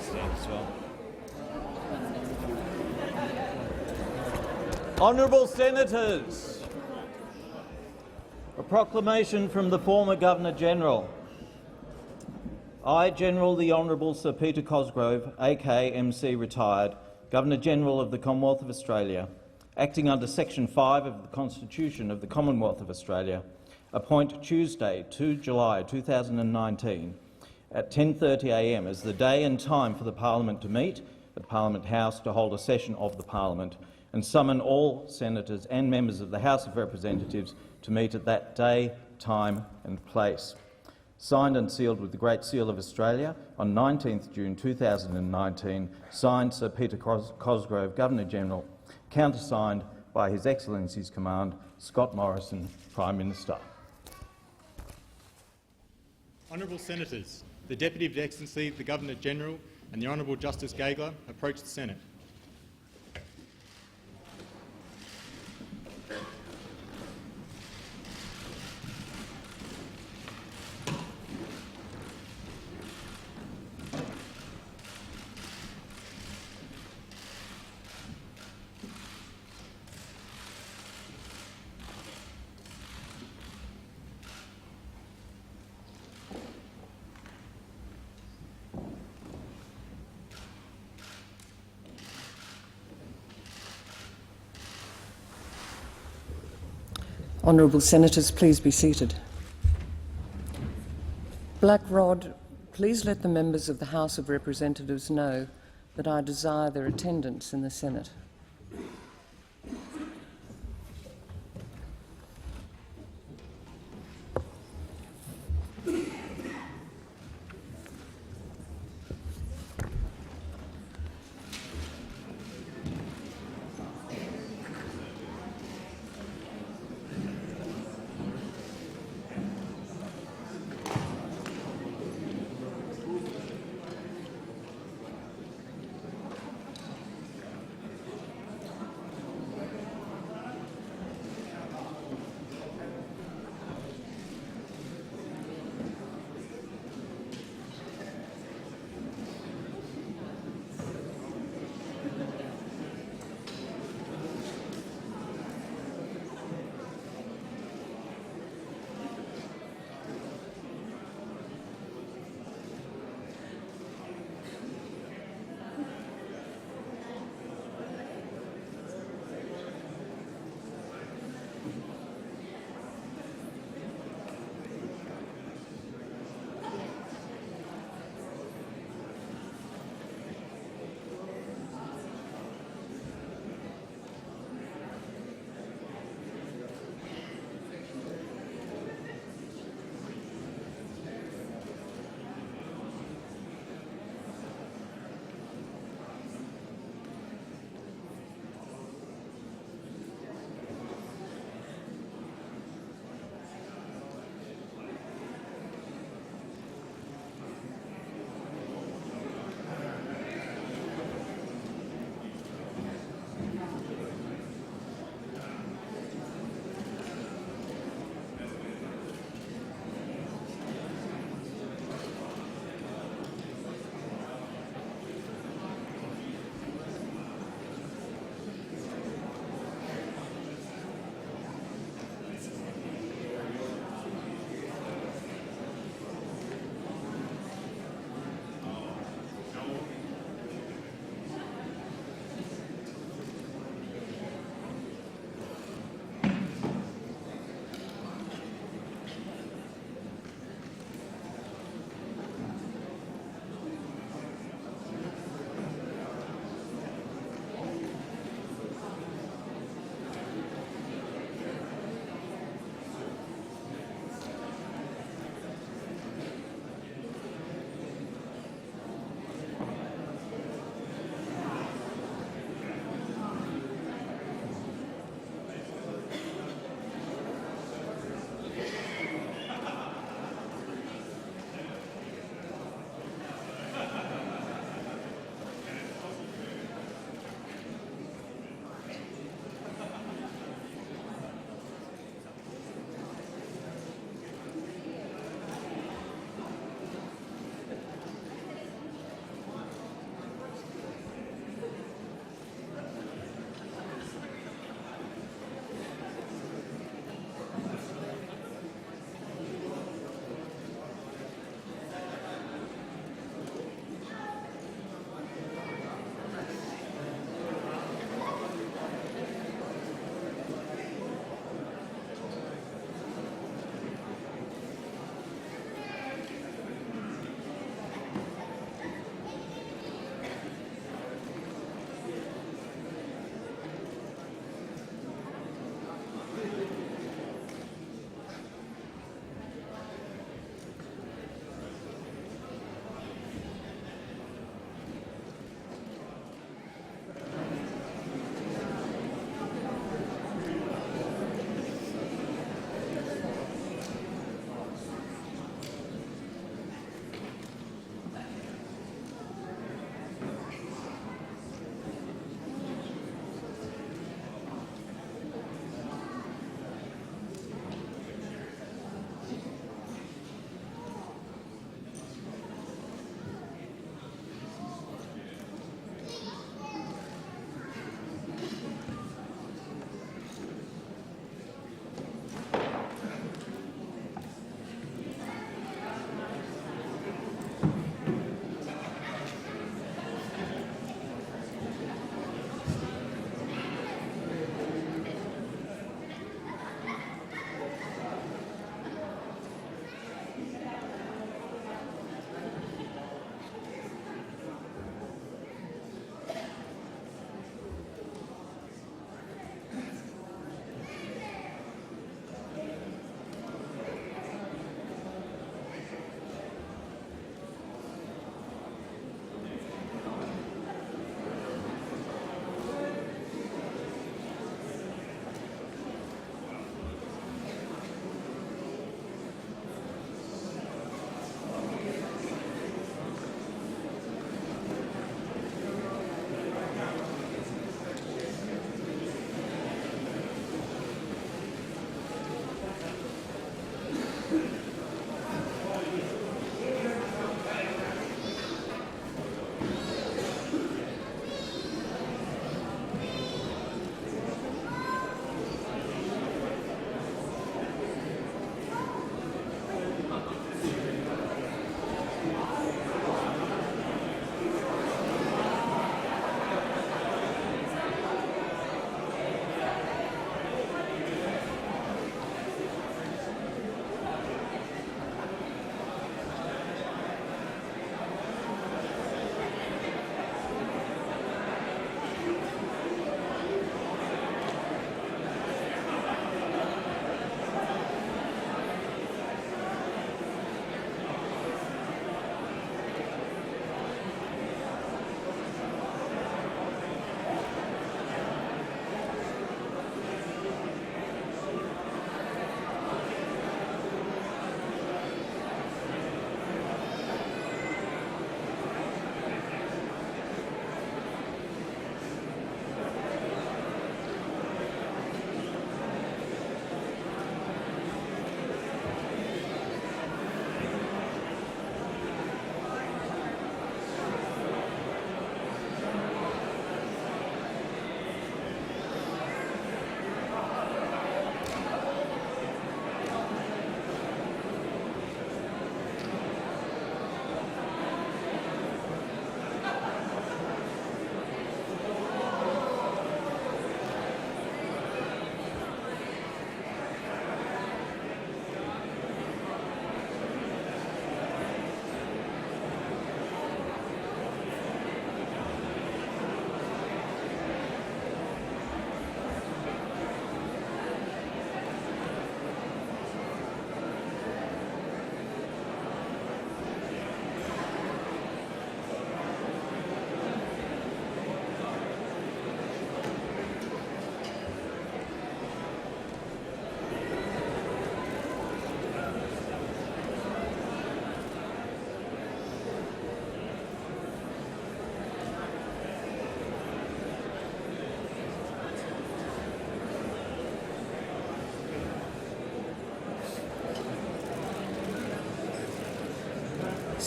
stand as well. Honourable Senators, a proclamation from the former Governor-General. I, General the Honourable Sir Peter Cosgrove, aka MC retired, Governor-General of the Commonwealth of Australia, acting under Section 5 of the Constitution of the Commonwealth of Australia, appoint Tuesday, 2 July 2019 at 10:30 a.m. as the day and time for the Parliament to meet at Parliament House to hold a session of the Parliament, and summon all Senators and members of the House of Representatives to meet at that day, time and place. Signed and sealed with the Great Seal of Australia on 19th June 2019, signed Sir Peter Cosgrove, Governor-General, countersigned by His Excellency's Command, Scott Morrison, Prime Minister. Honourable Senators, the Deputy of His Excellency, the Governor-General and the Honourable Justice Gageler approach the Senate. Honourable Senators, please be seated. Black Rod, please let the members of the House of Representatives know that I desire their attendance in the Senate.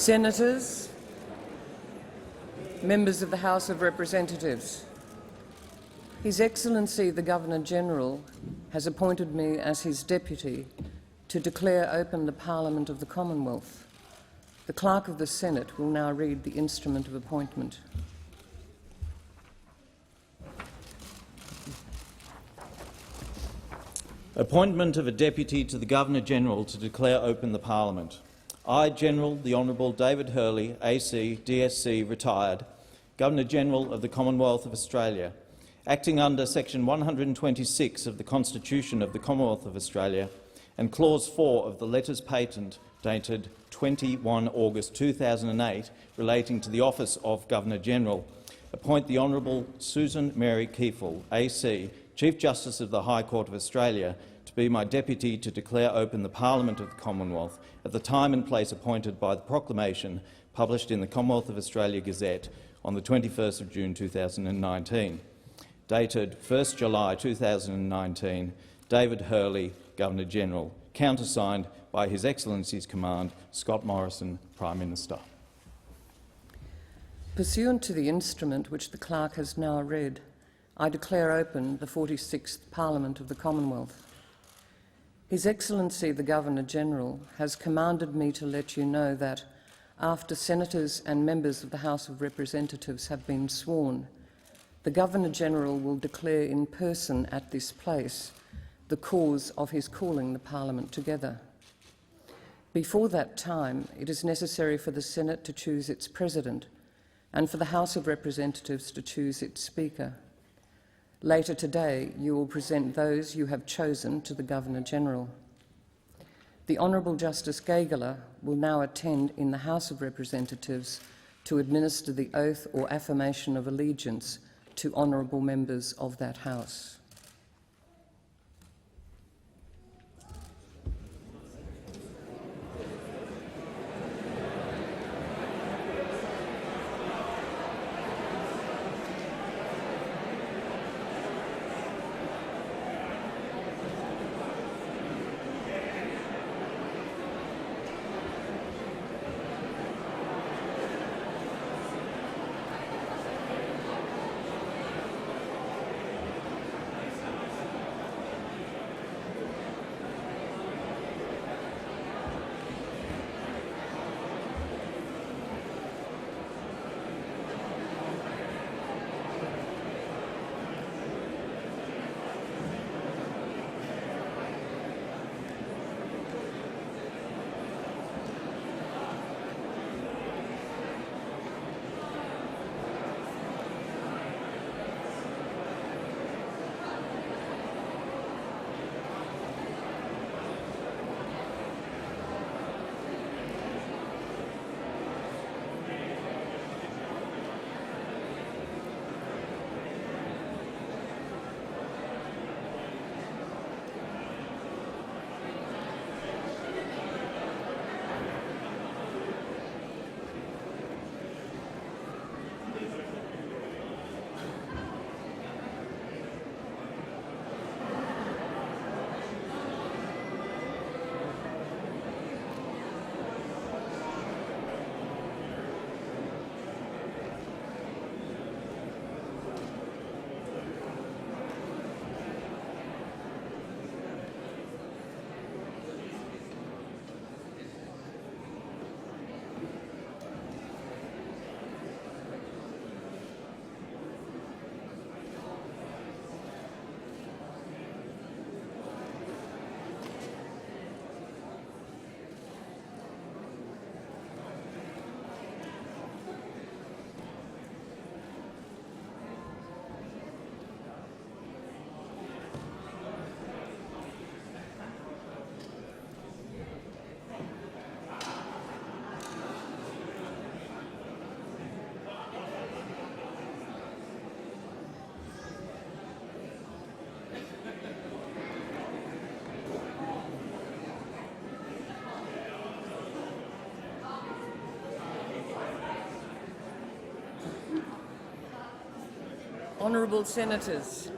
Senators, members of the House of Representatives, His Excellency the Governor-General has appointed me as his deputy to declare open the Parliament of the Commonwealth. The Clerk of the Senate will now read the instrument of appointment. Appointment of a Deputy to the Governor-General to declare open the Parliament. I, General the Honourable David Hurley, AC, DSC, retired, Governor-General of the Commonwealth of Australia, acting under Section 126 of the Constitution of the Commonwealth of Australia and Clause 4 of the Letters Patent dated 21 August 2008 relating to the office of Governor-General, appoint the Honourable Susan Mary Kiefel, AC, Chief Justice of the High Court of Australia, to be my deputy to declare open the Parliament of the Commonwealth at the time and place appointed by the proclamation published in the Commonwealth of Australia Gazette on the 21st of June 2019. Dated 1st July 2019, David Hurley, Governor-General, countersigned by His Excellency's Command, Scott Morrison, Prime Minister. Pursuant to the instrument which the Clerk has now read, I declare open the 46th Parliament of the Commonwealth. His Excellency the Governor-General has commanded me to let you know that, after Senators and members of the House of Representatives have been sworn, the Governor-General will declare in person at this place the cause of his calling the Parliament together. Before that time, it is necessary for the Senate to choose its President and for the House of Representatives to choose its Speaker. Later today, you will present those you have chosen to the Governor-General. The Honourable Justice Gageler will now attend in the House of Representatives to administer the oath or affirmation of allegiance to honourable members of that House. Honourable Senators,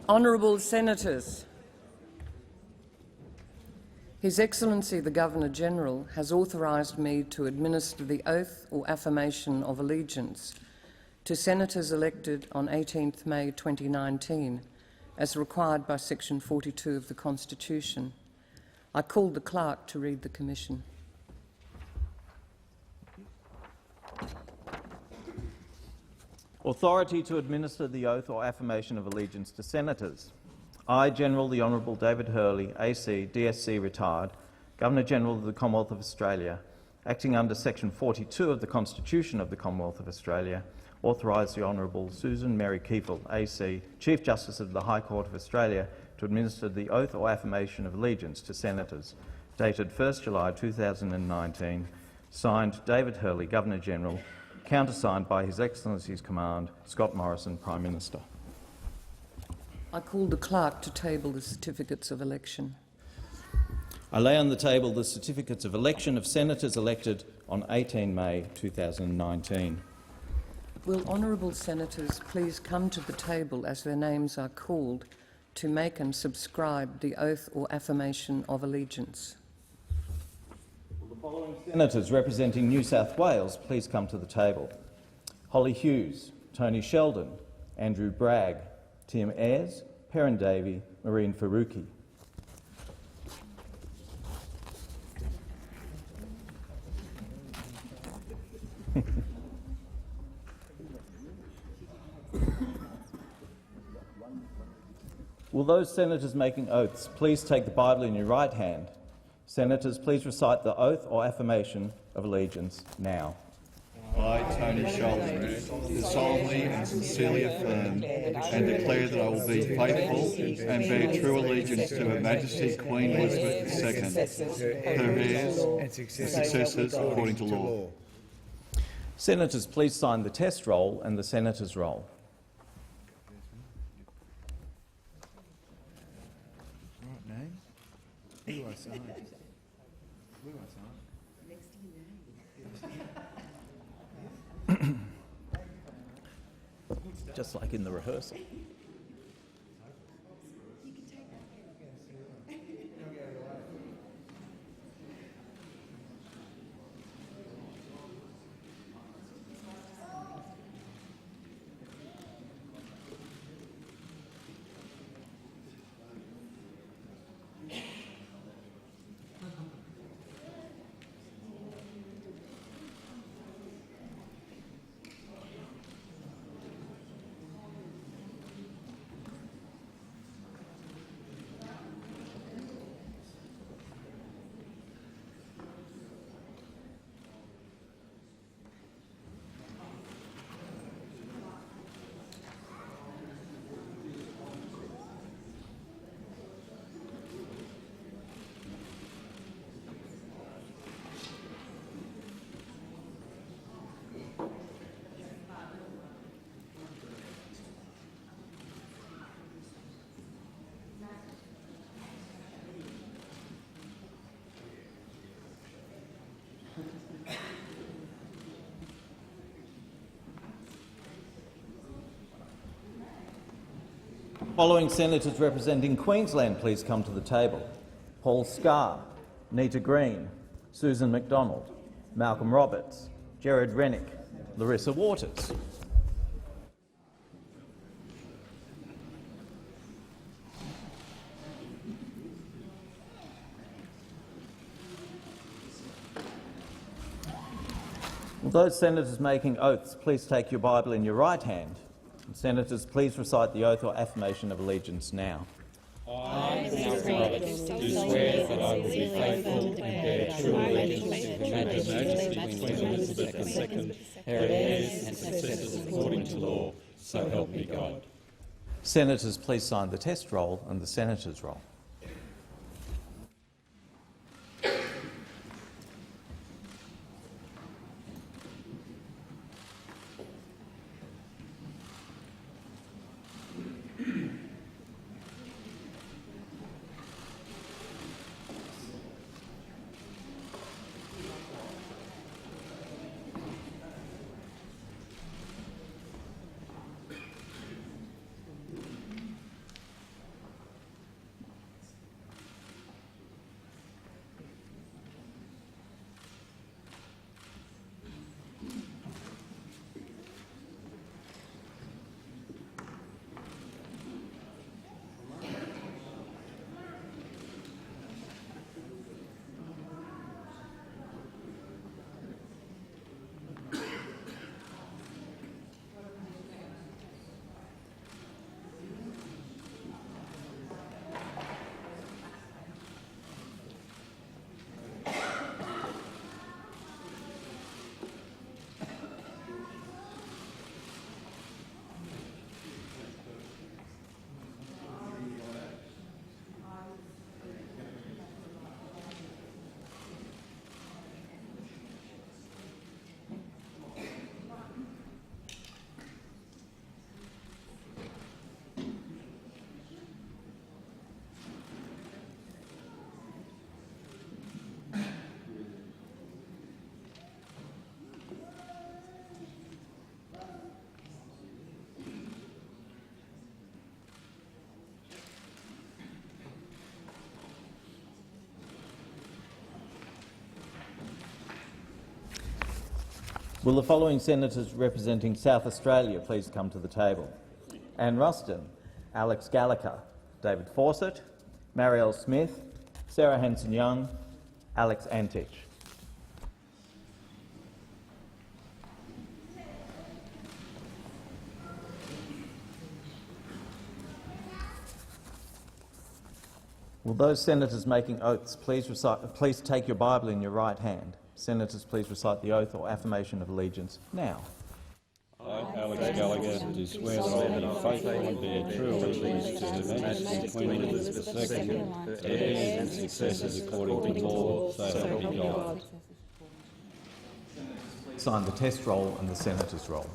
Honourable Senators, His Excellency the Governor-General has authorised me to administer the oath or affirmation of allegiance to senators elected on 18th May 2019, as required by Section 42 of the Constitution. I called the clerk to read the commission. Authority to administer the oath or affirmation of allegiance to senators. I, General the Honourable David Hurley, AC, DSC retired, Governor-General of the Commonwealth of Australia, acting under Section 42 of the Constitution of the Commonwealth of Australia, authorise the Honourable Susan Mary Kiefel, AC, Chief Justice of the High Court of Australia, to administer the oath or affirmation of allegiance to senators, dated 1st July 2019, signed David Hurley, Governor-General, countersigned by His Excellency's Command, Scott Morrison, Prime Minister. I called the clerk to table the certificates of election. I lay on the table the certificates of election of senators elected on 18 May 2019. Will honourable senators please come to the table as their names are called to make and subscribe the oath or affirmation of allegiance? Will the following senators representing New South Wales please come to the table? Holly Hughes, Tony Sheldon, Andrew Bragg, Tim Ayres, Perrin Davey, Marine Faruqi. Will those senators making oaths please take the Bible in your right hand? Senators, please recite the oath or affirmation of allegiance now. I, Tony Sheldon, do solemnly and sincerely affirm and declare that I will be faithful and bear true allegiance to Her Majesty Queen Elizabeth II, her heirs and successors according to law. Senators, please sign the test roll and the senator's roll. Right name? Who do I sign? Who do I sign? Just like in the rehearsal. Following senators representing Queensland please come to the table. Paul Scarr, Nita Green, Susan McDonald, Malcolm Roberts, Gerard Rennick, Larissa Waters. Will those senators making oaths please take your Bible in your right hand? And senators, please recite the oath or affirmation of allegiance now. I, Malcolm Roberts, do swear that I will be faithful and bear true allegiance to Her Majesty Queen Elizabeth II, her heirs and successors according to law, so help me God. Senators, please sign the test roll and the senator's roll. Will the following senators representing South Australia please come to the table? Anne Ruston, Alex Gallagher, David Fawcett, Marielle Smith, Sarah Hanson-Young, Alex Antich. Will those senators making oaths please take your Bible in your right hand? Senators, please recite the oath or affirmation of allegiance now. I, Alex Gallagher, do swear that I will be faithful and bear true allegiance to Her Majesty Queen Elizabeth II, her heirs and successors according to law, so help me God. Sign the test roll and the senator's roll.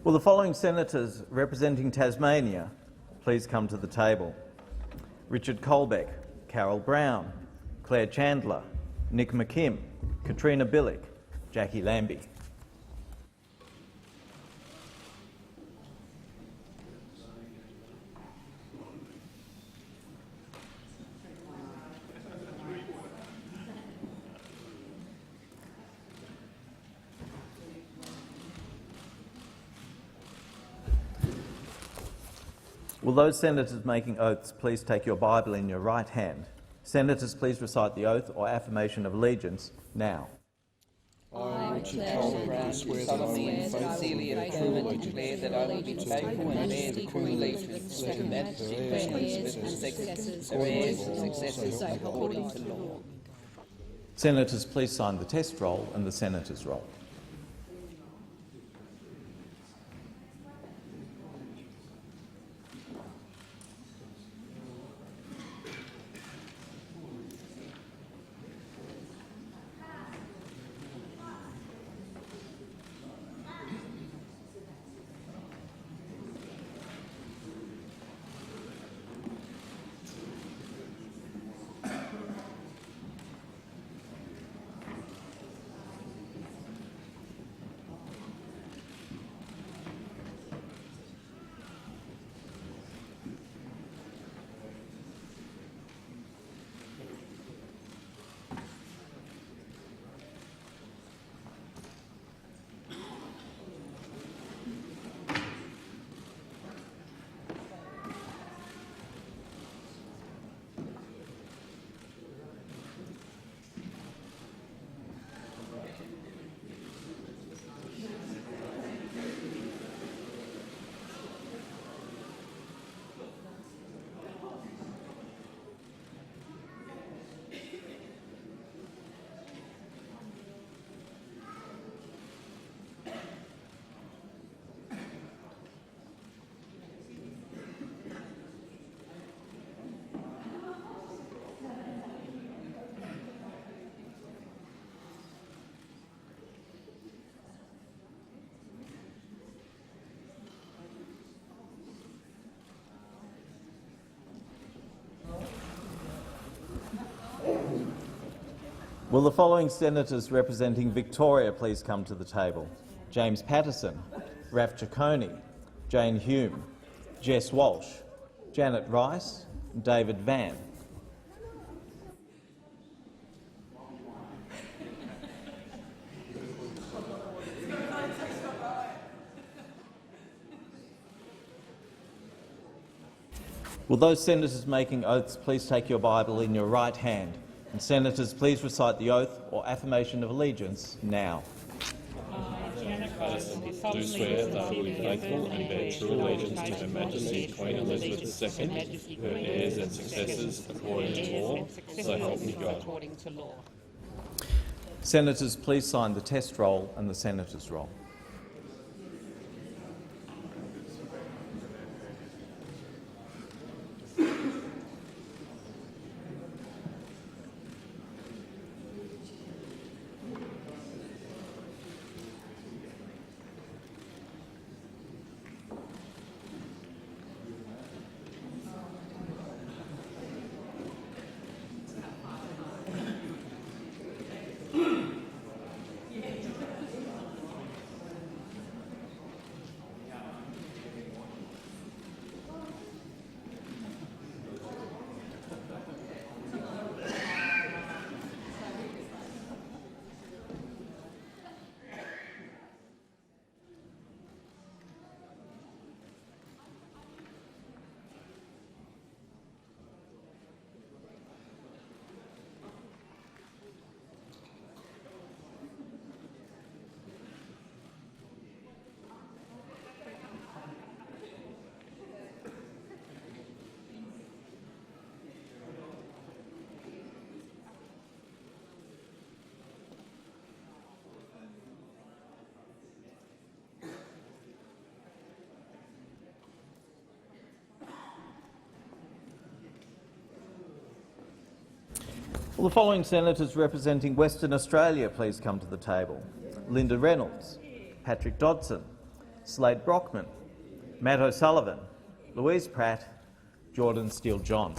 Will the following senators representing Tasmania please come to the table? Richard Colbeck, Carol Brown, Claire Chandler, Nick McKim, Katrina Billick, Jackie Lambie. Will those senators making oaths please take your Bible in your right hand? Senators, please recite the oath or affirmation of allegiance now. I, Richard Colbeck, do swear that I will be sincerely affirm and declare that I will be faithful and bear true allegiance to Her Majesty Queen Elizabeth II, her heirs and successors according to law. Senators, please sign the test roll and the senator's roll. Will the following senators representing Victoria please come to the table? James Patterson, Raf Ciccone, Jane Hume, Jess Walsh, Janet Rice, David Van. Will those senators making oaths please take your Bible in your right hand? And senators, please recite the oath or affirmation of allegiance now. Do swear that I will be faithful and bear true allegiance to Her Majesty Queen Elizabeth II, her heirs and successors, according to law, so help me God. Senators, please sign the test roll and the senator's roll. Will the following senators representing Western Australia please come to the table? Linda Reynolds, Patrick Dodson, Slade Brockman, Matt O'Sullivan, Louise Pratt, Jordan Steele-John.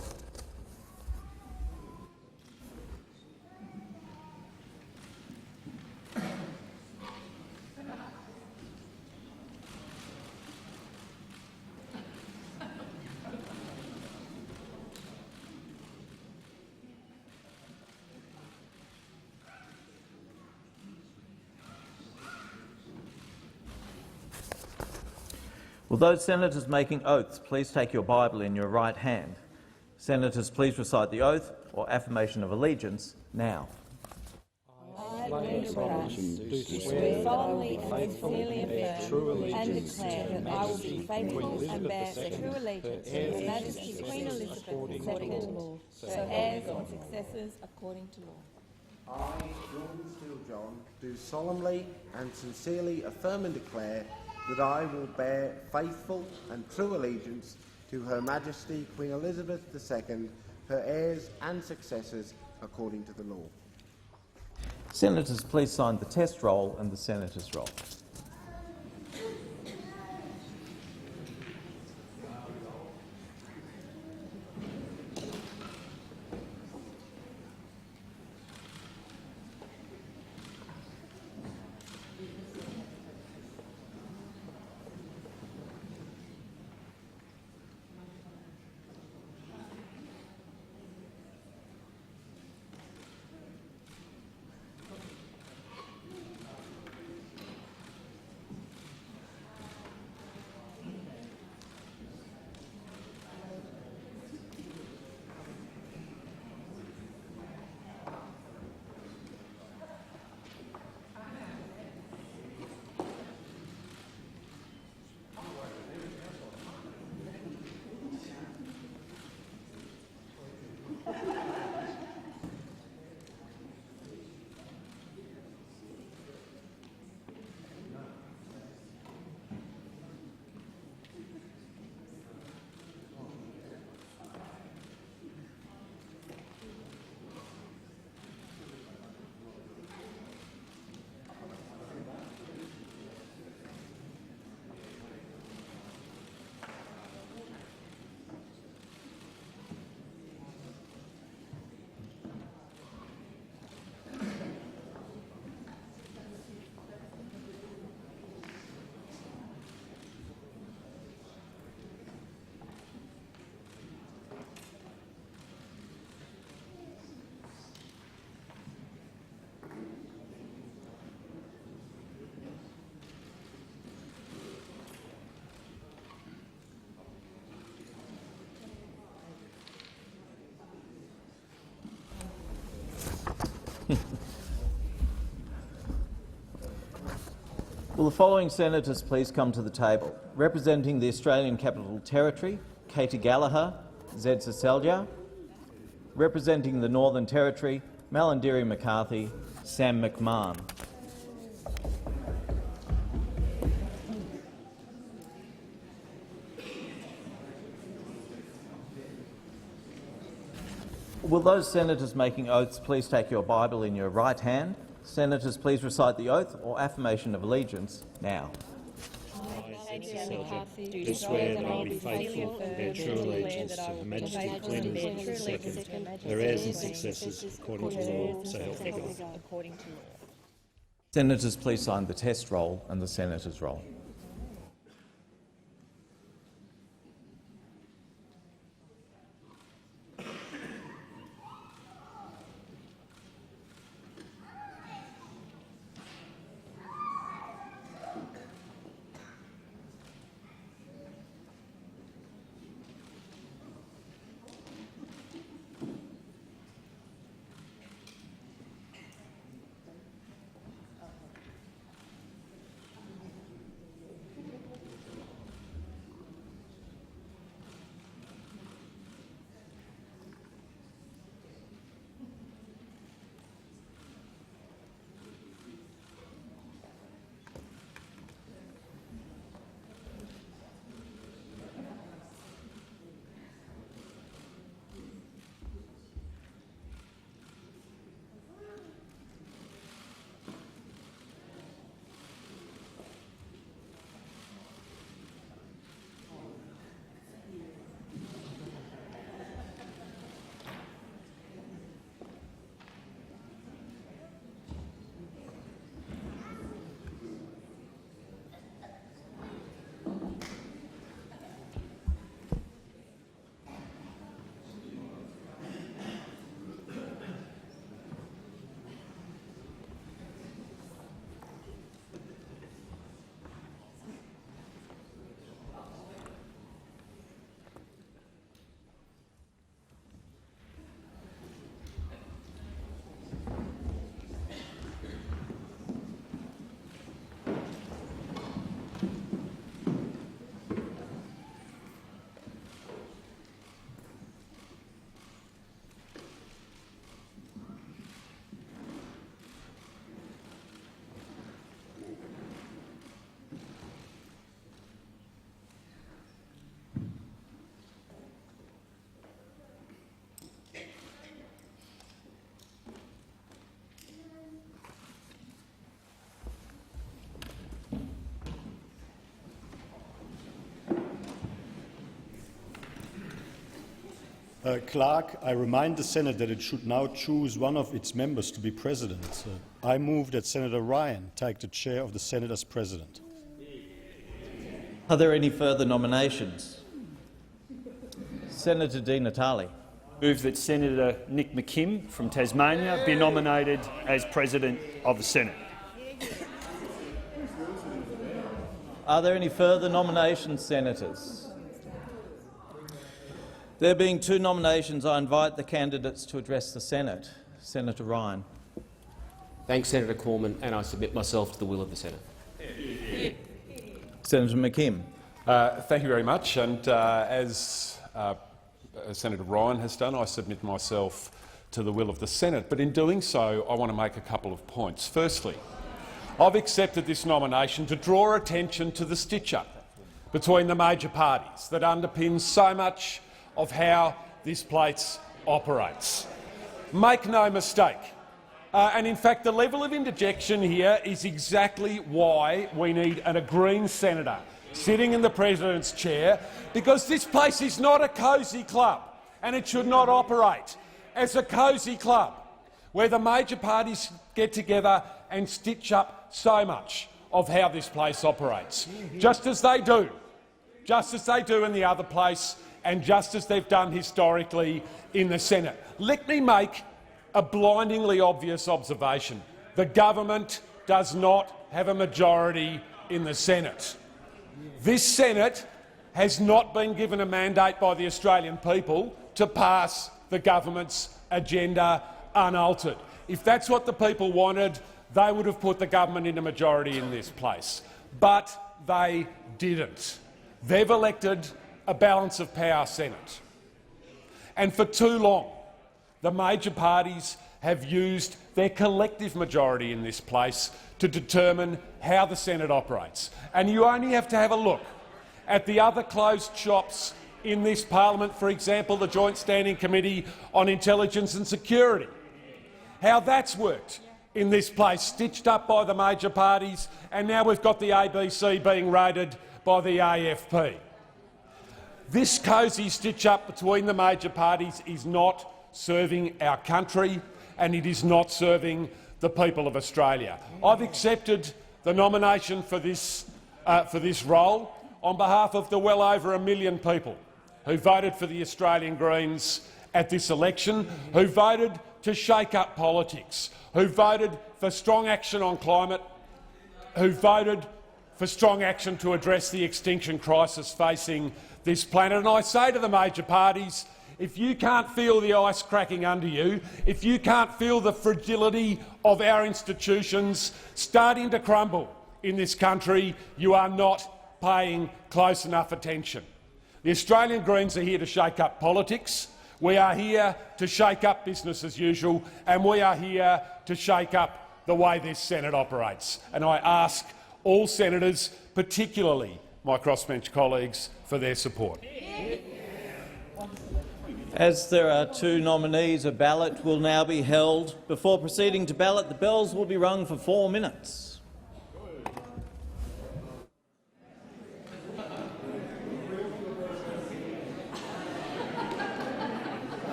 Will those senators making oaths please take your Bible in your right hand? Senators, please recite the oath or affirmation of allegiance now. I, Linda Pratt, do swear that I will faithfully affirm and declare that I will be faithful and bear true allegiance to Her Majesty Queen Elizabeth II, her heirs and successors according to law. I, Jordan Steele-John, do solemnly and sincerely affirm and declare that I will bear faithful and true allegiance to Her Majesty Queen Elizabeth II, her heirs and successors according to the law. Senators, please sign the test roll and the senator's roll. Will the following senators please come to the table? Representing the Australian Capital Territory, Katie Gallagher, Zed Seselja. Representing the Northern Territory, Malarndirri McCarthy, Sam McMahon. Will those senators making oaths please take your Bible in your right hand? Senators, please recite the oath or affirmation of allegiance now. Do swear that I will be faithful and bear true allegiance to Her Majesty Queen Elizabeth II, her heirs and successors, according to law, so help me God. Senators, please sign the test roll and the senator's roll. Clerk, I remind the Senate that it should now choose one of its members to be president. I move that Senator Ryan take the chair of the Senate as president. Are there any further nominations? Senator Di Natale. Move that Senator Nick McKim from Tasmania be nominated as President of the Senate. Are there any further nominations, senators? There being two nominations, I invite the candidates to address the Senate. Senator Ryan. Thanks, Senator Cormann, and I submit myself to the will of the Senate. Senator McKim. Thank you very much. And as Senator Ryan has done, I submit myself to the will of the Senate. But in doing so, I want to make a couple of points. Firstly, I've accepted this nomination to draw attention to the stitch-up between the major parties that underpins so much of how this place operates. Make no mistake, and in fact the level of interjection here is exactly why we need a Green senator sitting in the President's chair, because this place is not a cosy club and it should not operate as a cosy club where the major parties get together and stitch up so much of how this place operates, just as they do in the other place and just as they've done historically in the Senate. Let me make a blindingly obvious observation. The government does not have a majority in the Senate. This Senate has not been given a mandate by the Australian people to pass the government's agenda unaltered. If that's what the people wanted, they would have put the government in a majority in this place. But they didn't. They've elected a balance of power Senate. And for too long, the major parties have used their collective majority in this place to determine how the Senate operates. And you only have to have a look at the other closed shops in this parliament, for example, the Joint Standing Committee on Intelligence and Security, how that's worked in this place, stitched up by the major parties, and now we've got the ABC being raided by the AFP. This cosy stitch-up between the major parties is not serving our country, and it is not serving the people of Australia. I've accepted the nomination for this role on behalf of the well over 1 million people who voted for the Australian Greens at this election, who voted to shake up politics, who voted for strong action on climate, who voted for strong action to address the extinction crisis facing this planet. And I say to the major parties, if you can't feel the ice cracking under you, if you can't feel the fragility of our institutions starting to crumble in this country, you are not paying close enough attention. The Australian Greens are here to shake up politics. We are here to shake up business as usual, and we are here to shake up the way this Senate operates. And I ask all senators, particularly my crossbench colleagues, for their support. As there are 2 nominees, a ballot will now be held. Before proceeding to ballot, the bells will be rung for 4 minutes.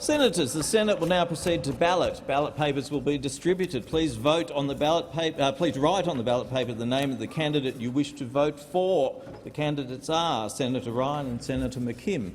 Senators, the Senate will now proceed to ballot. Ballot papers will be distributed. Please vote on the ballot paper. Please write on the ballot paper the name of the candidate you wish to vote for. The candidates are Senator Ryan and Senator McKim.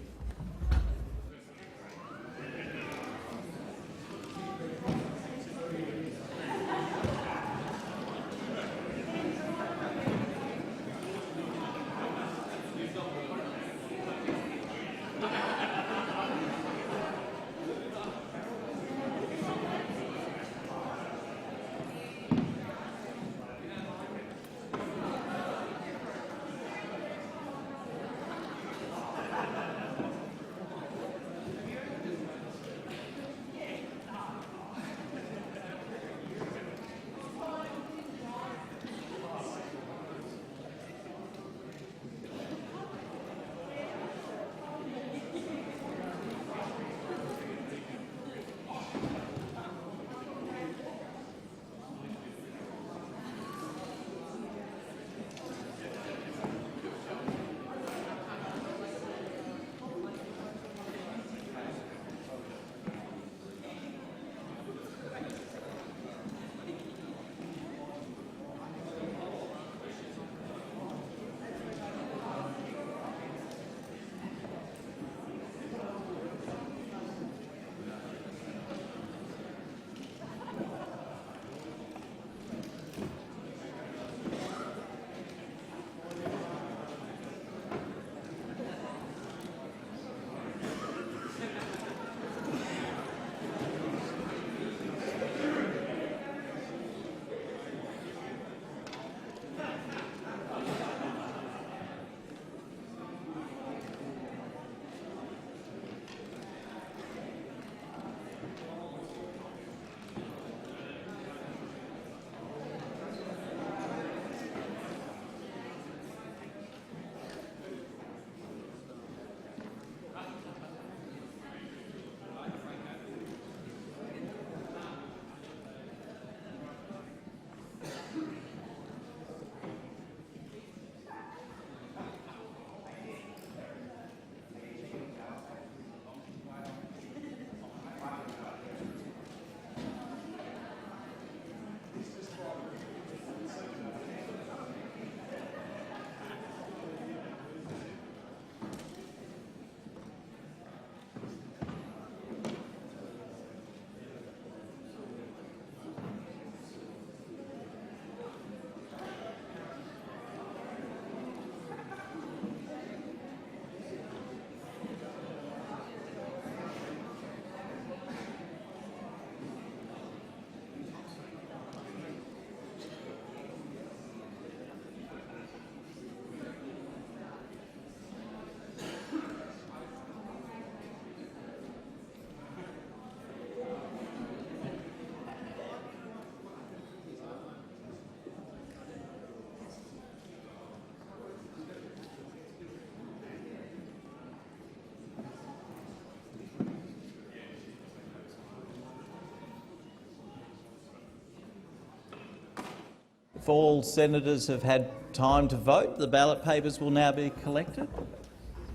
If all senators have had time to vote, the ballot papers will now be collected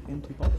into box.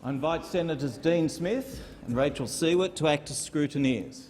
I invite Senators Dean Smith and Rachel Siewert to act as scrutineers.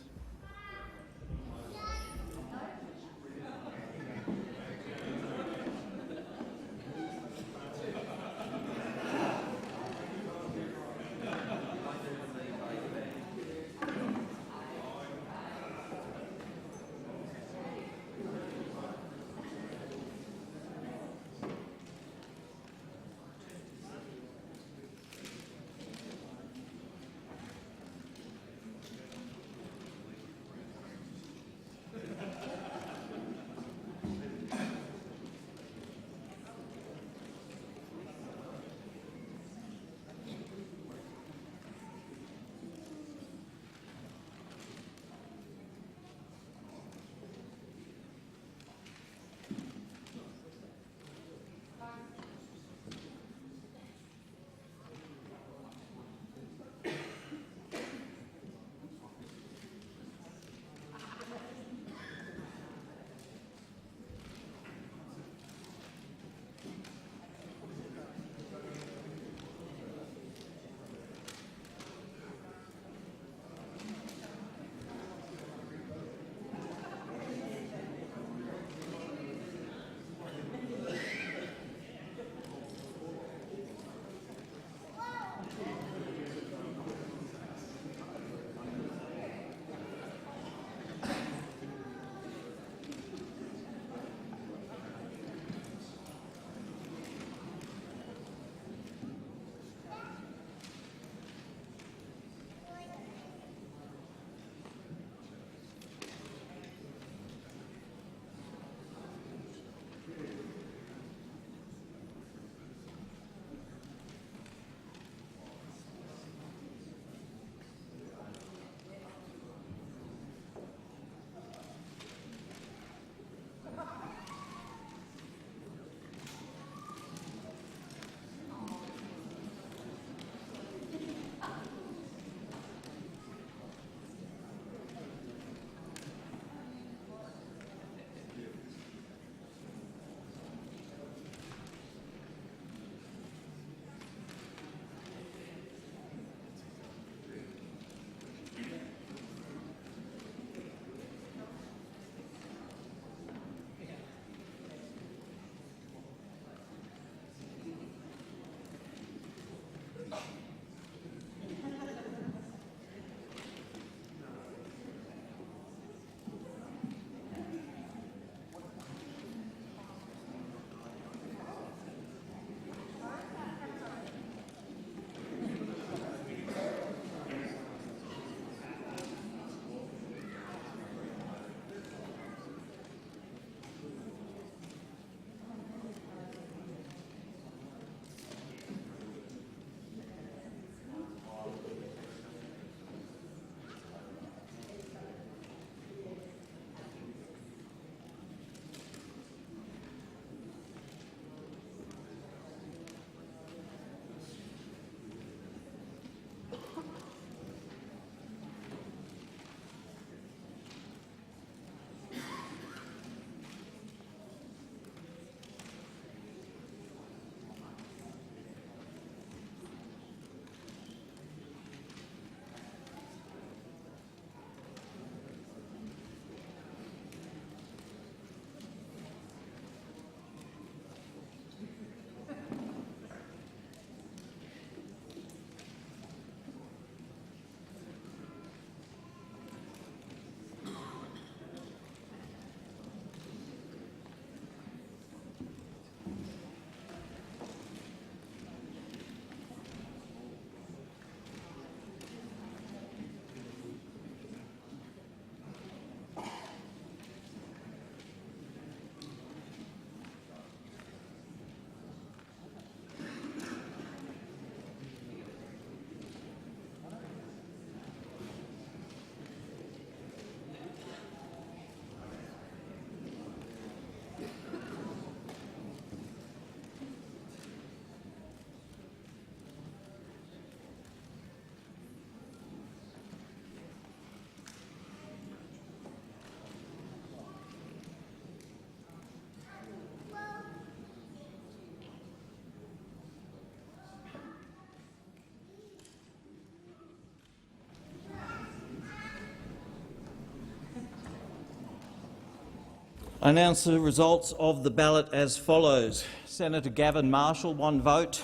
I announce the results of the ballot as follows. Senator Gavin Marshall, 1 vote.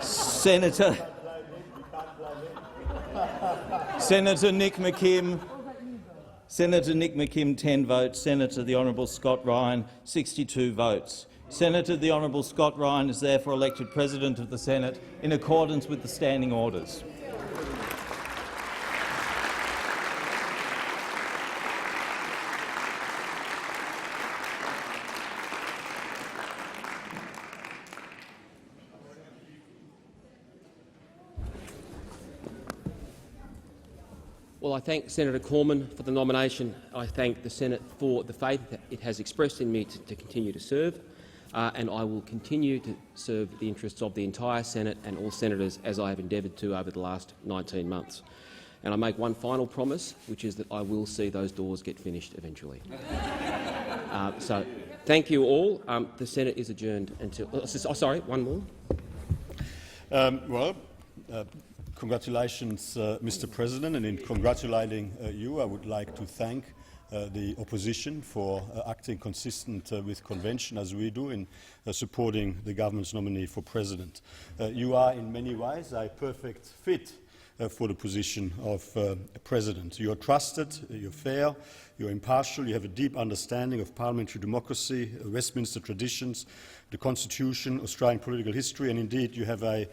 Senator Nick McKim. Senator Nick McKim, 10 votes. Senator the Honourable Scott Ryan, 62 votes. Senator the Honourable Scott Ryan is therefore elected President of the Senate in accordance with the standing orders. Well, I thank Senator Cormann for the nomination. I thank the Senate for the faith that it has expressed in me to continue to serve, and I will continue to serve the interests of the entire Senate and all senators as I have endeavoured to over the last 19 months. And I make one final promise, which is that I will see those doors get finished eventually. So, thank you all. The Senate is adjourned until. Sorry, one more. Congratulations, Mr. President, and in congratulating you, I would like to thank the opposition for acting consistent with convention, as we do, in supporting the government's nominee for president. You are, in many ways, a perfect fit for the position of president. You are trusted, you're fair, you're impartial, you have a deep understanding of parliamentary democracy, Westminster traditions, the Constitution, Australian political history, and indeed you have a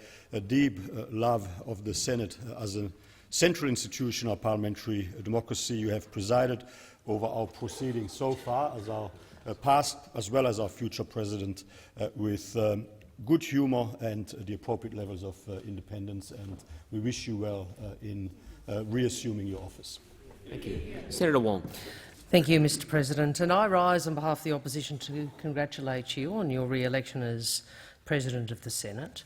deep love of the Senate as a central institution of parliamentary democracy. You have presided over our proceedings so far as our past as well as our future president with good humour and the appropriate levels of independence, and we wish you well in reassuming your office. Thank you. Senator Wong. Thank you, Mr. President. And I rise on behalf of the opposition to congratulate you on your re-election as President of the Senate.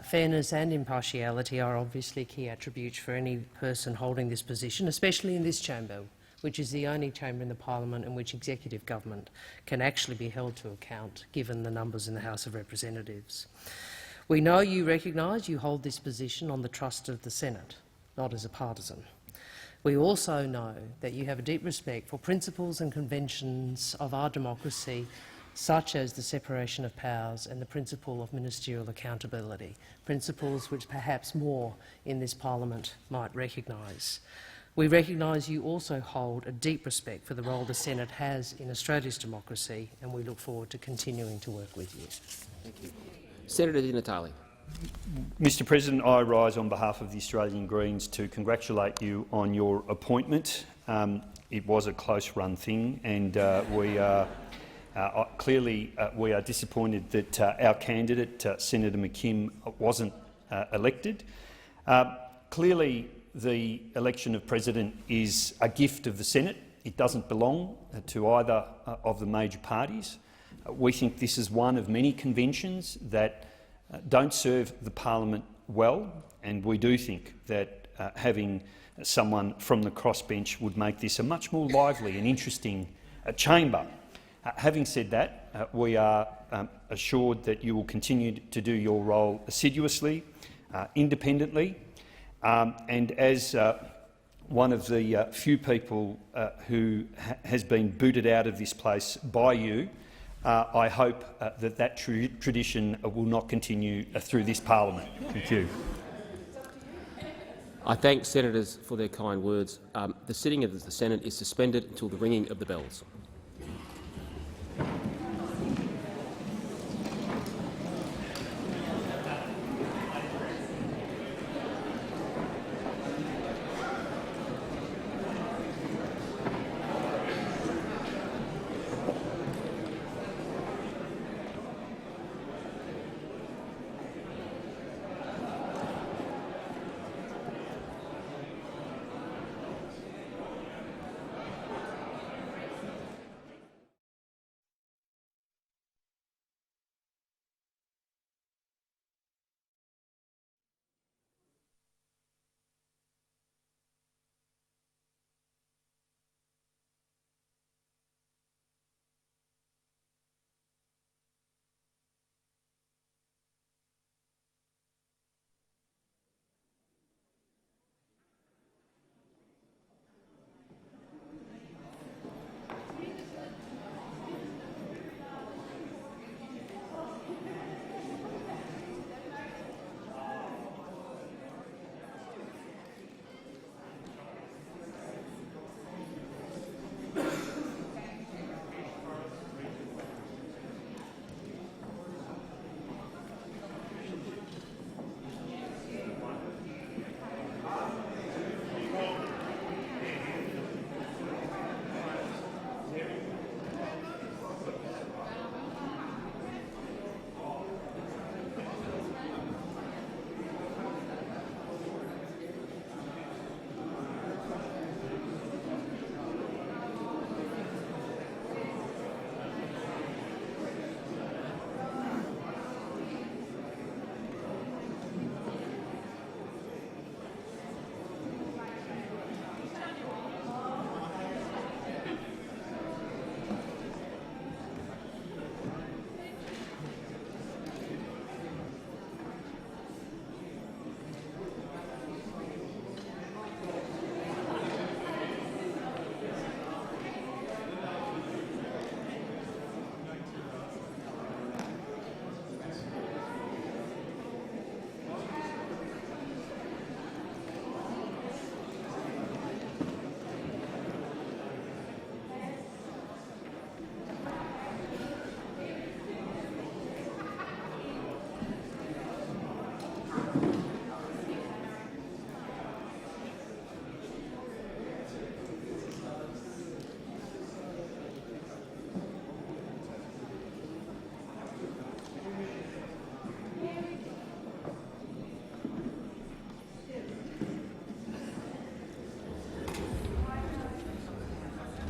Fairness and impartiality are obviously key attributes for any person holding this position, especially in this chamber, which is the only chamber in the parliament in which executive government can actually be held to account, given the numbers in the House of Representatives. We know you recognise you hold this position on the trust of the Senate, not as a partisan. We also know that you have a deep respect for principles and conventions of our democracy, such as the separation of powers and the principle of ministerial accountability, principles which perhaps more in this parliament might recognise. We recognise you also hold a deep respect for the role the Senate has in Australia's democracy, and we look forward to continuing to work with you. Thank you. Senator Di Natale. Mr. President, I rise on behalf of the Australian Greens to congratulate you on your appointment. It was a close-run thing, and we are clearly disappointed that our candidate, Senator McKim, wasn't elected. Clearly, the election of President is a gift of the Senate. It doesn't belong to either of the major parties. We think this is one of many conventions that don't serve the parliament well, and we do think that having someone from the crossbench would make this a much more lively and interesting chamber. Having said that, we are assured that you will continue to do your role assiduously, independently, and as one of the few people who has been booted out of this place by you, I hope that tradition will not continue through this parliament. Thank you. I thank senators for their kind words. The sitting of the Senate is suspended until the ringing of the bells.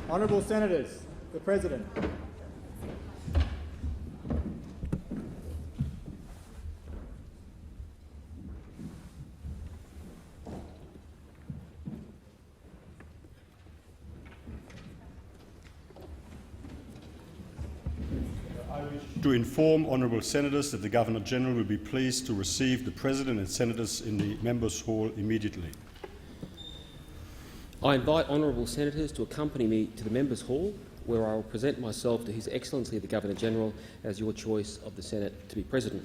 Honourable Senators, the President. To inform honourable senators that the Governor-General will be pleased to receive the President and senators in the Members' Hall immediately. I invite honourable senators to accompany me to the Members' Hall, where I will present myself to His Excellency the Governor-General as your choice of the Senate to be President.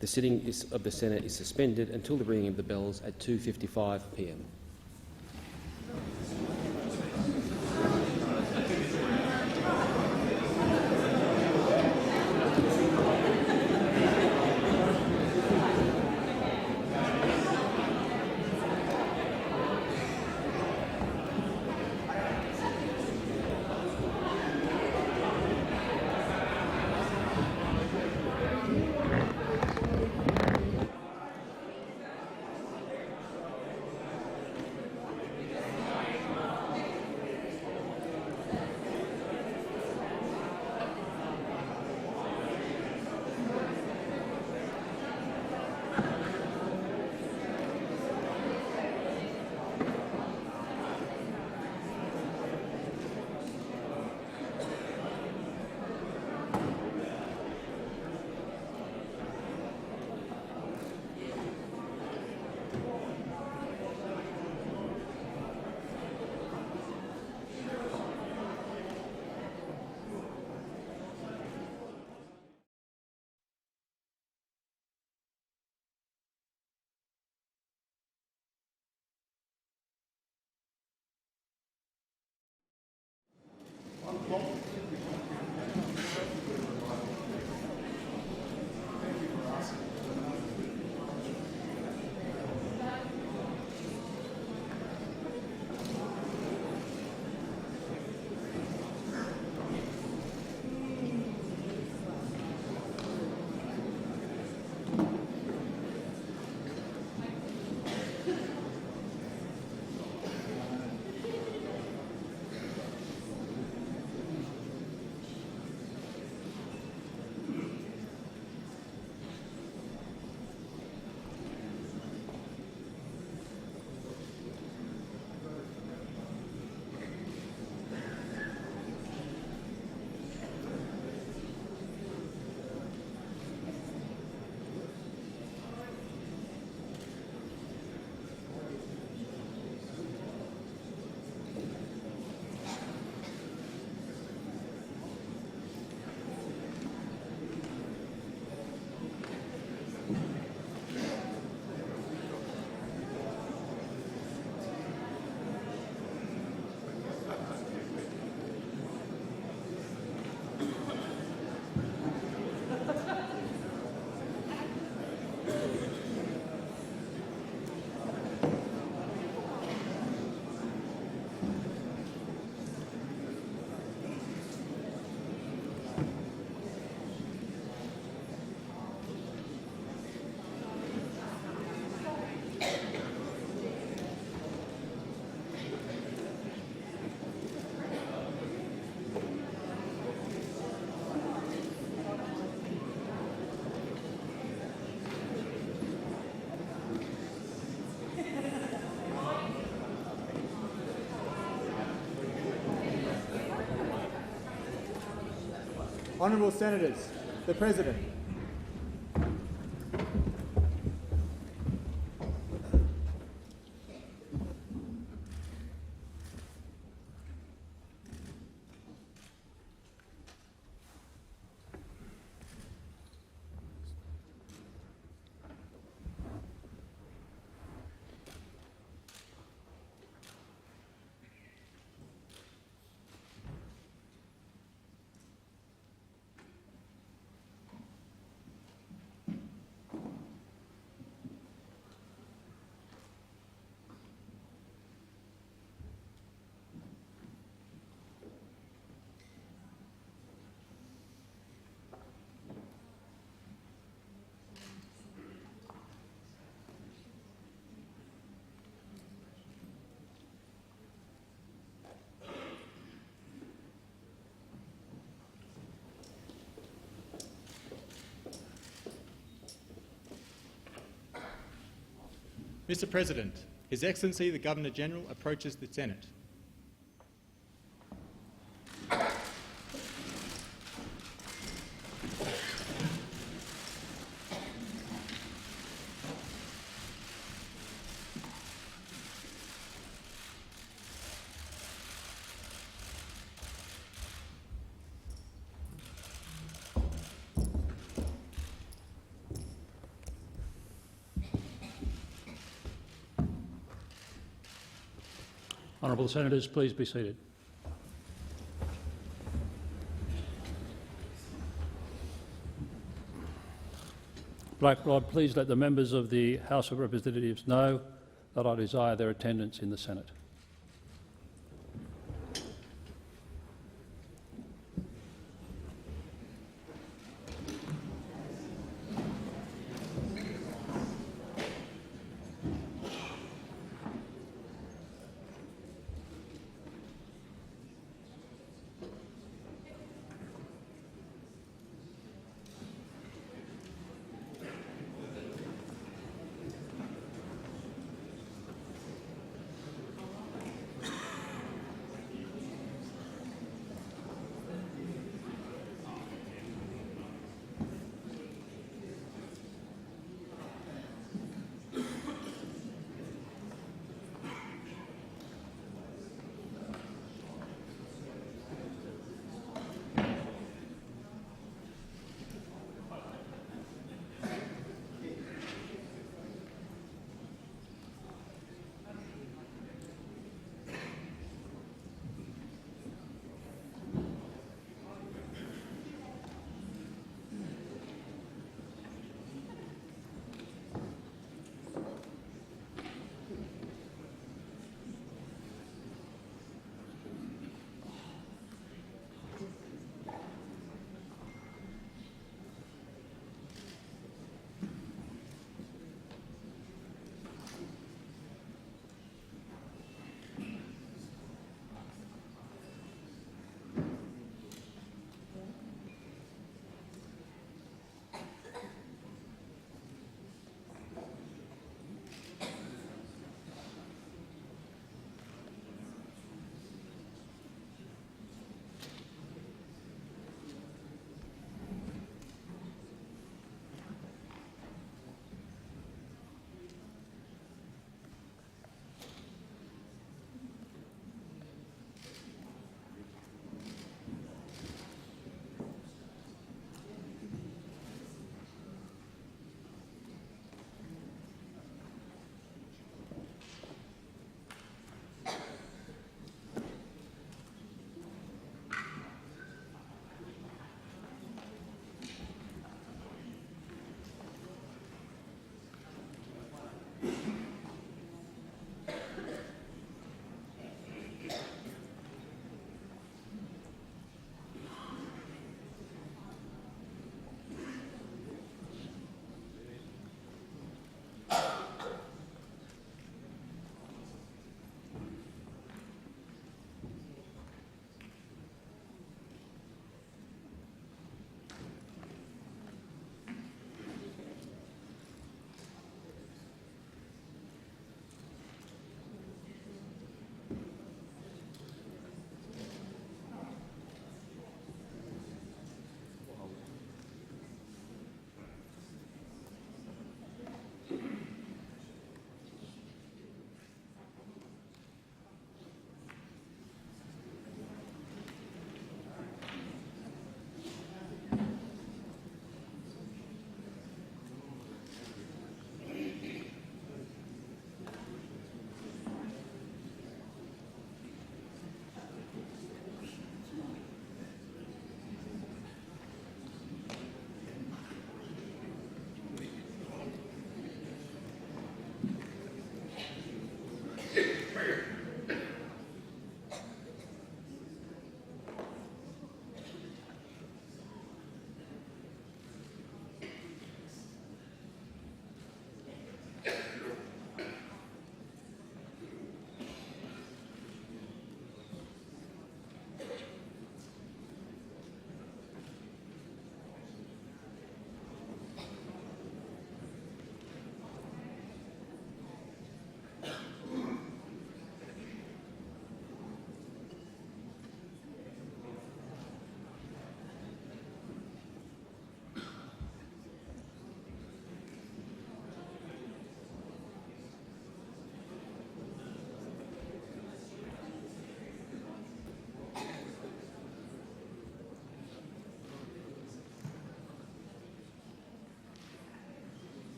The sitting of the Senate is suspended until the ringing of the bells at 2:55 p.m. Honourable Senators, the President. Mr. President, His Excellency the Governor-General approaches the Senate. Honourable Senators, please be seated. Black Rod, please let the members of the House of Representatives know that I desire their attendance in the Senate.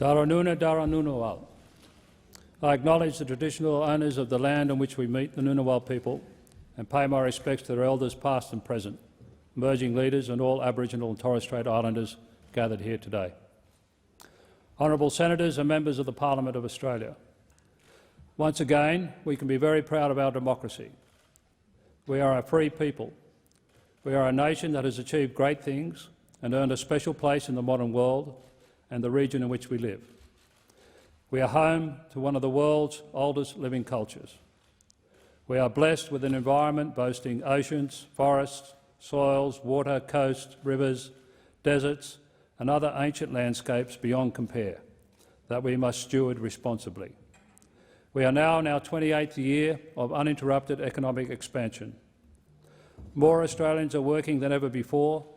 Daranuna Daranunuwal. I acknowledge the traditional owners of the land on which we meet, the Ngunnawal people, and pay my respects to their elders past and present, emerging leaders and all Aboriginal and Torres Strait Islanders gathered here today. Honourable Senators and members of the Parliament of Australia, once again we can be very proud of our democracy. We are a free people. We are a nation that has achieved great things and earned a special place in the modern world and the region in which we live. We are home to one of the world's oldest living cultures. We are blessed with an environment boasting oceans, forests, soils, water, coasts, rivers, deserts and other ancient landscapes beyond compare that we must steward responsibly. We are now in our 28th year of uninterrupted economic expansion. More Australians are working than ever before,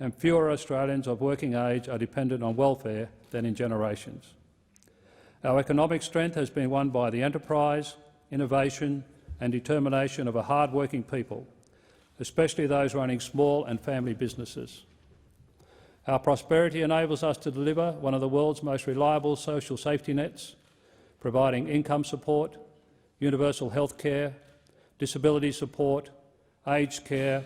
and fewer Australians of working age are dependent on welfare than in generations. Our economic strength has been won by the enterprise, innovation and determination of a hard-working people, especially those running small and family businesses. Our prosperity enables us to deliver one of the world's most reliable social safety nets, providing income support, universal health care, disability support, aged care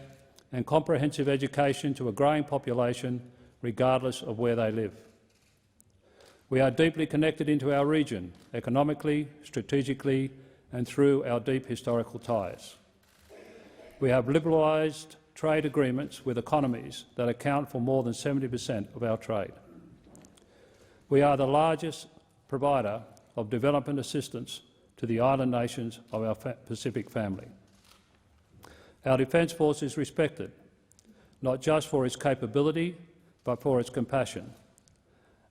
and comprehensive education to a growing population regardless of where they live. We are deeply connected into our region, economically, strategically and through our deep historical ties. We have liberalised trade agreements with economies that account for more than 70% of our trade. We are the largest provider of development assistance to the island nations of our Pacific family. Our Defence Force is respected, not just for its capability, but for its compassion,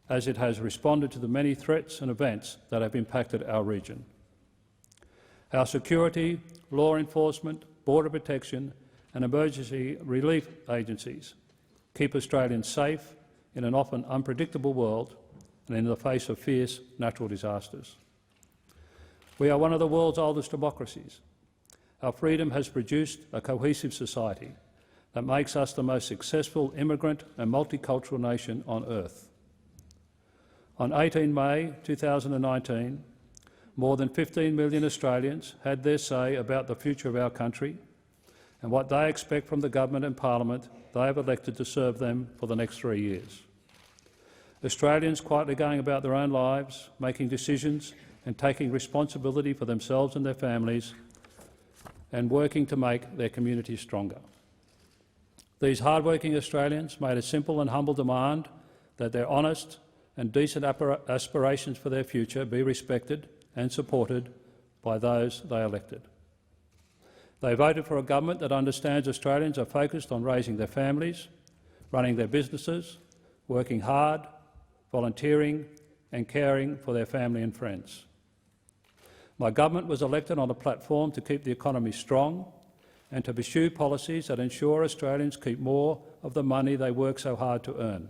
as it has responded to the many threats and events that have impacted our region. Our security, law enforcement, border protection and emergency relief agencies keep Australians safe in an often unpredictable world and in the face of fierce natural disasters. We are one of the world's oldest democracies. Our freedom has produced a cohesive society that makes us the most successful immigrant and multicultural nation on earth. On 18 May 2019, more than 15 million Australians had their say about the future of our country and what they expect from the government and parliament they have elected to serve them for the next 3 years. Australians quietly going about their own lives, making decisions and taking responsibility for themselves and their families, and working to make their communities stronger. These hard-working Australians made a simple and humble demand that their honest and decent aspirations for their future be respected and supported by those they elected. They voted for a government that understands Australians are focused on raising their families, running their businesses, working hard, volunteering and caring for their family and friends. My government was elected on a platform to keep the economy strong and to pursue policies that ensure Australians keep more of the money they work so hard to earn,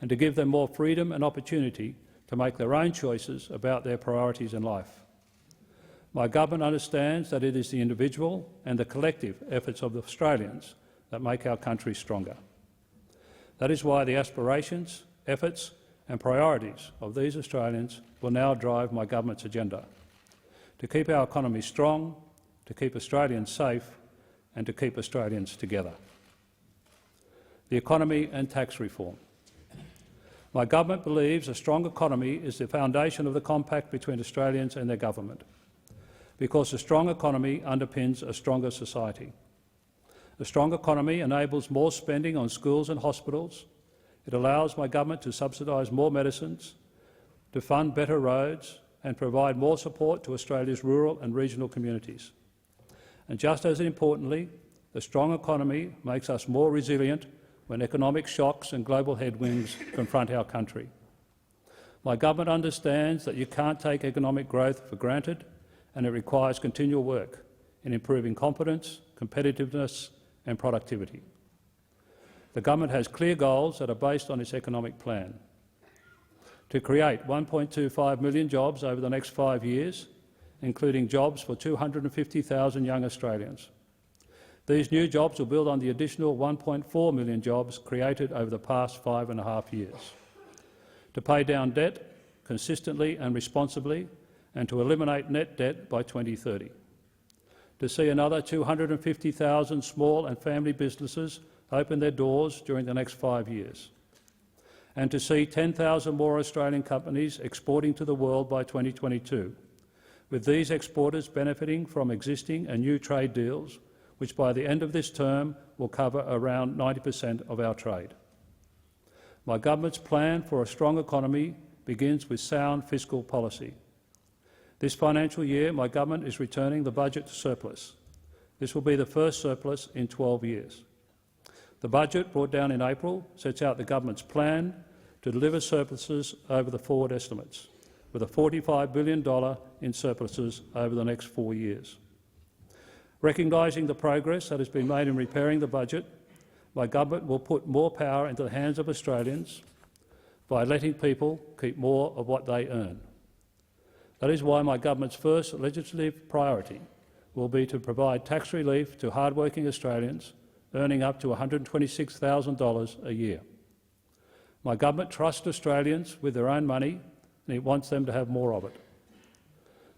and to give them more freedom and opportunity to make their own choices about their priorities in life. My government understands that it is the individual and the collective efforts of the Australians that make our country stronger. That is why the aspirations, efforts and priorities of these Australians will now drive my government's agenda, to keep our economy strong, to keep Australians safe and to keep Australians together. The economy and tax reform. My government believes a strong economy is the foundation of the compact between Australians and their government, because a strong economy underpins a stronger society. A strong economy enables more spending on schools and hospitals. It allows my government to subsidise more medicines, to fund better roads and provide more support to Australia's rural and regional communities. And just as importantly, the strong economy makes us more resilient when economic shocks and global headwinds confront our country. My government understands that you can't take economic growth for granted, and it requires continual work in improving confidence, competitiveness and productivity. The government has clear goals that are based on its economic plan: to create 1.25 million jobs over the next 5 years, including jobs for 250,000 young Australians. These new jobs will build on the additional 1.4 million jobs created over the past 5.5 years. To pay down debt consistently and responsibly, and to eliminate net debt by 2030. To see another 250,000 small and family businesses open their doors during the next 5 years. And to see 10,000 more Australian companies exporting to the world by 2022, with these exporters benefiting from existing and new trade deals, which by the end of this term will cover around 90% of our trade. My government's plan for a strong economy begins with sound fiscal policy. This financial year, my government is returning the budget to surplus. This will be the first surplus in 12 years. The budget, brought down in April, sets out the government's plan to deliver surpluses over the forward estimates, with a $45 billion in surpluses over the next 4 years. Recognising the progress that has been made in repairing the budget, my government will put more power into the hands of Australians by letting people keep more of what they earn. That is why my government's first legislative priority will be to provide tax relief to hard-working Australians earning up to $126,000 a year. My government trusts Australians with their own money, and it wants them to have more of it.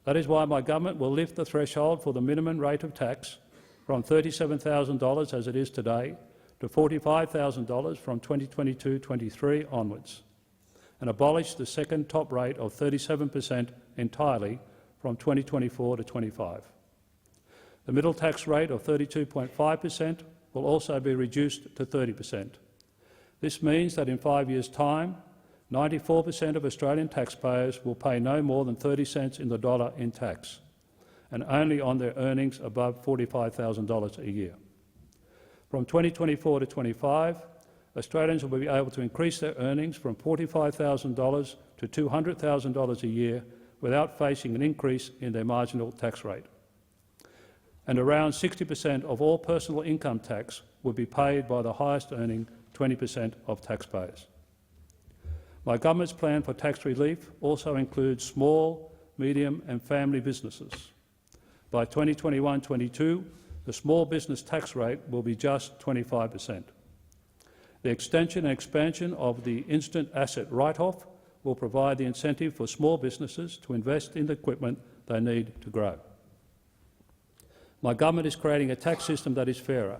That is why my government will lift the threshold for the minimum rate of tax from $37,000 as it is today to $45,000 from 2022-23 onwards, and abolish the second top rate of 37% entirely from 2024-25. The middle tax rate of 32.5% will also be reduced to 30%. This means that in 5 years' time, 94% of Australian taxpayers will pay no more than 30 cents in the dollar in tax, and only on their earnings above $45,000 a year. From 2024-25, Australians will be able to increase their earnings from $45,000 to $200,000 a year without facing an increase in their marginal tax rate. And around 60% of all personal income tax will be paid by the highest earning 20% of taxpayers. My government's plan for tax relief also includes small, medium and family businesses. By 2021-22, the small business tax rate will be just 25%. The extension and expansion of the instant asset write-off will provide the incentive for small businesses to invest in the equipment they need to grow. My government is creating a tax system that is fairer,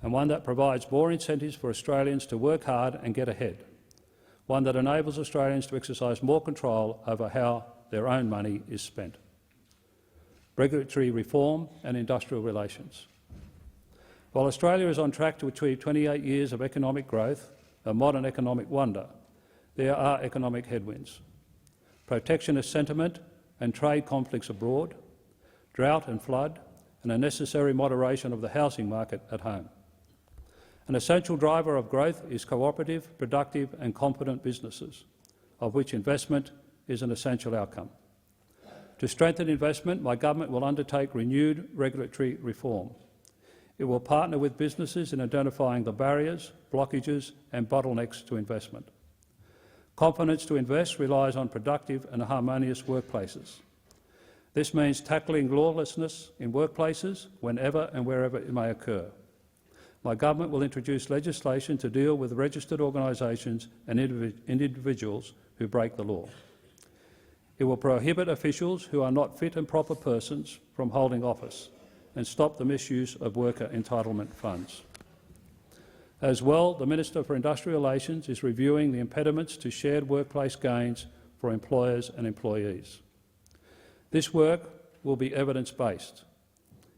and one that provides more incentives for Australians to work hard and get ahead, one that enables Australians to exercise more control over how their own money is spent. Regulatory reform and industrial relations. While Australia is on track to achieve 28 years of economic growth, a modern economic wonder, there are economic headwinds. Protectionist sentiment and trade conflicts abroad, drought and flood, and a necessary moderation of the housing market at home. An essential driver of growth is cooperative, productive and competent businesses, of which investment is an essential outcome. To strengthen investment, my government will undertake renewed regulatory reform. It will partner with businesses in identifying the barriers, blockages and bottlenecks to investment. Confidence to invest relies on productive and harmonious workplaces. This means tackling lawlessness in workplaces whenever and wherever it may occur. My government will introduce legislation to deal with registered organisations and individuals who break the law. It will prohibit officials who are not fit and proper persons from holding office and stop the misuse of worker entitlement funds. As well, the Minister for Industrial Relations is reviewing the impediments to shared workplace gains for employers and employees. This work will be evidence-based.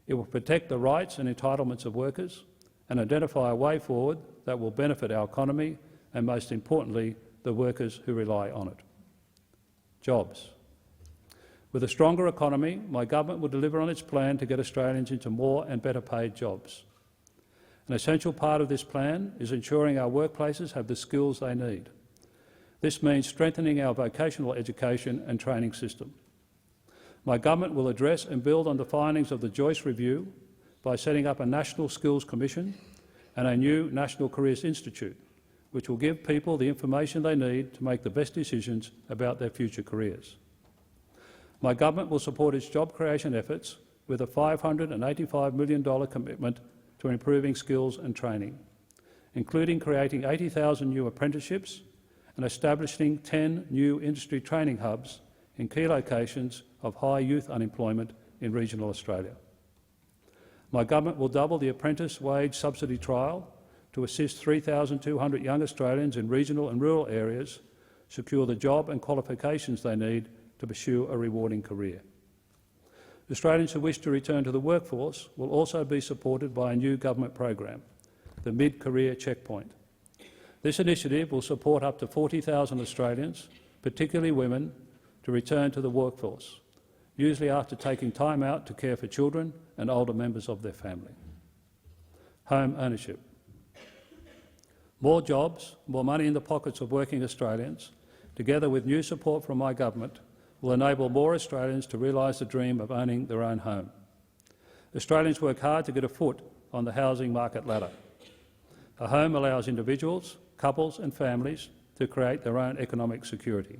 It will protect the rights and entitlements of workers and identify a way forward that will benefit our economy and, most importantly, the workers who rely on it. Jobs. With a stronger economy, my government will deliver on its plan to get Australians into more and better paid jobs. An essential part of this plan is ensuring our workplaces have the skills they need. This means strengthening our vocational education and training system. My government will address and build on the findings of the Joyce Review by setting up a National Skills Commission and a new National Careers Institute, which will give people the information they need to make the best decisions about their future careers. My government will support its job creation efforts with a $585 million commitment to improving skills and training, including creating 80,000 new apprenticeships and establishing 10 new industry training hubs in key locations of high youth unemployment in regional Australia. My government will double the apprentice wage subsidy trial to assist 3,200 young Australians in regional and rural areas secure the job and qualifications they need to pursue a rewarding career. Australians who wish to return to the workforce will also be supported by a new government program, the Mid-Career Checkpoint. This initiative will support up to 40,000 Australians, particularly women, to return to the workforce, usually after taking time out to care for children and older members of their family. Home ownership. More jobs, more money in the pockets of working Australians, together with new support from my government, will enable more Australians to realise the dream of owning their own home. Australians work hard to get a foot on the housing market ladder. A home allows individuals, couples and families to create their own economic security.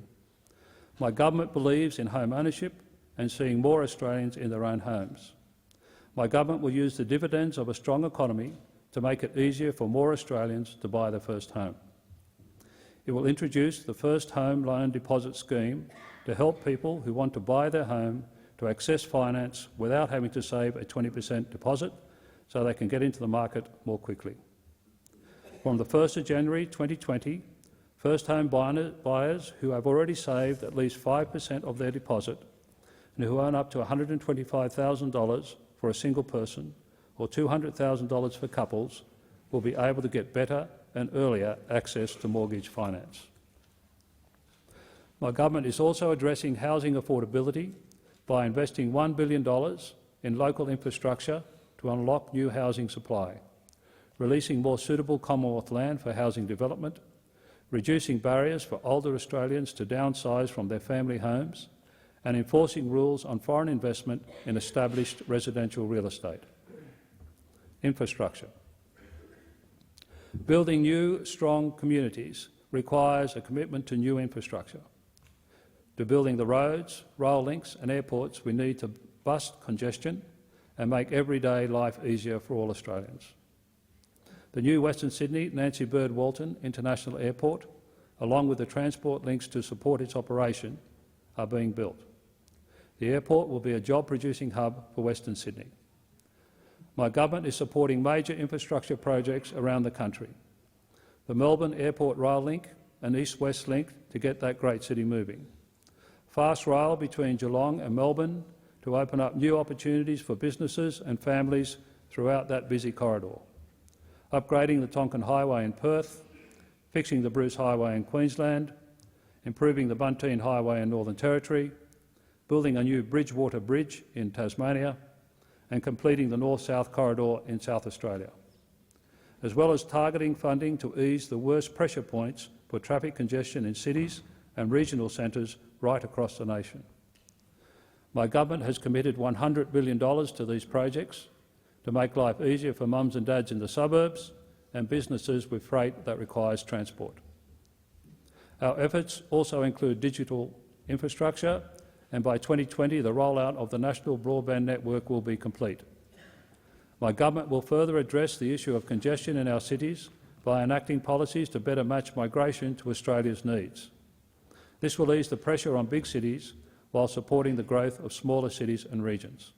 My government believes in home ownership and seeing more Australians in their own homes. My government will use the dividends of a strong economy to make it easier for more Australians to buy their first home. It will introduce the First Home Loan Deposit Scheme to help people who want to buy their home to access finance without having to save a 20% deposit so they can get into the market more quickly. From the 1st of January 2020, first home buyers who have already saved at least 5% of their deposit and who earn up to $125,000 for a single person or $200,000 for couples will be able to get better and earlier access to mortgage finance. My government is also addressing housing affordability by investing $1 billion in local infrastructure to unlock new housing supply, releasing more suitable Commonwealth land for housing development, reducing barriers for older Australians to downsize from their family homes, and enforcing rules on foreign investment in established residential real estate. Infrastructure. Building new, strong communities requires a commitment to new infrastructure. To building the roads, rail links and airports, we need to bust congestion and make everyday life easier for all Australians. The new Western Sydney Nancy Bird Walton International Airport, along with the transport links to support its operation, are being built. The airport will be a job-producing hub for Western Sydney. My government is supporting major infrastructure projects around the country. The Melbourne Airport Rail Link and East-West Link to get that great city moving. Fast rail between Geelong and Melbourne to open up new opportunities for businesses and families throughout that busy corridor. Upgrading the Tonkin Highway in Perth, fixing the Bruce Highway in Queensland, improving the Bunteen Highway in Northern Territory, building a new Bridgewater Bridge in Tasmania, and completing the North-South Corridor in South Australia, as well as targeting funding to ease the worst pressure points for traffic congestion in cities and regional centres right across the nation. My government has committed $100 billion to these projects to make life easier for mums and dads in the suburbs and businesses with freight that requires transport. Our efforts also include digital infrastructure, and by 2020 the rollout of the national broadband network will be complete. My government will further address the issue of congestion in our cities by enacting policies to better match migration to Australia's needs. This will ease the pressure on big cities while supporting the growth of smaller cities and regions.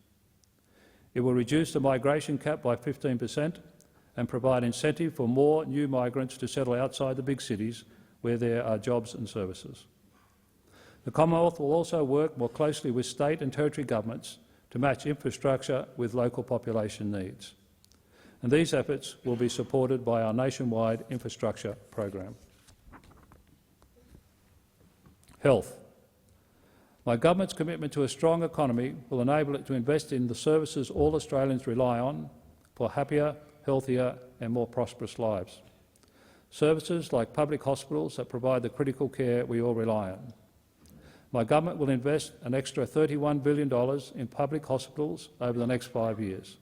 It will reduce the migration cap by 15% and provide incentive for more new migrants to settle outside the big cities where there are jobs and services. The Commonwealth will also work more closely with state and territory governments to match infrastructure with local population needs. And these efforts will be supported by our nationwide infrastructure program. Health. My government's commitment to a strong economy will enable it to invest in the services all Australians rely on for happier, healthier and more prosperous lives. Services like public hospitals that provide the critical care we all rely on. My government will invest an extra $31 billion in public hospitals over the next 5 years,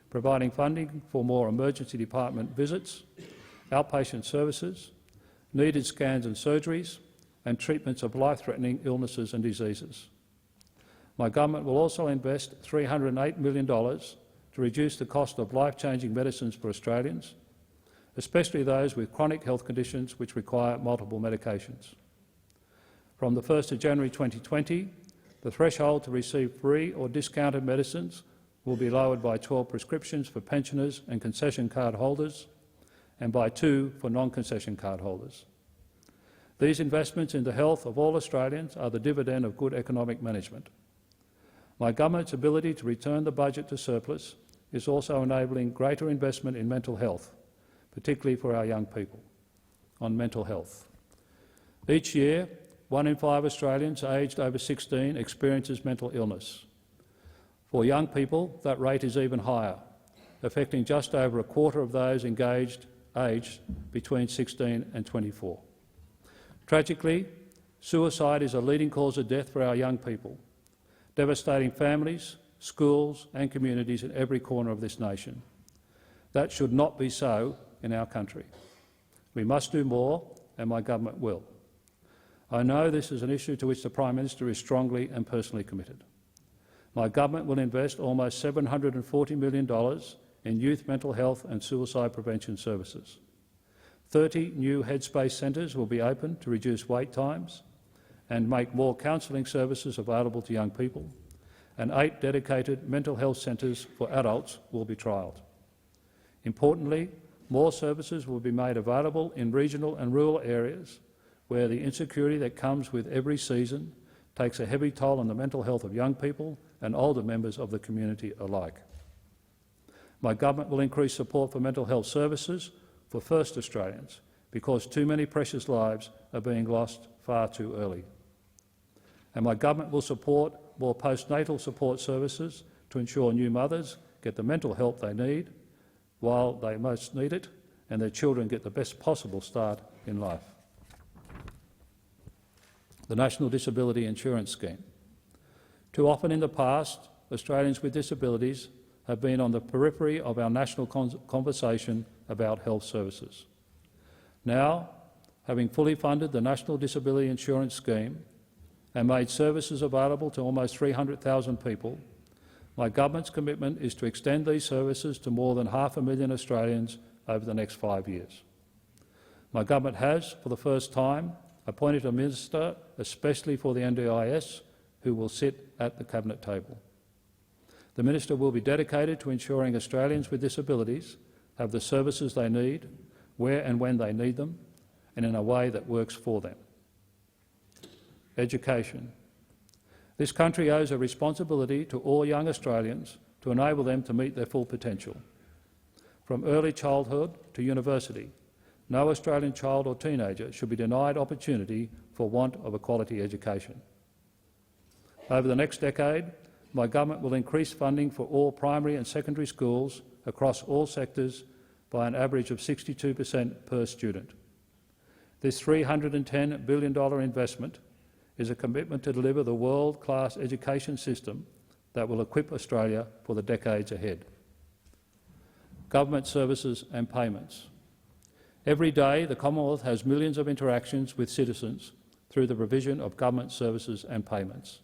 providing funding for more emergency department visits, outpatient services, needed scans and surgeries, and treatments of life-threatening illnesses and diseases. My government will also invest $308 million to reduce the cost of life-changing medicines for Australians, especially those with chronic health conditions which require multiple medications. From the 1st of January 2020, the threshold to receive free or discounted medicines will be lowered by 12 prescriptions for pensioners and concession card holders and by 2 for non-concession card holders. These investments in the health of all Australians are the dividend of good economic management. My government's ability to return the budget to surplus is also enabling greater investment in mental health, particularly for our young people. On mental health. Each year, 1 in 5 Australians aged over 16 experiences mental illness. For young people, that rate is even higher, affecting just over a quarter of those aged between 16 and 24. Tragically, suicide is a leading cause of death for our young people, devastating families, schools and communities in every corner of this nation. That should not be so in our country. We must do more, and my government will. I know this is an issue to which the Prime Minister is strongly and personally committed. My government will invest almost $740 million in youth mental health and suicide prevention services. 30 new Headspace centres will be opened to reduce wait times and make more counselling services available to young people, and 8 dedicated mental health centres for adults will be trialled. Importantly, more services will be made available in regional and rural areas where the insecurity that comes with every season takes a heavy toll on the mental health of young people and older members of the community alike. My government will increase support for mental health services for first Australians because too many precious lives are being lost far too early. And my government will support more postnatal support services to ensure new mothers get the mental help they need while they most need it, and their children get the best possible start in life. The National Disability Insurance Scheme. Too often in the past, Australians with disabilities have been on the periphery of our national conversation about health services. Now, having fully funded the National Disability Insurance Scheme and made services available to almost 300,000 people, my government's commitment is to extend these services to more than 500,000 Australians over the next 5 years. My government has, for the first time, appointed a minister especially for the NDIS who will sit at the Cabinet table. The minister will be dedicated to ensuring Australians with disabilities have the services they need, where and when they need them, and in a way that works for them. Education. This country owes a responsibility to all young Australians to enable them to meet their full potential. From early childhood to university, no Australian child or teenager should be denied opportunity for want of a quality education. Over the next decade, my government will increase funding for all primary and secondary schools across all sectors by an average of 62% per student. This $310 billion investment is a commitment to deliver the world-class education system that will equip Australia for the decades ahead. Government services and payments. Every day, the Commonwealth has millions of interactions with citizens through the provision of government services and payments.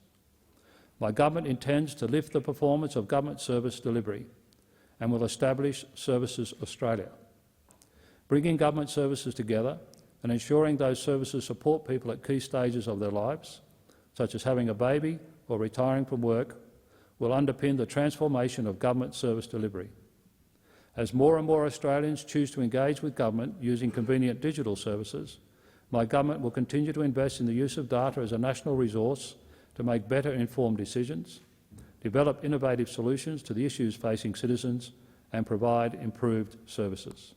My government intends to lift the performance of government service delivery and will establish Services Australia, bringing government services together and ensuring those services support people at key stages of their lives, such as having a baby or retiring from work, will underpin the transformation of government service delivery. As more and more Australians choose to engage with government using convenient digital services, my government will continue to invest in the use of data as a national resource to make better informed decisions, develop innovative solutions to the issues facing citizens and provide improved services.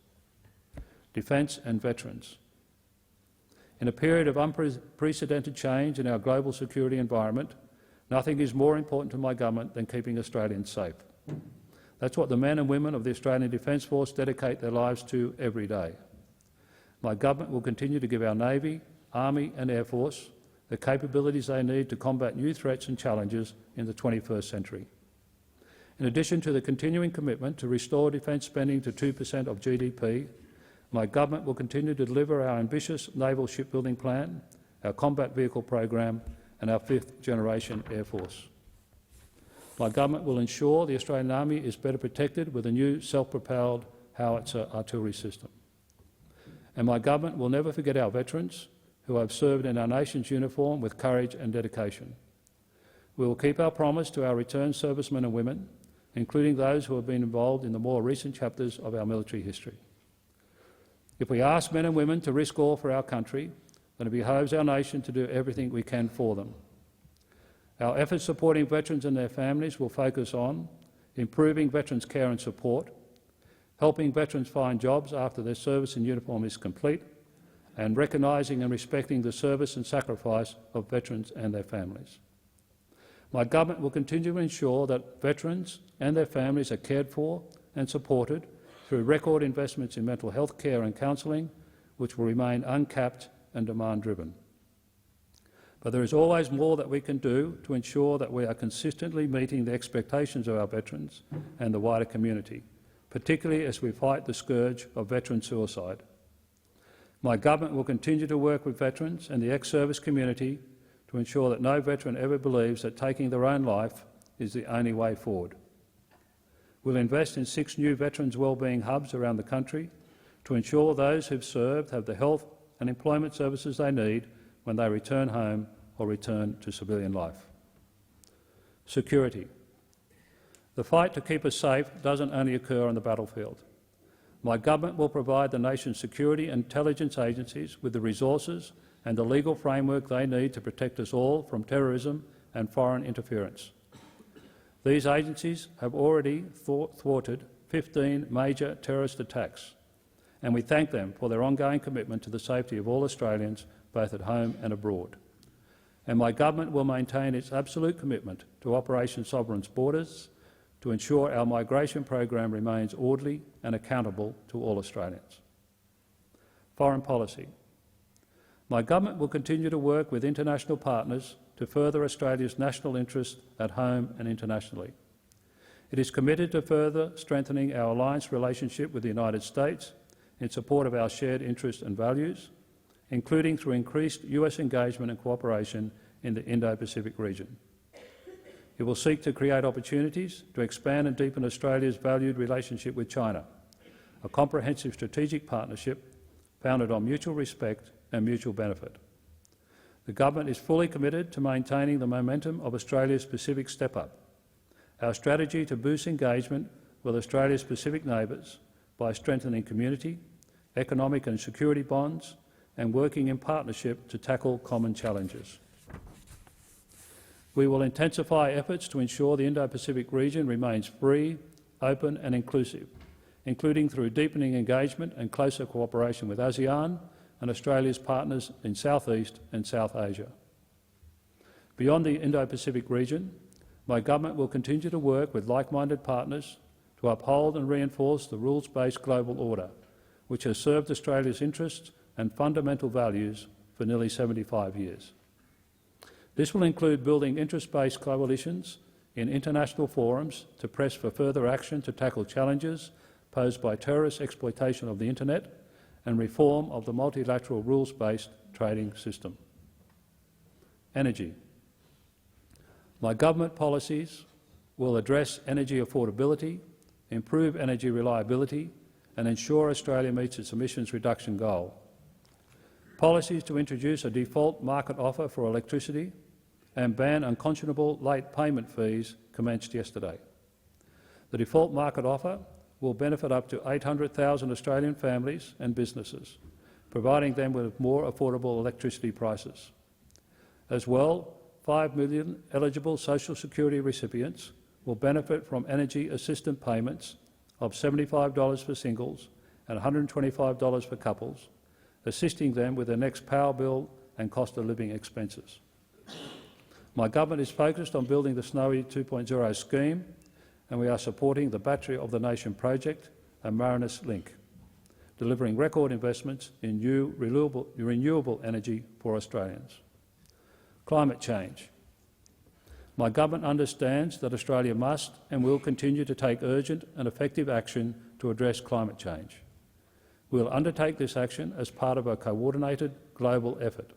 Defence and veterans. In a period of unprecedented change in our global security environment, nothing is more important to my government than keeping Australians safe. That's what the men and women of the Australian Defence Force dedicate their lives to every day. My government will continue to give our Navy, Army and Air Force the capabilities they need to combat new threats and challenges in the 21st century. In addition to the continuing commitment to restore defence spending to 2% of GDP, my government will continue to deliver our ambitious naval shipbuilding plan, our combat vehicle program and our 5th generation Air Force. My government will ensure the Australian Army is better protected with a new self-propelled howitzer artillery system. and my government will never forget our veterans who have served in our nation's uniform with courage and dedication. We will keep our promise to our returned servicemen and women, including those who have been involved in the more recent chapters of our military history. If we ask men and women to risk all for our country, then it behoves our nation to do everything we can for them. Our efforts supporting veterans and their families will focus on improving veterans' care and support, helping veterans find jobs after their service in uniform is complete, and recognising and respecting the service and sacrifice of veterans and their families. My government will continue to ensure that veterans and their families are cared for and supported through record investments in mental health care and counselling, which will remain uncapped and demand-driven. But there is always more that we can do to ensure that we are consistently meeting the expectations of our veterans and the wider community, particularly as we fight the scourge of veteran suicide. My government will continue to work with veterans and the ex-service community to ensure that no veteran ever believes that taking their own life is the only way forward. We'll invest in 6 new veterans' wellbeing hubs around the country to ensure those who've served have the health and employment services they need when they return home or return to civilian life. Security. The fight to keep us safe doesn't only occur on the battlefield. My government will provide the nation's security and intelligence agencies with the resources and the legal framework they need to protect us all from terrorism and foreign interference. These agencies have already thwarted 15 major terrorist attacks, and we thank them for their ongoing commitment to the safety of all Australians, both at home and abroad. And my government will maintain its absolute commitment to Operation Sovereign's borders to ensure our migration program remains orderly and accountable to all Australians. Foreign policy. My government will continue to work with international partners to further Australia's national interests at home and internationally. It is committed to further strengthening our alliance relationship with the United States in support of our shared interests and values, including through increased US engagement and cooperation in the Indo-Pacific region. It will seek to create opportunities to expand and deepen Australia's valued relationship with China, a comprehensive strategic partnership founded on mutual respect and mutual benefit. The government is fully committed to maintaining the momentum of Australia's Pacific Step-Up, our strategy to boost engagement with Australia's Pacific neighbours by strengthening community, economic and security bonds and working in partnership to tackle common challenges. We will intensify efforts to ensure the Indo-Pacific region remains free, open and inclusive, including through deepening engagement and closer cooperation with ASEAN and Australia's partners in Southeast and South Asia. Beyond the Indo-Pacific region, my government will continue to work with like-minded partners to uphold and reinforce the rules-based global order, which has served Australia's interests and fundamental values for nearly 75 years. This will include building interest-based coalitions in international forums to press for further action to tackle challenges posed by terrorist exploitation of the internet and reform of the multilateral rules-based trading system. Energy. My government policies will address energy affordability, improve energy reliability and ensure Australia meets its emissions reduction goal. Policies to introduce a default market offer for electricity and ban unconscionable late payment fees commenced yesterday. The default market offer will benefit up to 800,000 Australian families and businesses, providing them with more affordable electricity prices. As well, 5 million eligible social security recipients will benefit from energy assistance payments of $75 for singles and $125 for couples, assisting them with their next power bill and cost of living expenses. My government is focused on building the Snowy 2.0 scheme, and we are supporting the Battery of the Nation project and Marinus Link, delivering record investments in new renewable energy for Australians. Climate change. My government understands that Australia must and will continue to take urgent and effective action to address climate change. We will undertake this action as part of a coordinated global effort.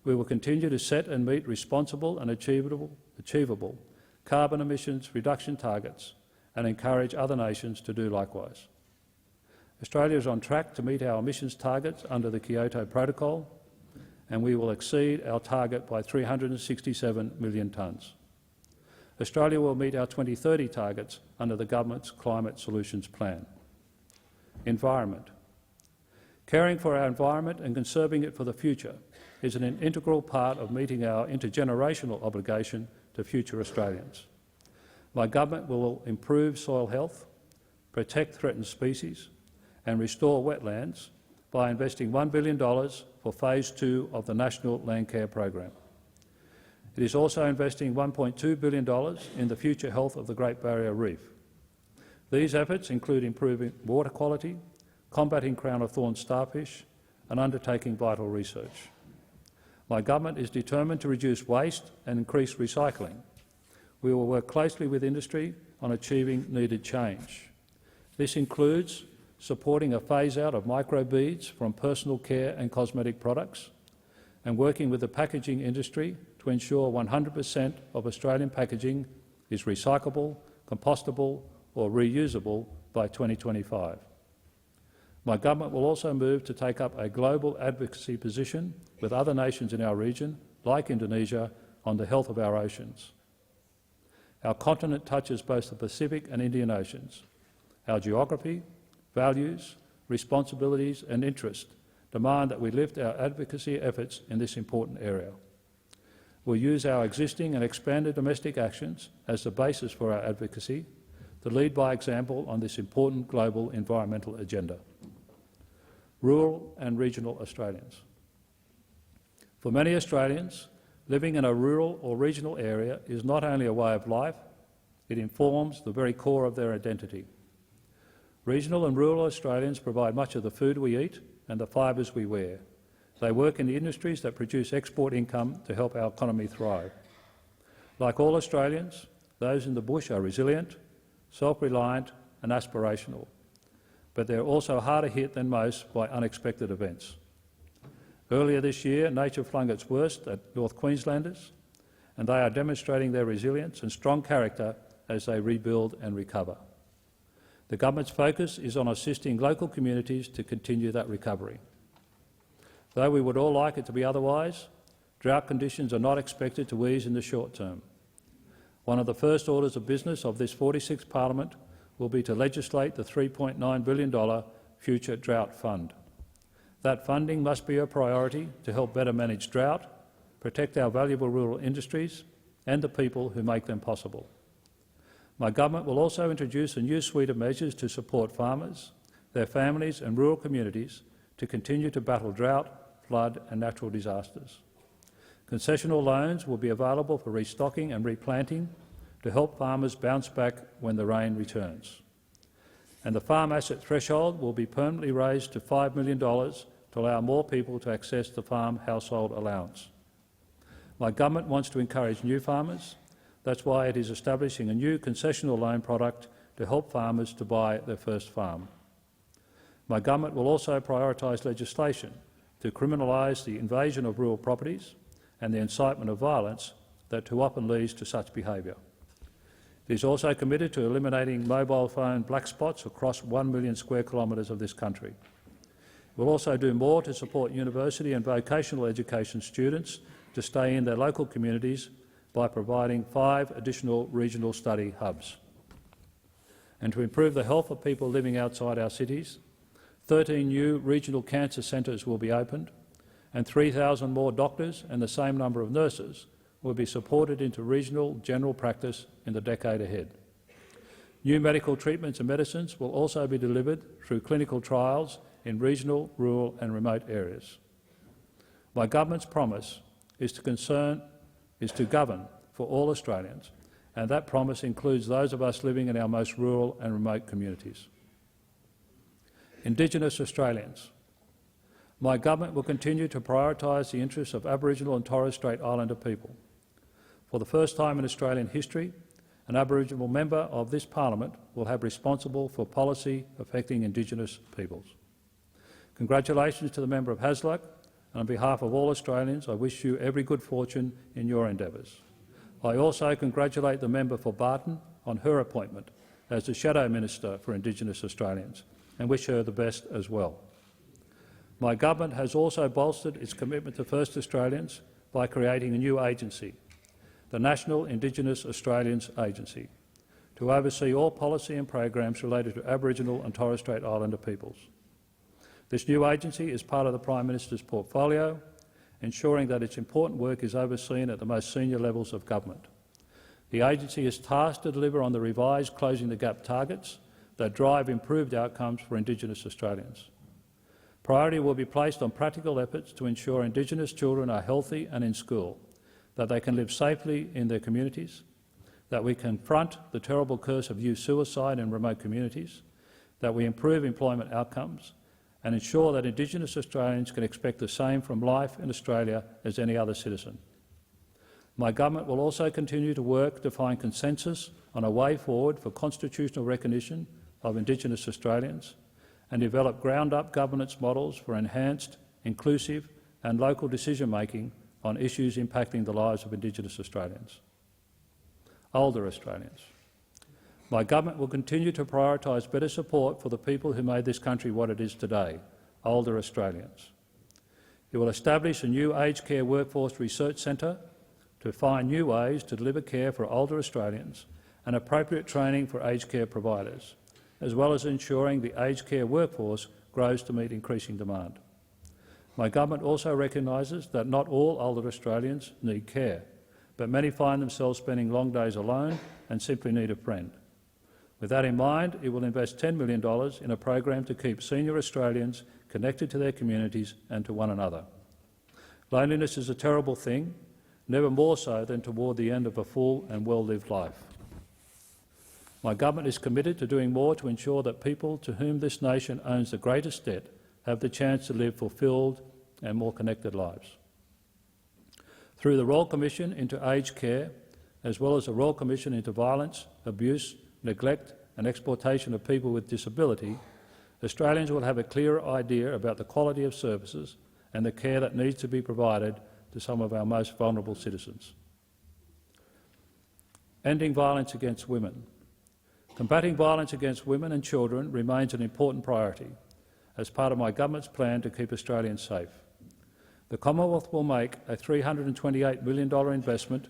We will continue to set and meet responsible and achievable carbon emissions reduction targets and encourage other nations to do likewise. Australia is on track to meet our emissions targets under the Kyoto Protocol, and we will exceed our target by 367 million tonnes. Australia will meet our 2030 targets under the government's Climate Solutions Plan. Environment. Caring for our environment and conserving it for the future is an integral part of meeting our intergenerational obligation to future Australians. My government will improve soil health, protect threatened species and restore wetlands by investing $1 billion for Phase 2 of the National Landcare Program. It is also investing $1.2 billion in the future health of the Great Barrier Reef. These efforts include improving water quality, combating crown-of-thorns starfish and undertaking vital research. My government is determined to reduce waste and increase recycling. We will work closely with industry on achieving needed change. This includes supporting a phase-out of microbeads from personal care and cosmetic products, and working with the packaging industry to ensure 100% of Australian packaging is recyclable, compostable or reusable by 2025. My government will also move to take up a global advocacy position with other nations in our region, like Indonesia, on the health of our oceans. Our continent touches both the Pacific and Indian Oceans. Our geography, values, responsibilities and interests demand that we lift our advocacy efforts in this important area. We'll use our existing and expanded domestic actions as the basis for our advocacy to lead by example on this important global environmental agenda. Rural and regional Australians. For many Australians, living in a rural or regional area is not only a way of life, it informs the very core of their identity. Regional and rural Australians provide much of the food we eat and the fibres we wear. They work in the industries that produce export income to help our economy thrive. Like all Australians, those in the bush are resilient, self-reliant and aspirational, but they're also harder hit than most by unexpected events. Earlier this year, nature flung its worst at North Queenslanders, and they are demonstrating their resilience and strong character as they rebuild and recover. The government's focus is on assisting local communities to continue that recovery. Though we would all like it to be otherwise, drought conditions are not expected to ease in the short term. One of the first orders of business of this 46th Parliament will be to legislate the $3.9 billion Future Drought Fund. That funding must be a priority to help better manage drought, protect our valuable rural industries and the people who make them possible. My government will also introduce a new suite of measures to support farmers, their families and rural communities to continue to battle drought, flood and natural disasters. Concessional loans will be available for restocking and replanting to help farmers bounce back when the rain returns. And the farm asset threshold will be permanently raised to $5 million to allow more people to access the farm household allowance. My government wants to encourage new farmers. That's why it is establishing a new concessional loan product to help farmers to buy their first farm. My government will also prioritise legislation to criminalise the invasion of rural properties and the incitement of violence that too often leads to such behaviour. It is also committed to eliminating mobile phone black spots across 1 million square kilometres of this country. It will also do more to support university and vocational education students to stay in their local communities by providing 5 additional regional study hubs. And to improve the health of people living outside our cities, 13 new regional cancer centres will be opened, and 3,000 more doctors and the same number of nurses will be supported into regional general practice in the decade ahead. New medical treatments and medicines will also be delivered through clinical trials in regional, rural and remote areas. My government's promise is to govern for all Australians, and that promise includes those of us living in our most rural and remote communities. Indigenous Australians. My government will continue to prioritise the interests of Aboriginal and Torres Strait Islander people. For the first time in Australian history, an Aboriginal member of this parliament will have responsible for policy affecting Indigenous peoples. Congratulations to the member of Hasluck, and on behalf of all Australians, I wish you every good fortune in your endeavours. I also congratulate the member for Barton on her appointment as the Shadow Minister for Indigenous Australians, and wish her the best as well. My government has also bolstered its commitment to First Australians by creating a new agency, the National Indigenous Australians Agency, to oversee all policy and programs related to Aboriginal and Torres Strait Islander peoples. This new agency is part of the Prime Minister's portfolio, ensuring that its important work is overseen at the most senior levels of government. The agency is tasked to deliver on the revised Closing the Gap targets that drive improved outcomes for Indigenous Australians. Priority will be placed on practical efforts to ensure Indigenous children are healthy and in school, that they can live safely in their communities, that we confront the terrible curse of youth suicide in remote communities, that we improve employment outcomes and ensure that Indigenous Australians can expect the same from life in Australia as any other citizen. My government will also continue to work to find consensus on a way forward for constitutional recognition of Indigenous Australians and develop ground-up governance models for enhanced, inclusive and local decision-making on issues impacting the lives of Indigenous Australians. Older Australians. My government will continue to prioritise better support for the people who made this country what it is today, older Australians. It will establish a new aged care workforce research centre to find new ways to deliver care for older Australians and appropriate training for aged care providers, as well as ensuring the aged care workforce grows to meet increasing demand. My government also recognises that not all older Australians need care, but many find themselves spending long days alone and simply need a friend. With that in mind, it will invest $10 million in a program to keep senior Australians connected to their communities and to one another. Loneliness is a terrible thing, never more so than toward the end of a full and well-lived life. My government is committed to doing more to ensure that people to whom this nation owes the greatest debt have the chance to live fulfilled and more connected lives. Through the Royal Commission into Aged Care, as well as the Royal Commission into Violence, Abuse, Neglect and Exploitation of People with Disability, Australians will have a clearer idea about the quality of services and the care that needs to be provided to some of our most vulnerable citizens. Ending violence against women. Combating violence against women and children remains an important priority as part of my government's plan to keep Australians safe. The Commonwealth will make a $328 million investment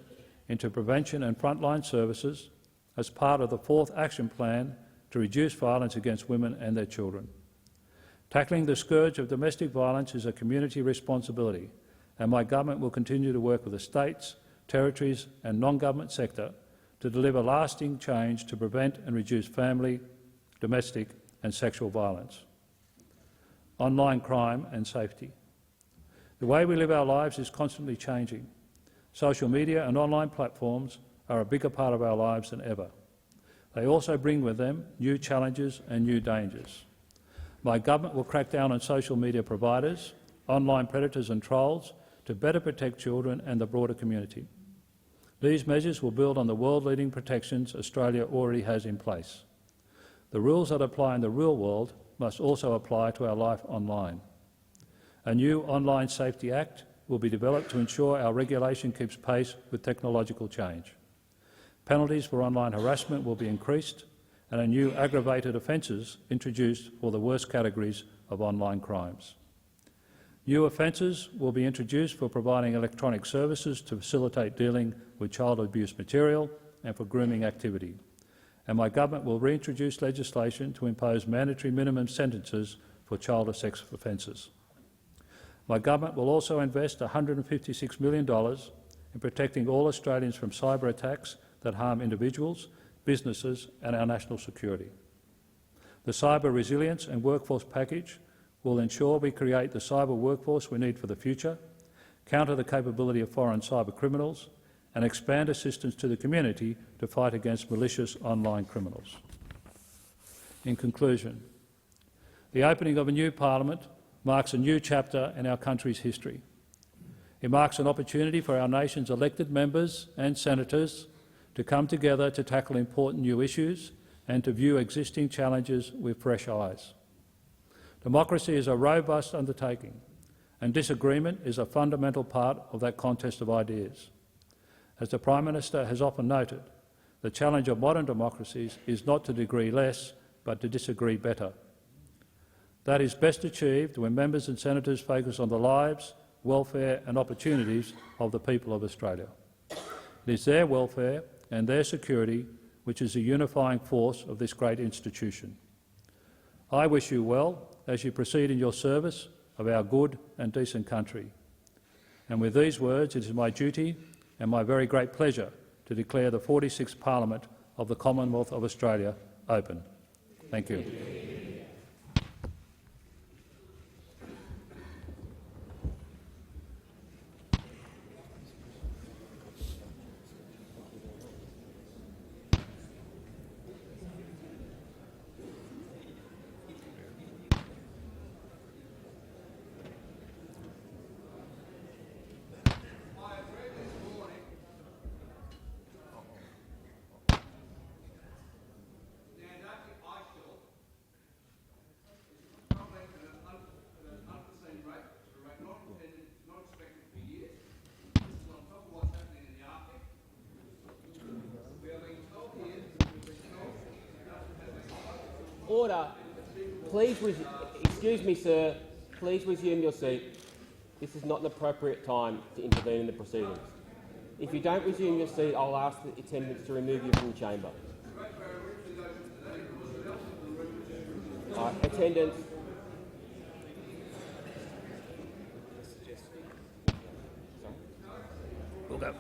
into prevention and frontline services as part of the 4th Action Plan to reduce violence against women and their children. Tackling the scourge of domestic violence is a community responsibility, and my government will continue to work with the states, territories and non-government sector to deliver lasting change to prevent and reduce family, domestic and sexual violence. Online crime and safety. The way we live our lives is constantly changing. Social media and online platforms are a bigger part of our lives than ever. They also bring with them new challenges and new dangers. My government will crack down on social media providers, online predators and trolls to better protect children and the broader community. These measures will build on the world-leading protections Australia already has in place. The rules that apply in the real world must also apply to our life online. A new Online Safety Act will be developed to ensure our regulation keeps pace with technological change. Penalties for online harassment will be increased and a new aggravated offences introduced for the worst categories of online crimes. New offences will be introduced for providing electronic services to facilitate dealing with child abuse material and for grooming activity. And my government will reintroduce legislation to impose mandatory minimum sentences for child sex offences. My government will also invest $156 million in protecting all Australians from cyber attacks that harm individuals, businesses and our national security. The Cyber Resilience and Workforce Package will ensure we create the cyber workforce we need for the future, counter the capability of foreign cyber criminals and expand assistance to the community to fight against malicious online criminals. In conclusion, the opening of a new parliament marks a new chapter in our country's history. It marks an opportunity for our nation's elected members and senators to come together to tackle important new issues and to view existing challenges with fresh eyes. Democracy is a robust undertaking, and disagreement is a fundamental part of that contest of ideas. As the Prime Minister has often noted, the challenge of modern democracies is not to disagree less, but to disagree better. That is best achieved when members and senators focus on the lives, welfare and opportunities of the people of Australia. It is their welfare and their security which is the unifying force of this great institution. I wish you well as you proceed in your service of our good and decent country. And with these words, it is my duty and my very great pleasure to declare the 46th Parliament of the Commonwealth of Australia open. Thank you. Order. Please, excuse me, sir. Please resume your seat. This is not an appropriate time to intervene in the proceedings. If you don't resume your seat, I'll ask the attendants to remove you from the chamber. Attendants. We'll go.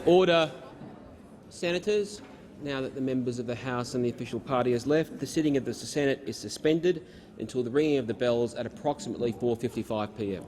Order. Senators, now that the members of the House and the official party has left, the sitting of the Senate is suspended until the ringing of the bells at approximately 4:55 p.m.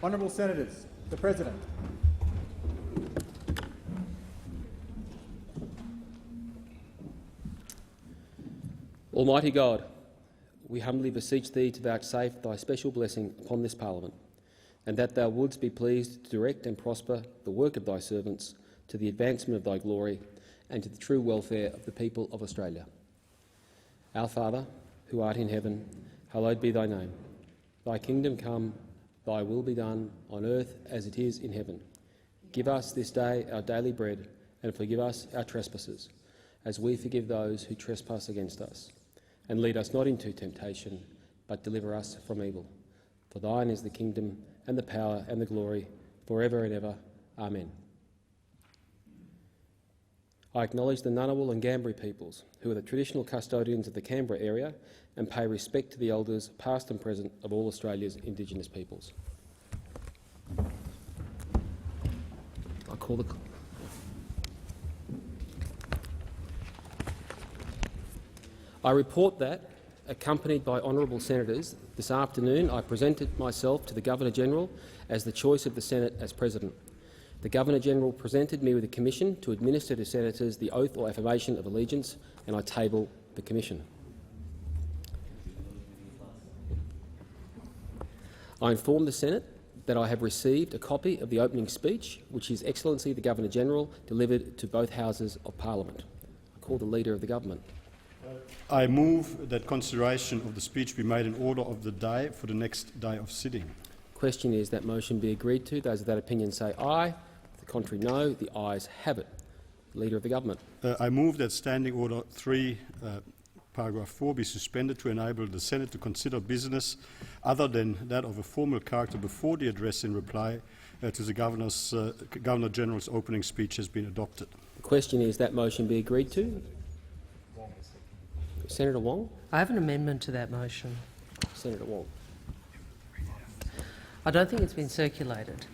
Honourable Senators, the President. Almighty God, we humbly beseech Thee to vouchsafe Thy special blessing upon this Parliament, and that Thou wouldst be pleased to direct and prosper the work of Thy servants to the advancement of Thy glory and to the true welfare of the people of Australia. Our Father, who art in heaven, hallowed be Thy name. Thy kingdom come, Thy will be done, on earth as it is in heaven. Give us this day our daily bread, and forgive us our trespasses, as we forgive those who trespass against us. And lead us not into temptation, but deliver us from evil. For Thine is the kingdom, and the power, and the glory, for ever and ever. Amen. I acknowledge the Ngunnawal and Ngambri peoples, who are the traditional custodians of the Canberra area, and pay respect to the elders, past and present, of all Australia's Indigenous peoples. I call the... I report that, accompanied by honourable senators, this afternoon I presented myself to the Governor-General as the choice of the Senate as President. The Governor-General presented me with a commission to administer to senators the oath or affirmation of allegiance, and I table the commission. I inform the Senate that I have received a copy of the opening speech which His Excellency the Governor-General delivered to both Houses of Parliament. I call the Leader of the Government. I move that consideration of the speech be made in order of the day for the next day of sitting. Question is that motion be agreed to. Those of that opinion say aye. The contrary, no. The ayes have it. Leader of the Government. I move that Standing Order 3, paragraph 4 be suspended to enable the Senate to consider business other than that of a formal character before the address in reply to the Governor-General's opening speech has been adopted. The question is that motion be agreed to. Senator Wong. I have an amendment to that motion. Senator Wong. I don't think it's been circulated.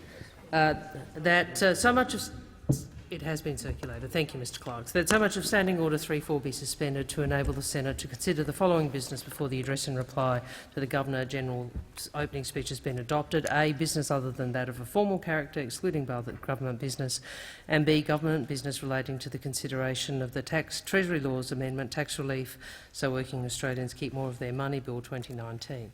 It has been circulated. Thank you, Mr Clark. That so much of Standing Order 3.4 be suspended to enable the Senate to consider the following business before the address in reply to the Governor-General's opening speech has been adopted. A, business other than that of a formal character, excluding government business, and B, government business relating to the consideration of the Treasury Laws Amendment, Tax Relief so Working Australians Keep More of Their Money Bill 2019.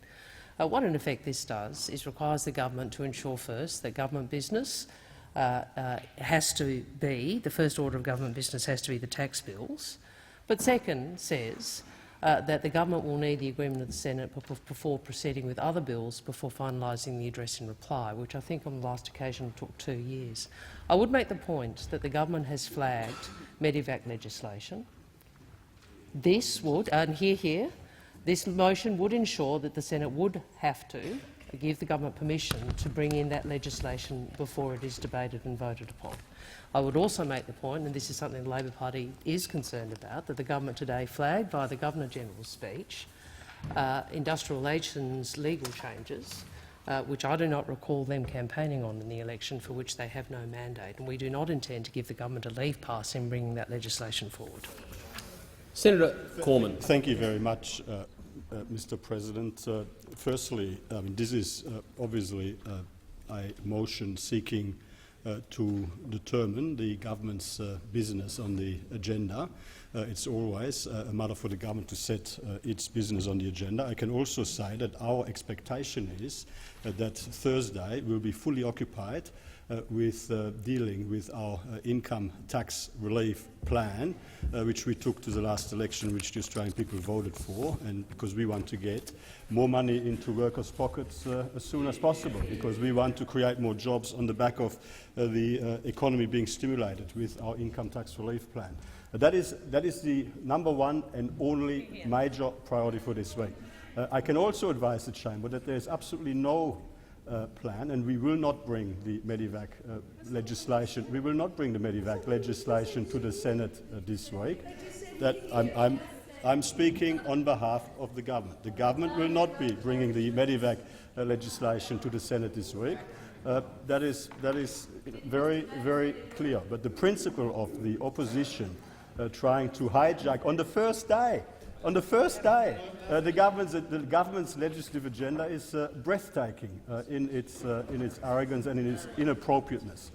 What in effect this does is requires the government to ensure first that government business has to be, the first order of government business has to be the tax bills, but second says that the government will need the agreement of the Senate before proceeding with other bills before finalising the address in reply, which I think on the last occasion took 2 years. I would make the point that the government has flagged Medevac legislation. This would, and here, this motion would ensure that the Senate would have to give the government permission to bring in that legislation before it is debated and voted upon. I would also make the point, and this is something the Labor Party is concerned about, that the government today flagged by the Governor-General's speech industrial relations legal changes, which I do not recall them campaigning on in the election, for which they have no mandate, and we do not intend to give the government a leave pass in bringing that legislation forward. Senator Cormann. Thank you very much, Mr President. Firstly, this is obviously a motion seeking to determine the government's business on the agenda. It's always a matter for the government to set its business on the agenda. I can also say that our expectation is that Thursday will be fully occupied with dealing with our income tax relief plan, which we took to the last election, which the Australian people voted for, and because we want to get more money into workers' pockets as soon as possible, because we want to create more jobs on the back of the economy being stimulated with our income tax relief plan. That is the number one and only major priority for this week. I can also advise the Chamber that there is absolutely no plan, and we will not bring the Medevac legislation. We will not bring the Medevac legislation to the Senate this week. That I'm speaking on behalf of the government. The government will not be bringing the Medevac legislation to the Senate this week. That is very, very clear. But the principle of the opposition trying to hijack on the first day On the first day, the government's legislative agenda is breathtaking in its arrogance and in its inappropriateness.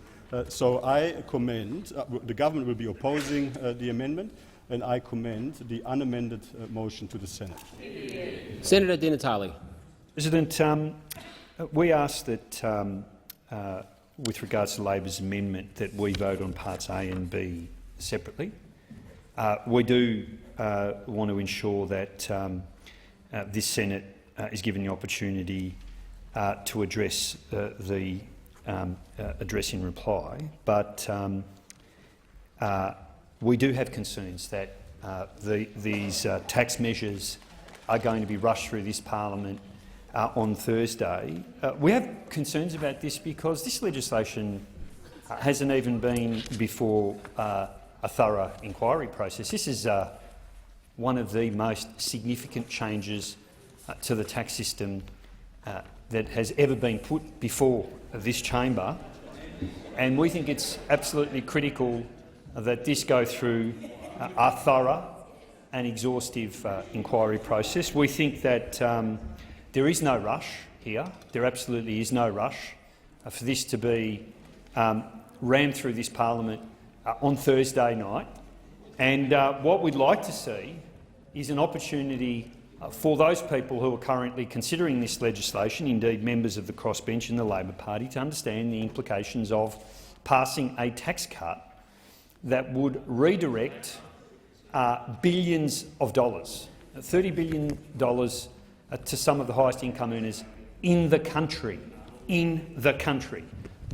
So I commend, the government will be opposing the amendment, and I commend the unamended motion to the Senate. Senator Di Natale. President, we ask that, with regards to Labor's amendment, that we vote on parts A and B separately. We do want to ensure that this Senate is given the opportunity to address the address in reply, but we do have concerns that these tax measures are going to be rushed through this parliament on Thursday. We have concerns about this because this legislation hasn't even been before a thorough inquiry process. This is one of the most significant changes to the tax system that has ever been put before this chamber, and we think it's absolutely critical that this go through a thorough and exhaustive inquiry process. We think that there is no rush here. There absolutely is no rush for this to be rammed through this parliament on Thursday night. And what we'd like to see is an opportunity for those people who are currently considering this legislation, indeed members of the crossbench and the Labor Party, to understand the implications of passing a tax cut that would redirect billions of dollars, $30 billion to some of the highest income earners in the country.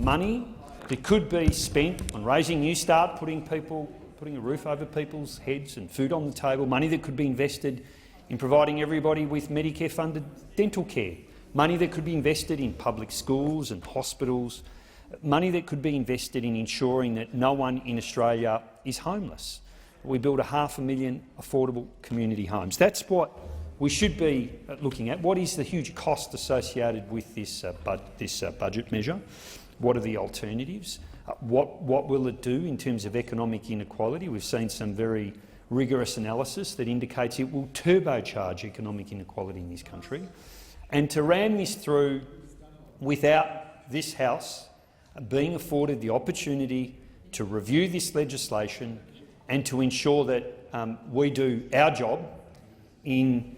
Money that could be spent on raising Newstart, putting a roof over people's heads and food on the table, money that could be invested in providing everybody with Medicare-funded dental care, money that could be invested in public schools and hospitals, money that could be invested in ensuring that no one in Australia is homeless. We build 500,000 affordable community homes. That's what we should be looking at. What is the huge cost associated with this budget measure? What are the alternatives? What will it do in terms of economic inequality? We've seen some very rigorous analysis that indicates it will turbocharge economic inequality in this country. And to ram this through without this House being afforded the opportunity to review this legislation and to ensure that we do our job in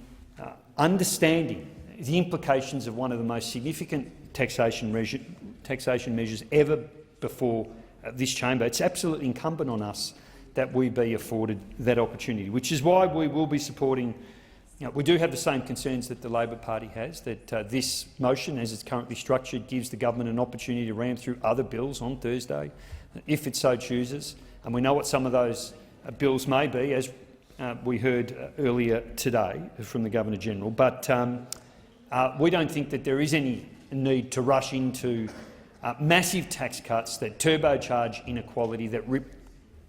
understanding the implications of one of the most significant taxation measures ever before this chamber, it's absolutely incumbent on us that we be afforded that opportunity, which is why we will be supporting. We do have the same concerns that the Labor Party has, that this motion, as it's currently structured, gives the government an opportunity to ram through other bills on Thursday, if it so chooses. And we know what some of those bills may be, as we heard earlier today from the Governor-General. But we don't think that there is any need to rush into massive tax cuts that turbocharge inequality, that rip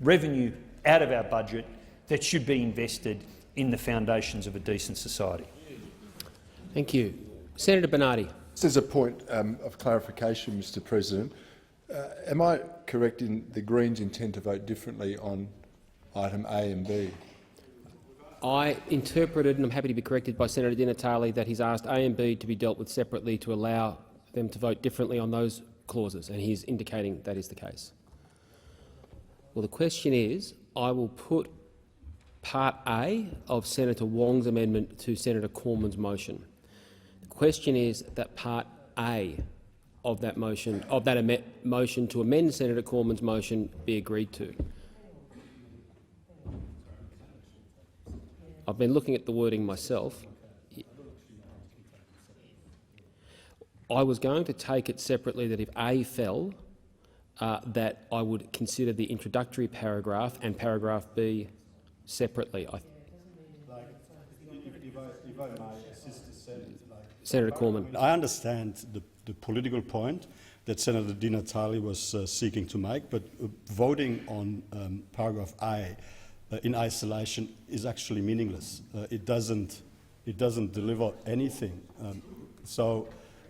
revenue out of our budget that should be invested in the foundations of a decent society. Thank you. Senator Bernardi. Just as a point of clarification, Mr President, am I correct in the Greens intend to vote differently on item A and B? I interpreted, and I'm happy to be corrected by Senator Di Natale, that he's asked A and B to be dealt with separately to allow them to vote differently on those clauses, and he's indicating that is the case. Well, the question is, I will put Part A of Senator Wong's amendment to Senator Cormann's motion. The question is that Part A of that motion, motion to amend Senator Cormann's motion, be agreed to. I've been looking at the wording myself. I was going to take it separately that if A fell, that I would consider the introductory paragraph and paragraph B separately. Senator Cormann. I understand the political point that Senator Di Natale was seeking to make, but voting on paragraph A in isolation is actually meaningless. It doesn't deliver anything.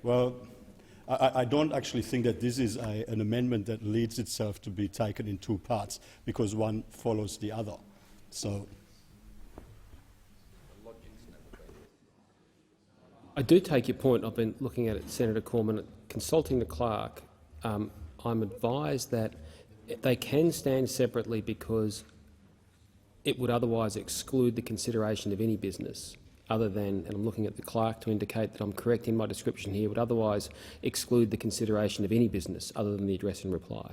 Well, I don't actually think that this is an amendment that leads itself to be taken in two parts, because one follows the other. So, I do take your point. I've been looking at it, Senator Cormann, consulting the clerk. I'm advised that they can stand separately because it would otherwise exclude the consideration of any business other than, and I'm looking at the clerk to indicate that I'm correct in my description here, would otherwise exclude the consideration of any business other than the address and reply.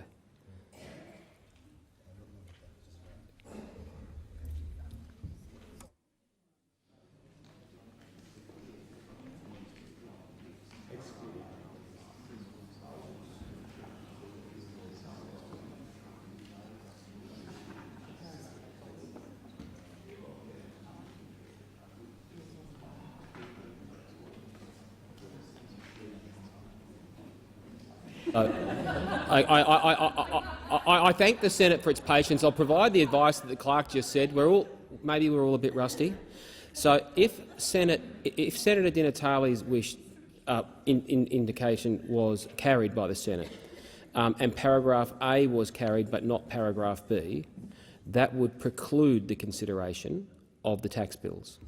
I thank the Senate for its patience. I'll provide the advice that the clerk just said. Maybe we're all a bit rusty. So, if Senator Di Natale's wish indication was carried by the Senate, and paragraph A was carried but not paragraph B, that would preclude the consideration of the tax bills.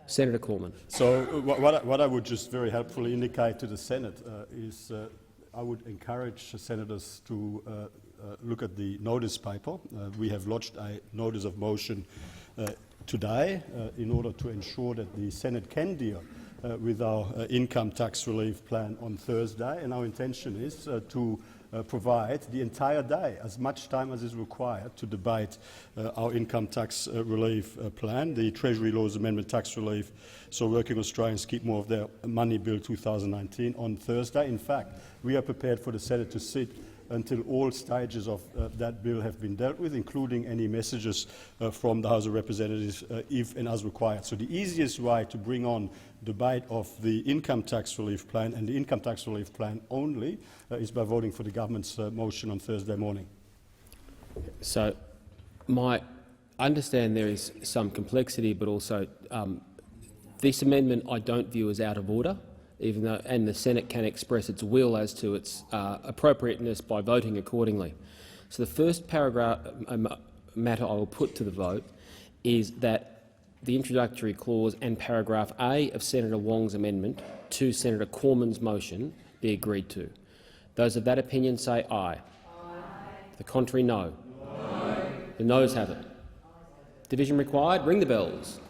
Senator Cormann. So what I would just very helpfully indicate to the Senate is I would encourage senators to look at the notice paper. We have lodged a notice of motion today in order to ensure that the Senate can deal with our income tax relief plan on Thursday, and our intention is to provide the entire day, as much time as is required, to debate our income tax relief plan, the Treasury Laws Amendment tax relief, so working Australians keep more of their money bill 2019 on Thursday. In fact, we are prepared for the Senate to sit until all stages of that bill have been dealt with, including any messages from the House of Representatives if and as required. So the easiest way to bring on debate of the income tax relief plan and the income tax relief plan only is by voting for the government's motion on Thursday morning. So I understand there is some complexity, but also this amendment I don't view as out of order, even though, and the Senate can express its will as to its appropriateness by voting accordingly. So the first paragraph matter I will put to the vote is that the introductory clause and paragraph A of Senator Wong's amendment to Senator Cormann's motion be agreed to. Those of that opinion say aye. Aye. The contrary, no. No. The noes have it. Division required. Ring the bells.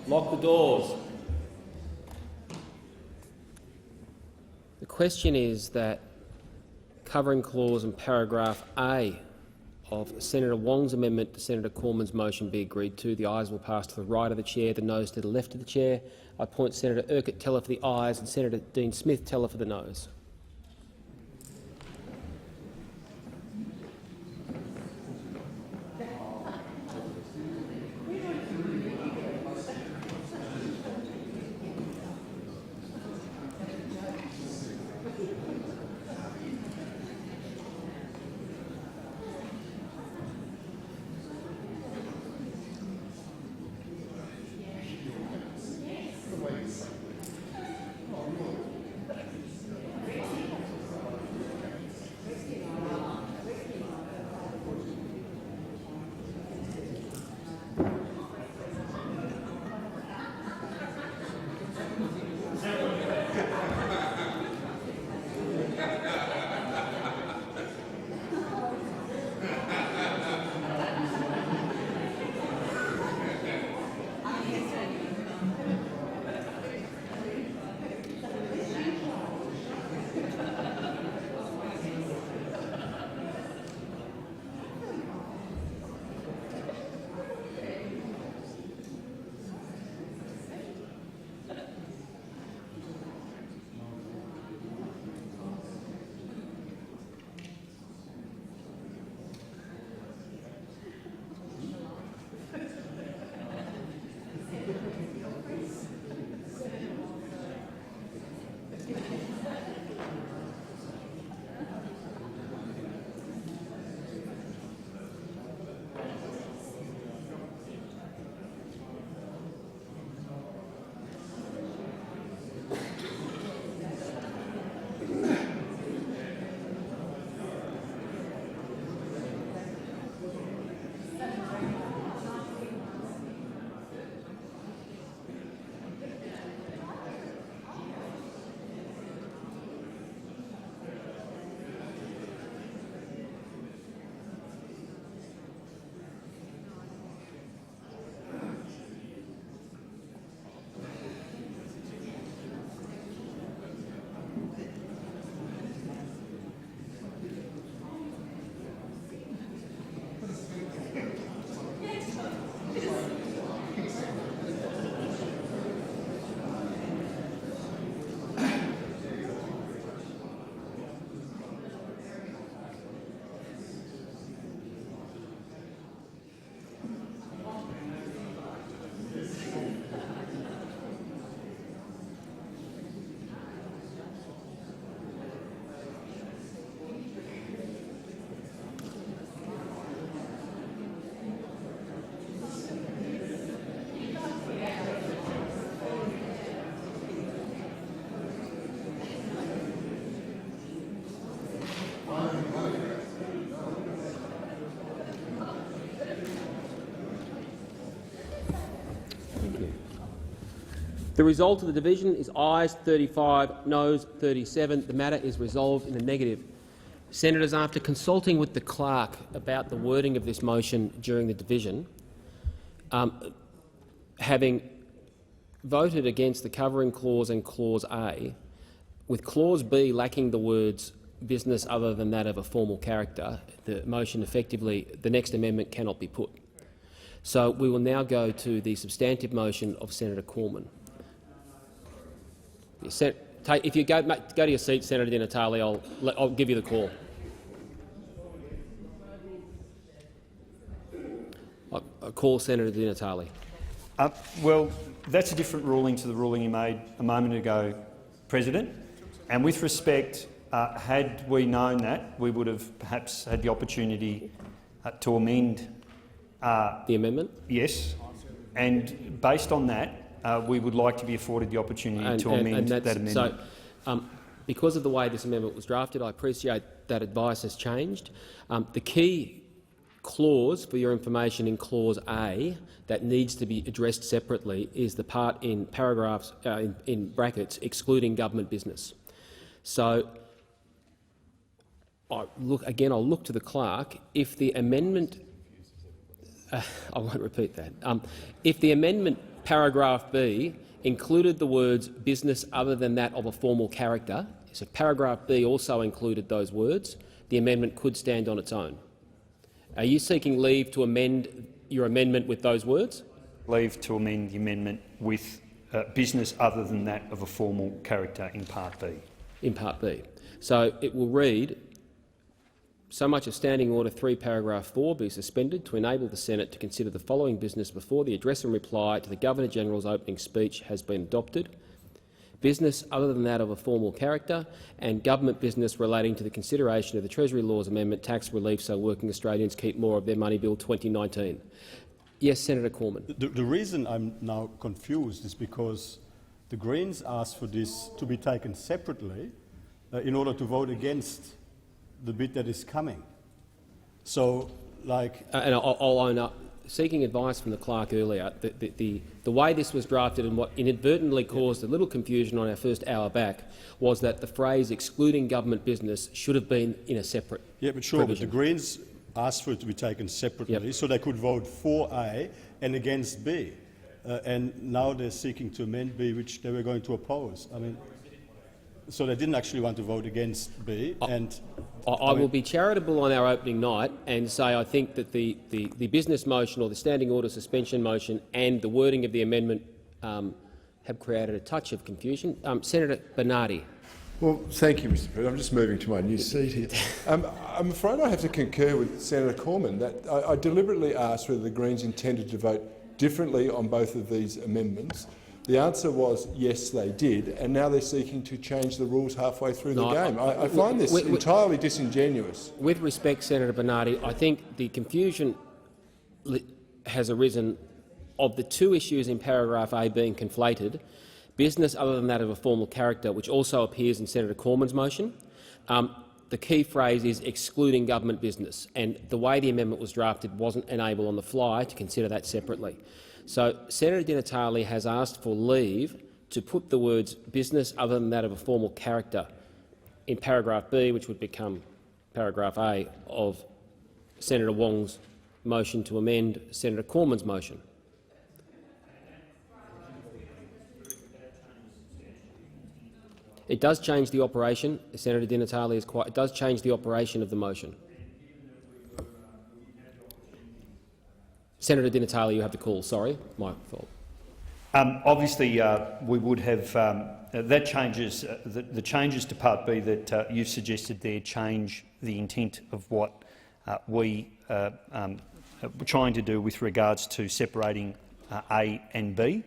Lock the doors. The question is that covering clause in paragraph A of Senator Wong's amendment to Senator Cormann's motion be agreed to. The ayes will pass to the right of the chair, the noes to the left of the chair. I appoint Senator Urquhart teller for the ayes and Senator Dean Smith teller for the noes. The result of the division is ayes 35, noes 37. The matter is resolved in the negative. Senators, after consulting with the clerk about the wording of this motion during the division, having voted against the covering clause and clause A, with clause B lacking the words business other than that of a formal character, the motion effectively, the next amendment cannot be put. So we will now go to the substantive motion of Senator Cormann. If you go to your seat, Senator Di Natale, I'll give you the call. I'll call Senator Di Natale. Well, that's a different ruling to the ruling you made a moment ago, President. And with respect, had we known that, we would have perhaps had the opportunity to amend the amendment. Yes, and based on that, we would like to be afforded the opportunity to amend that amendment. So, because of the way this amendment was drafted, I appreciate that advice has changed. The key clause, for your information, in clause A that needs to be addressed separately is the part in paragraphs in brackets excluding government business. So, I'll look to the clerk. If the amendment, I won't repeat that. If the amendment paragraph B included the words business other than that of a formal character, so if paragraph B also included those words, the amendment could stand on its own. Are you seeking leave to amend your amendment with those words? Leave to amend the amendment with business other than that of a formal character in Part B. In Part B. So it will read, so much as Standing Order 3, paragraph 4 be suspended to enable the Senate to consider the following business before the address and reply to the Governor-General's opening speech has been adopted. Business other than that of a formal character and government business relating to the consideration of the Treasury Laws Amendment tax relief so working Australians keep more of their money bill 2019. Yes, Senator Cormann. The reason I'm now confused is because the Greens asked for this to be taken separately in order to vote against the bit that is coming. So, and I'll own up. Seeking advice from the clerk earlier, the way this was drafted and what inadvertently caused a little confusion on our first hour back was that the phrase "excluding government business" should have been in a separate. Yeah, but sure. But the Greens asked for it to be taken separately, so they could vote for A and against B, and now they're seeking to amend B, which they were going to oppose. I mean, so they didn't actually want to vote against B. I will be charitable on our opening night and say I think that the business motion or the standing order suspension motion and the wording of the amendment have created a touch of confusion. Senator Bernardi. Well, thank you, Mr. President. I'm just moving to my new seat here. I'm afraid I have to concur with Senator Cormann that I deliberately asked whether the Greens intended to vote differently on both of these amendments. The answer was yes, they did, and now they're seeking to change the rules halfway through the game. I find this entirely disingenuous. With respect, Senator Bernardi, I think the confusion has arisen of the two issues in paragraph A being conflated, business other than that of a formal character, which also appears in Senator Cormann's motion. The key phrase is excluding government business, and the way the amendment was drafted wasn't able on the fly to consider that separately. So Senator Di Natale has asked for leave to put the words business other than that of a formal character in paragraph B, which would become paragraph A of Senator Wong's motion to amend Senator Cormann's motion. It does change the operation. Senator Di Natale is quite. It does change the operation of the motion. Senator Di Natale, you have the call. Sorry, my fault. Obviously, we would have that changes the changes to Part B that you've suggested there change the intent of what we were trying to do with regards to separating A and B.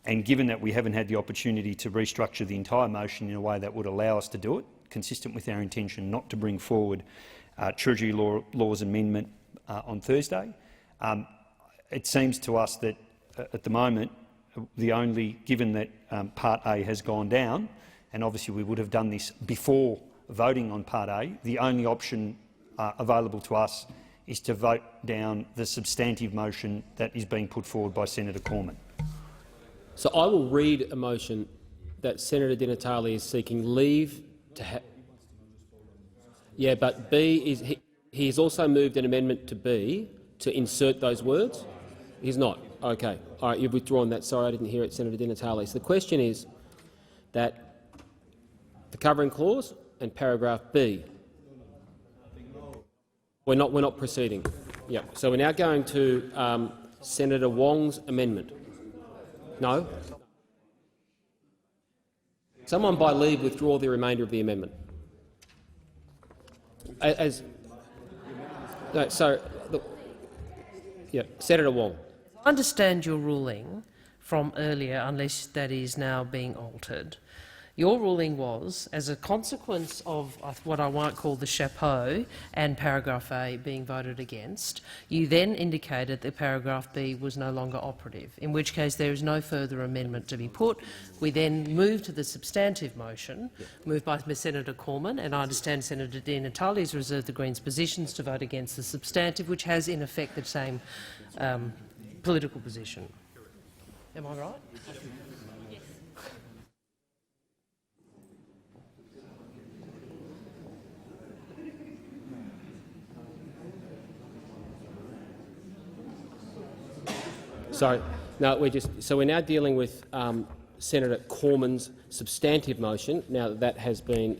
And given that we haven't had the opportunity to restructure the entire motion in a way that would allow us to do it, consistent with our intention not to bring forward Treasury Laws Amendment on Thursday, it seems to us that at the moment, given that Part A has gone down, and obviously we would have done this before voting on Part A, the only option available to us is to vote down the substantive motion that is being put forward by Senator Cormann. So I will read a motion that Senator Di Natale is seeking leave to have. Yeah, but B is he has also moved an amendment to B to insert those words. He's not. Okay. All right. You've withdrawn that. Sorry, I didn't hear it, Senator Di Natale. So the question is that the covering clause and paragraph B. We're not proceeding. Yeah. So we're now going to Senator Wong's amendment. No? Someone by leave withdraw the remainder of the amendment. Senator Wong. I understand your ruling from earlier, unless that is now being altered. Your ruling was, as a consequence of what I might call the chapeau and paragraph A being voted against, you then indicated that paragraph B was no longer operative, in which case there is no further amendment to be put. We then move to the substantive motion, moved by Senator Cormann, and I understand Senator Di Natale has reserved the Greens' positions to vote against the substantive, which has in effect the same political position. Am I right? Sorry, No, we're now dealing with Senator Cormann's substantive motion. Now that has been,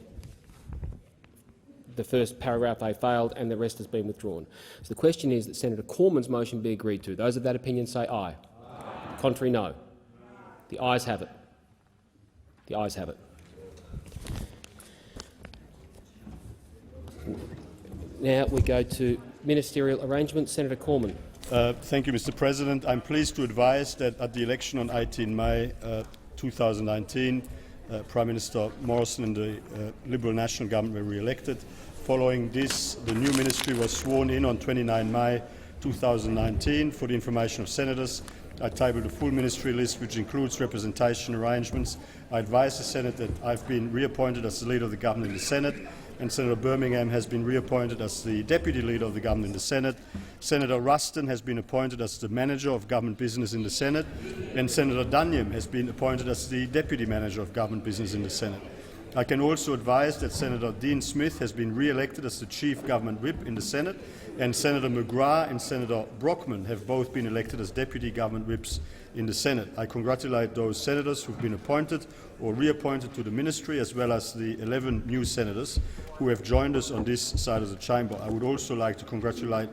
the first paragraph A failed and the rest has been withdrawn. So the question is that Senator Cormann's motion be agreed to. Those of that opinion say aye. Contrary, no. The ayes have it. The ayes have it. Now we go to ministerial arrangements. Senator Cormann. Thank you, Mr. President. I'm pleased to advise that at the election on 18 May 2019, Prime Minister Morrison and the Liberal National Government were re-elected. Following this, the new ministry was sworn in on 29 May 2019. For the information of senators, I tabled a full ministry list which includes representation arrangements. I advise the Senate that I've been reappointed as the Leader of the Government in the Senate, and Senator Birmingham has been reappointed as the Deputy Leader of the Government in the Senate. Senator Ruston has been appointed as the Manager of Government Business in the Senate, and Senator Duniam has been appointed as the Deputy Manager of Government Business in the Senate. I can also advise that Senator Dean Smith has been re-elected as the Chief Government Whip in the Senate, and Senator McGrath and Senator Brockman have both been elected as Deputy Government Whips in the Senate. I congratulate those senators who have been appointed or reappointed to the ministry, as well as the 11 new senators who have joined us on this side of the chamber. I would also like to congratulate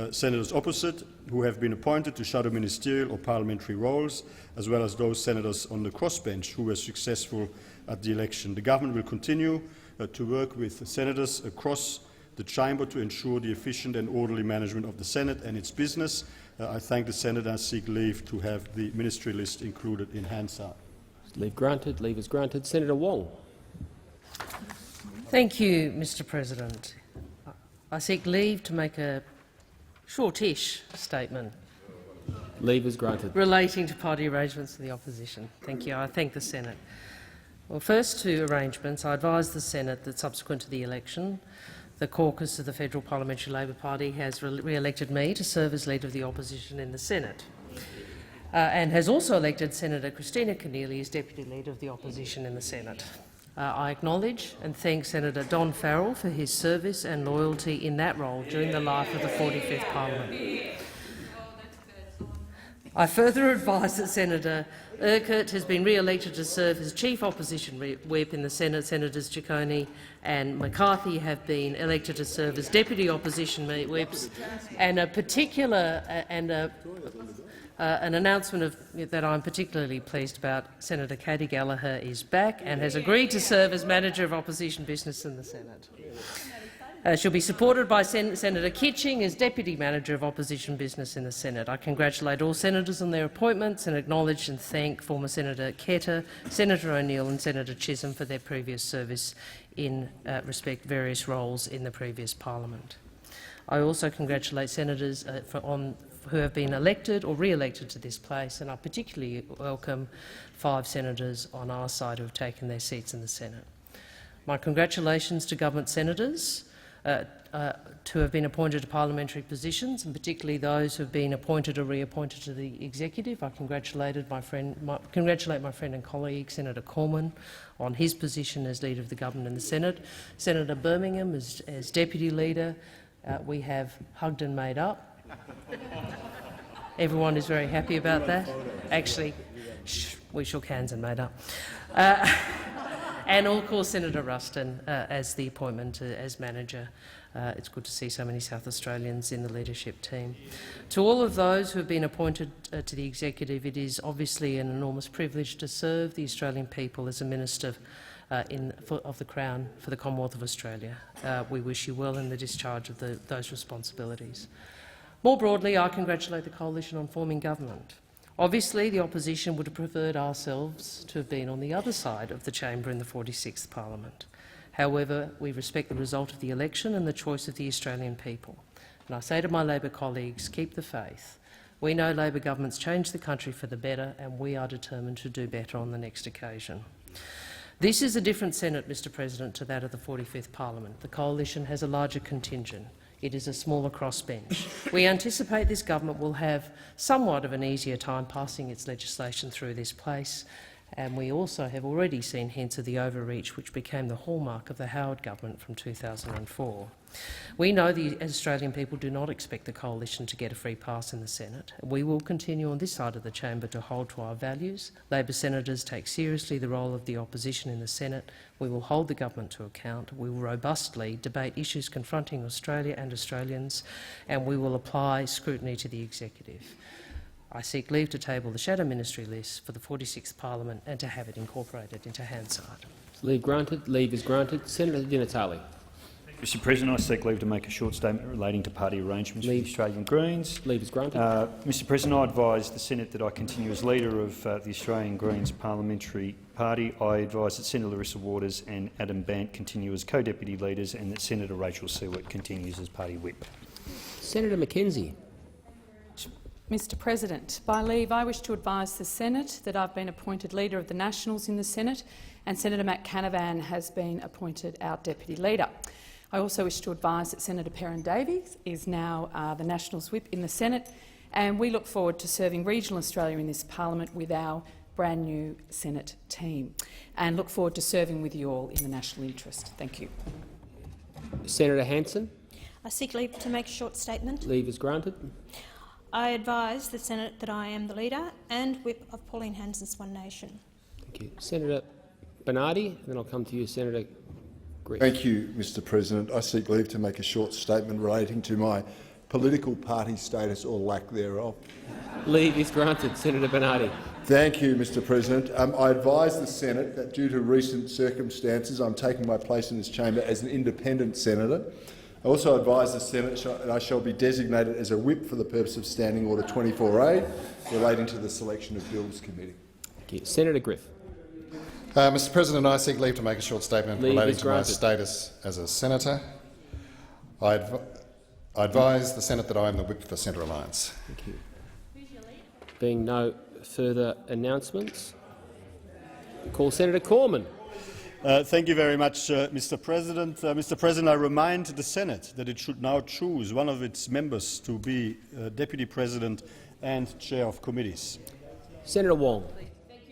senators opposite who have been appointed to shadow ministerial or parliamentary roles, as well as those senators on the crossbench who were successful at the election. The government will continue to work with senators across the chamber to ensure the efficient and orderly management of the Senate and its business. I thank the Senate and seek leave to have the ministry list included in Hansard. Leave granted. Leave is granted. Senator Wong. Thank you, Mr. President. I seek leave to make a shortish statement. Leave is granted. Relating to party arrangements of the opposition. Thank you. I thank the Senate. Well, first two arrangements, I advise the Senate that subsequent to the election, the caucus of the Federal Parliamentary Labor Party has re-elected me to serve as Leader of the Opposition in the Senate, and has also elected Senator Christina Keneally as Deputy Leader of the Opposition in the Senate. I acknowledge and thank Senator Don Farrell for his service and loyalty in that role during the life of the 45th Parliament. I further advise that Senator Urquhart has been re-elected to serve as Chief Opposition Whip in the Senate. Senators Ciccone and McCarthy have been elected to serve as Deputy Opposition Whips, and an announcement that I'm particularly pleased about. Senator Katie Gallagher is back and has agreed to serve as Manager of Opposition Business in the Senate. She'll be supported by Senator Kitching as Deputy Manager of Opposition Business in the Senate. I congratulate all senators on their appointments and acknowledge and thank former Senator Ketter, Senator O'Neill and Senator Chisholm for their previous service in respect various roles in the previous parliament. I also congratulate senators who have been elected or re-elected to this place, and I particularly welcome 5 senators on our side who have taken their seats in the Senate. My congratulations to government senators to have been appointed to parliamentary positions, and particularly those who have been appointed or reappointed to the executive. I congratulate my friend and colleague Senator Cormann on his position as Leader of the Government in the Senate. Senator Birmingham as Deputy Leader. We have hugged and made up. Everyone is very happy about that. Actually, we shook hands and made up. And of course Senator Ruston as the appointment as Manager. It's good to see so many South Australians in the leadership team. To all of those who have been appointed to the Executive, it is obviously an enormous privilege to serve the Australian people as a Minister of the Crown for the Commonwealth of Australia. We wish you well in the discharge of those responsibilities. More broadly, I congratulate the Coalition on forming government. Obviously, the opposition would have preferred ourselves to have been on the other side of the chamber in the 46th Parliament. However, we respect the result of the election and the choice of the Australian people. And I say to my Labor colleagues, keep the faith. We know Labor governments change the country for the better, and we are determined to do better on the next occasion. This is a different Senate, Mr. President, to that of the 45th Parliament. The Coalition has a larger contingent. It is a smaller crossbench. We anticipate this government will have somewhat of an easier time passing its legislation through this place, And we also have already seen hints of the overreach which became the hallmark of the Howard government from 2004. We know the Australian people do not expect the coalition to get a free pass in the Senate. We will continue on this side of the chamber to hold to our values. Labor senators take seriously the role of the opposition in the Senate. We will hold the government to account. We will robustly debate issues confronting Australia and Australians, and we will apply scrutiny to the executive. I seek leave to table the Shadow Ministry list for the 46th Parliament and to have it incorporated into Hansard. Leave granted. Leave is granted. Senator Di Natale. Mr President, I seek leave to make a short statement relating to party arrangements for the Australian Greens. Leave is granted. Mr President, I advise the Senate that I continue as leader of the Australian Greens Parliamentary Party. I advise that Senator Larissa Waters and Adam Bandt continue as co-deputy leaders and that Senator Rachel Siewert continues as party whip. Senator McKenzie. Mr President, by leave I wish to advise the Senate that I've been appointed Leader of the Nationals in the Senate and Senator Matt Canavan has been appointed our Deputy Leader. I also wish to advise that Senator Perrin Davies is now the Nationals Whip in the Senate, and we look forward to serving regional Australia in this parliament with our brand new Senate team, and look forward to serving with you all in the national interest. Thank you. Senator Hanson. I seek leave to make a short statement. Leave is granted. I advise the Senate that I am the Leader and Whip of Pauline Hanson's One Nation. Thank you. Senator Bernardi, and then I'll come to you, Senator Griff. Thank you, Mr President. I seek leave to make a short statement relating to my political party status or lack thereof. Leave is granted. Senator Bernardi. Thank you, Mr President. I advise the Senate that due to recent circumstances I'm taking my place in this chamber as an independent senator. I also advise the Senate that I shall be designated as a whip for the purpose of Standing Order 24A relating to the selection of Bills Committee. Thank you. Senator Griff. Mr President, I seek leave to make a short statement Leave relating is to my granted. status as a senator. I advise the Senate that I am the whip for Centre Alliance. Thank you. Being no further announcements, call Senator Cormann. Thank you very much, Mr. President. Mr. President, I remind the Senate that it should now choose one of its members to be Deputy President and Chair of committees. Senator Wong.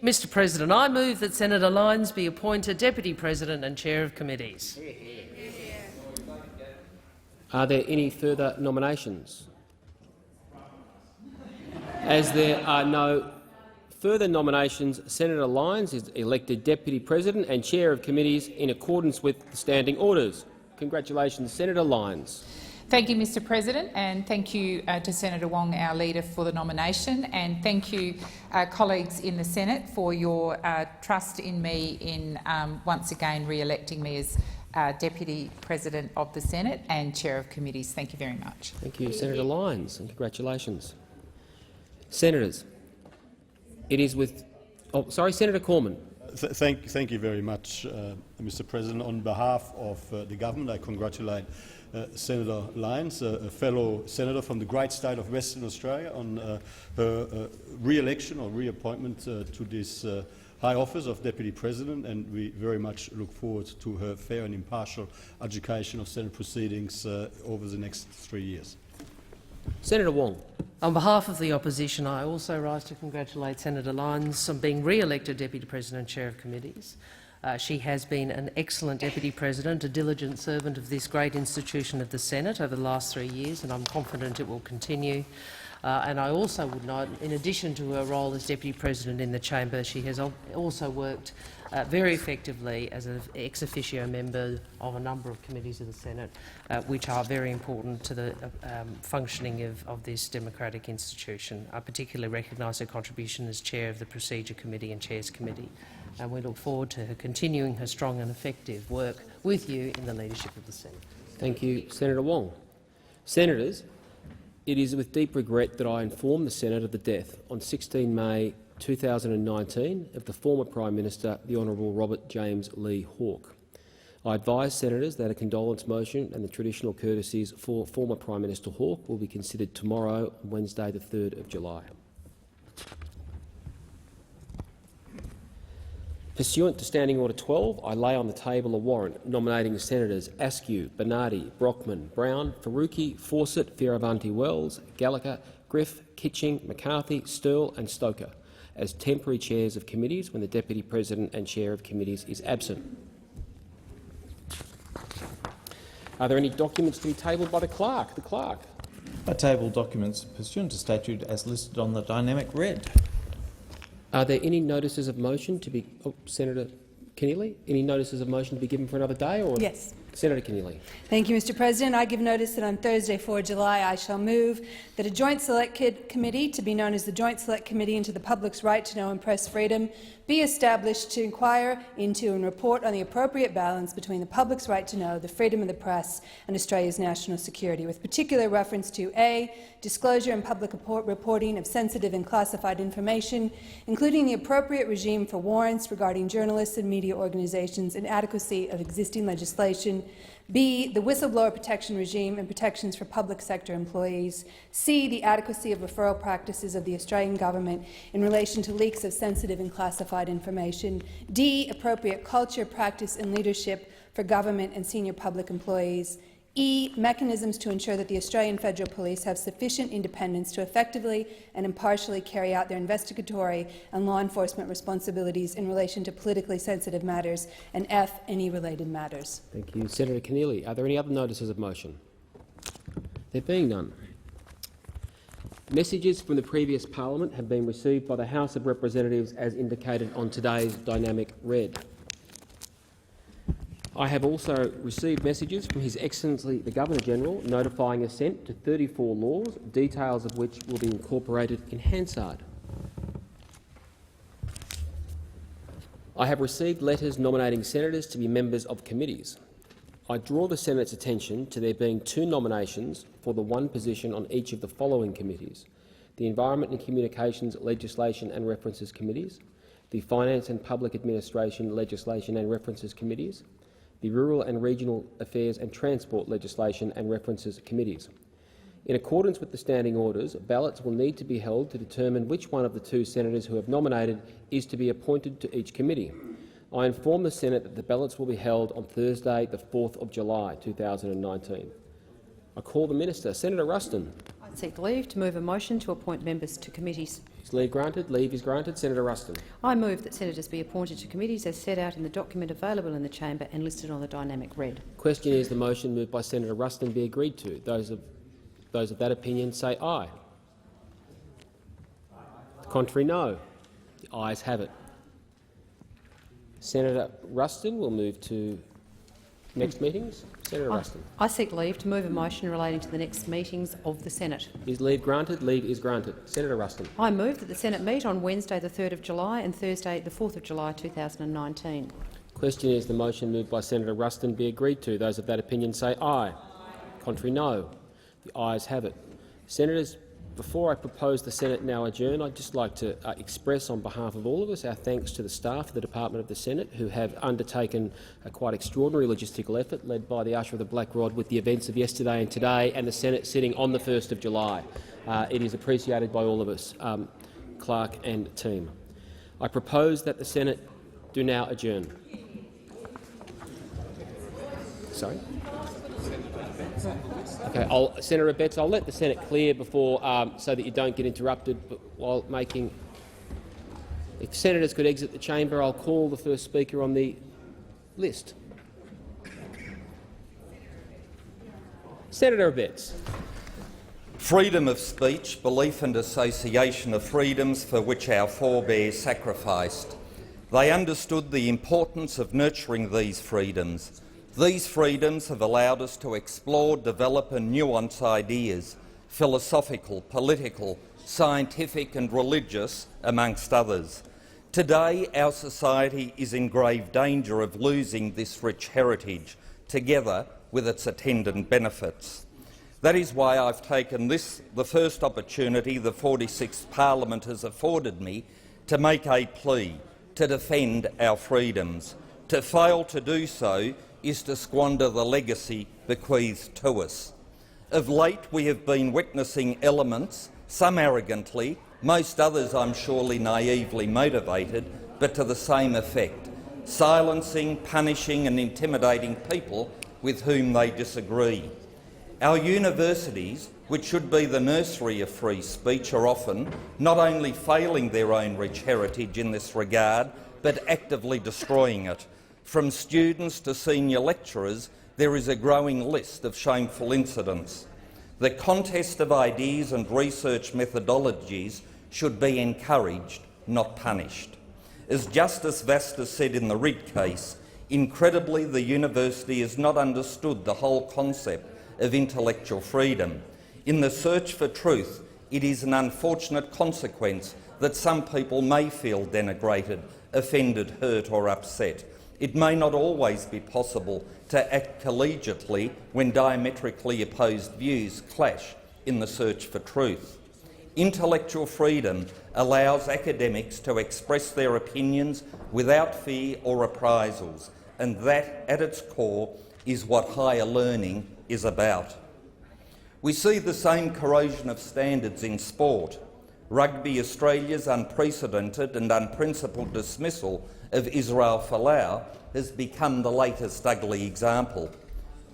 Mr President, I move that Senator Lyons be appointed Deputy President and Chair of committees. Are there any further nominations? As there are no further nominations, Senator Lyons is elected Deputy President and Chair of committees in accordance with the standing orders. Congratulations, Senator Lyons. Thank you, Mr President, and thank you to Senator Wong, our Leader, for the nomination, and thank you, colleagues in the Senate, for your trust in me in once again re-electing me as Deputy President of the Senate and Chair of committees. Thank you very much. Thank you, Senator Lyons, and congratulations. Senators, it is with— oh, sorry, Senator Cormann. Thank you very much, Mr. President. On behalf of the government, I congratulate Senator Lyons, a fellow senator from the great state of Western Australia, on her re-election or reappointment to this high office of Deputy President, and we very much look forward to her fair and impartial education of Senate proceedings over the next 3 years. Senator Wong. On behalf of the opposition, I also rise to congratulate Senator Lyons on being re-elected Deputy President and Chair of committees. She has been an excellent Deputy President, a diligent servant of this great institution of the Senate over the last 3 years, and I'm confident it will continue. And I also would note, in addition to her role as Deputy President in the chamber, she has also worked very effectively as an ex officio member of a number of committees of the Senate, which are very important to the functioning of this democratic institution. I particularly recognise her contribution as Chair of the Procedure Committee and Chairs Committee, and we look forward to her continuing her strong and effective work with you in the leadership of the Senate. Thank you, Senator Wong. Senators, it is with deep regret that I inform the Senate of the death on 16 May 2019 of the former Prime Minister, the Honourable Robert James Lee Hawke. I advise Senators that a condolence motion and the traditional courtesies for former Prime Minister Hawke will be considered tomorrow, Wednesday the 3rd of July. Pursuant to Standing Order 12, I lay on the table a warrant nominating the Senators Askew, Bernardi, Brockman, Brown, Faruqi, Fawcett, Fierravanti-Wells, Gallagher, Griff, Kitching, McCarthy, Stirl and Stoker as temporary chairs of committees when the Deputy President and Chair of committees is absent. Are there any documents to be tabled by the clerk? The clerk. I table documents pursuant to statute as listed on the dynamic red. Are there any notices of motion to be— Senator Keneally, any notices of motion to be given for another day? Or yes. Senator Keneally. Thank you, Mr. President. I give notice that on Thursday, 4 July, I shall move that a Joint Select Committee, to be known as the Joint Select Committee into the Public's Right to Know and Press Freedom, be established to inquire into and report on the appropriate balance between the public's right to know, the freedom of the press and Australia's national security, with particular reference to a. disclosure and public reporting of sensitive and classified information, including the appropriate regime for warrants regarding journalists and media organisations and adequacy of existing legislation, b. the whistleblower protection regime and protections for public sector employees, c. the adequacy of referral practices of the Australian government in relation to leaks of sensitive and classified information, d. appropriate culture, practice and leadership for government and senior public employees, e. mechanisms to ensure that the Australian Federal Police have sufficient independence to effectively and impartially carry out their investigatory and law enforcement responsibilities in relation to politically sensitive matters, and f. any related matters. Thank you. Senator Keneally. Are there any other notices of motion? There being none. Messages from the previous parliament have been received by the House of Representatives as indicated on today's dynamic red. I have also received messages from His Excellency the Governor-General notifying assent to 34 laws, details of which will be incorporated in Hansard. I have received letters nominating senators to be members of committees. I draw the Senate's attention to there being 2 nominations for the one position on each of the following committees: the Environment and Communications, Legislation and References Committees, the Finance and Public Administration, Legislation and References Committees, the Rural and Regional Affairs and Transport Legislation and References Committees. In accordance with the standing orders, ballots will need to be held to determine which one of the 2 senators who have nominated is to be appointed to each committee. I inform the Senate that the ballots will be held on Thursday, the 4th of July 2019. I call the Minister. Senator Ruston. I seek leave to move a motion to appoint members to committees. Is leave granted? Leave is granted. Senator Ruston. I move that senators be appointed to committees as set out in the document available in the chamber and listed on the dynamic red. Question is the motion moved by Senator Ruston be agreed to. Those of that opinion say aye. The contrary, no. The ayes have it. Senator Ruston will move to next meetings. Senator Ruston. I seek leave to move a motion relating to the next meetings of the Senate. Is leave granted? Leave is granted. Senator Ruston. I move that the Senate meet on Wednesday the 3rd of July and Thursday the 4th of July 2019. Question is the motion moved by Senator Ruston be agreed to. Those of that opinion say aye. Contrary, no. The ayes have it. Senators, before I propose the Senate now adjourn, I'd just like to express on behalf of all of us our thanks to the staff of the Department of the Senate, who have undertaken a quite extraordinary logistical effort led by the Usher of the Black Rod with the events of yesterday and today, and the Senate sitting on the 1st of July. It is appreciated by all of us, clerk and team. I propose that the Senate do now adjourn. Sorry? Okay, Senator Abetz, I'll let the Senate clear before, so that you don't get interrupted. But while making, if senators could exit the chamber, I'll call the first speaker on the list. Senator Abetz. Freedom of speech, belief and association are freedoms for which our forebears sacrificed. They understood the importance of nurturing these freedoms. These freedoms have allowed us to explore, develop and nuance ideas, philosophical, political, scientific and religious, amongst others. Today, our society is in grave danger of losing this rich heritage, together with its attendant benefits. That is why I've taken this, the first opportunity the 46th Parliament has afforded me, to make a plea to defend our freedoms. To fail to do so is to squander the legacy bequeathed to us. Of late, we have been witnessing elements, some arrogantly, most others I'm surely naively motivated, but to the same effect, silencing, punishing and intimidating people with whom they disagree. Our universities, which should be the nursery of free speech, are often not only failing their own rich heritage in this regard, but actively destroying it. From students to senior lecturers, there is a growing list of shameful incidents. The contest of ideas and research methodologies should be encouraged, not punished. As Justice Vasta said in the Reid case, incredibly the university has not understood the whole concept of intellectual freedom. In the search for truth, it is an unfortunate consequence that some people may feel denigrated, offended, hurt or upset. It may not always be possible to act collegiately when diametrically opposed views clash in the search for truth. Intellectual freedom allows academics to express their opinions without fear or reprisals, and that, at its core, is what higher learning is about. We see the same corrosion of standards in sport. Rugby Australia's unprecedented and unprincipled dismissal of Israel Folau has become the latest ugly example.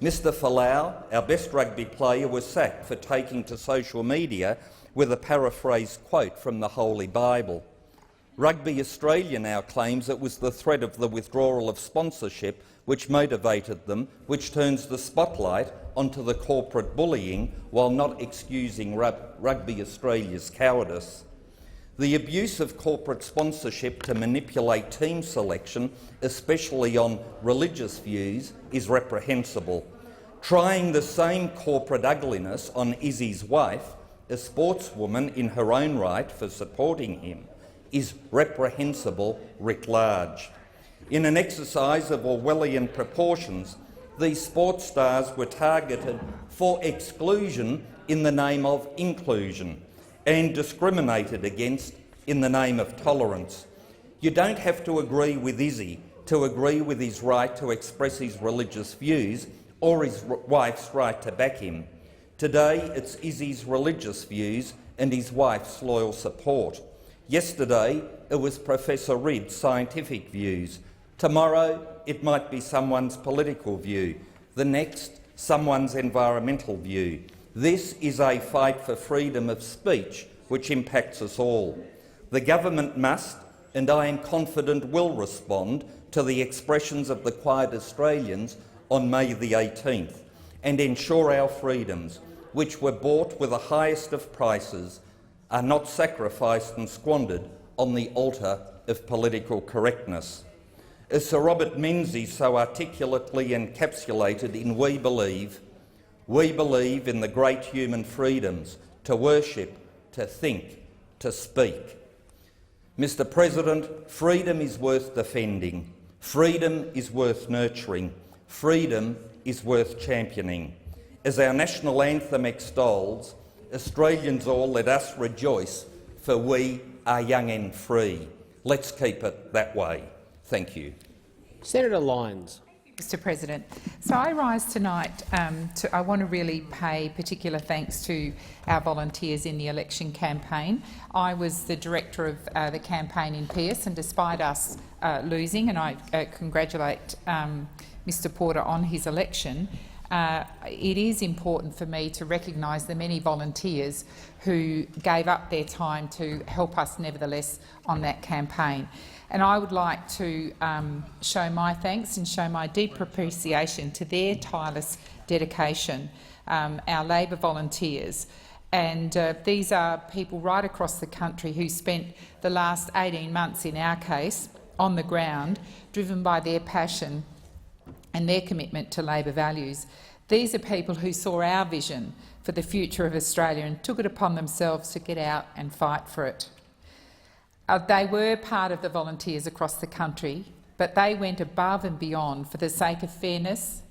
Mr Folau, our best rugby player, was sacked for taking to social media with a paraphrased quote from the Holy Bible. Rugby Australia now claims it was the threat of the withdrawal of sponsorship which motivated them, which turns the spotlight onto the corporate bullying while not excusing Rugby Australia's cowardice. The abuse of corporate sponsorship to manipulate team selection, especially on religious views, is reprehensible. Trying the same corporate ugliness on Izzy's wife, a sportswoman in her own right for supporting him, is reprehensible writ large. In an exercise of Orwellian proportions, these sports stars were targeted for exclusion in the name of inclusion and discriminated against in the name of tolerance. You don't have to agree with Izzy to agree with his right to express his religious views or his wife's right to back him. Today, it's Izzy's religious views and his wife's loyal support. Yesterday, it was Professor Reid's scientific views. Tomorrow, it might be someone's political view. The next, someone's environmental view. This is a fight for freedom of speech which impacts us all. The government must, and I am confident will, respond to the expressions of the quiet Australians on May the 18th and ensure our freedoms, which were bought with the highest of prices, are not sacrificed and squandered on the altar of political correctness. As Sir Robert Menzies so articulately encapsulated in We believe in the great human freedoms to worship, to think, to speak. Mr President, freedom is worth defending. Freedom is worth nurturing. Freedom is worth championing. As our national anthem extols, Australians all, let us rejoice, for we are young and free. Let's keep it that way. Thank you. Senator Lyons. Mr President, so I rise tonight I want to really pay particular thanks to our volunteers in the election campaign. I was the director of the campaign in Pearce, and despite us losing, and I congratulate Mr Porter on his election, it is important for me to recognise the many volunteers who gave up their time to help us nevertheless on that campaign. And I would like to show my thanks and show my deep appreciation to their tireless dedication, our Labor volunteers. And these are people right across the country who spent the last 18 months, in our case, on the ground, driven by their passion and their commitment to Labor values. These are people who saw our vision for the future of Australia and took it upon themselves to get out and fight for it. They were part of the volunteers across the country, but they went above and beyond for the sake of fairness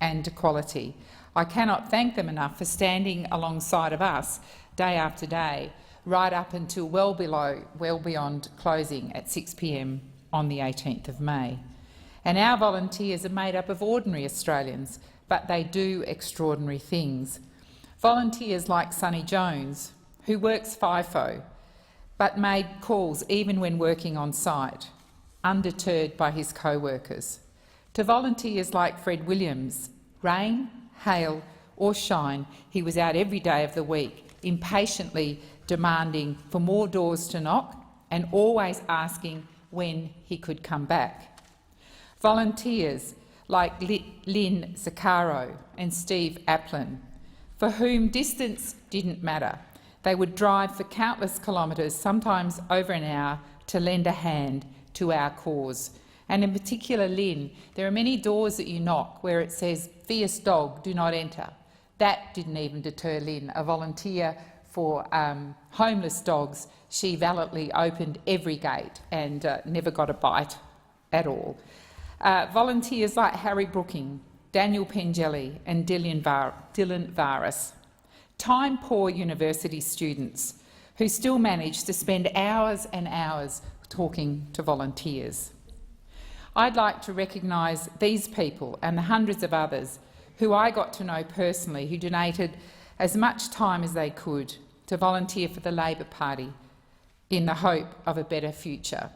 and equality. I cannot thank them enough for standing alongside of us day after day, right up until well beyond closing at 6 p.m. on the 18th of May. And our volunteers are made up of ordinary Australians, but they do extraordinary things. Volunteers like Sonny Jones, who works FIFO, but made calls even when working on site, undeterred by his co-workers. To volunteers like Fred Williams, rain, hail or shine, he was out every day of the week, impatiently demanding for more doors to knock and always asking when he could come back. Volunteers like Lynn Zaccaro and Steve Applin, for whom distance didn't matter. They would drive for countless kilometres, sometimes over an hour, to lend a hand to our cause. And in particular, Lynn, there are many doors that you knock where it says, "Fierce dog, do not enter." That didn't even deter Lynn, a volunteer for homeless dogs. She valiantly opened every gate and never got a bite at all. Volunteers like Harry Brooking, Daniel Pengelly and Dylan Varis, time-poor university students who still manage to spend hours and hours talking to volunteers. I'd like to recognise these people and the hundreds of others who I got to know personally, who donated as much time as they could to volunteer for the Labor Party in the hope of a better future.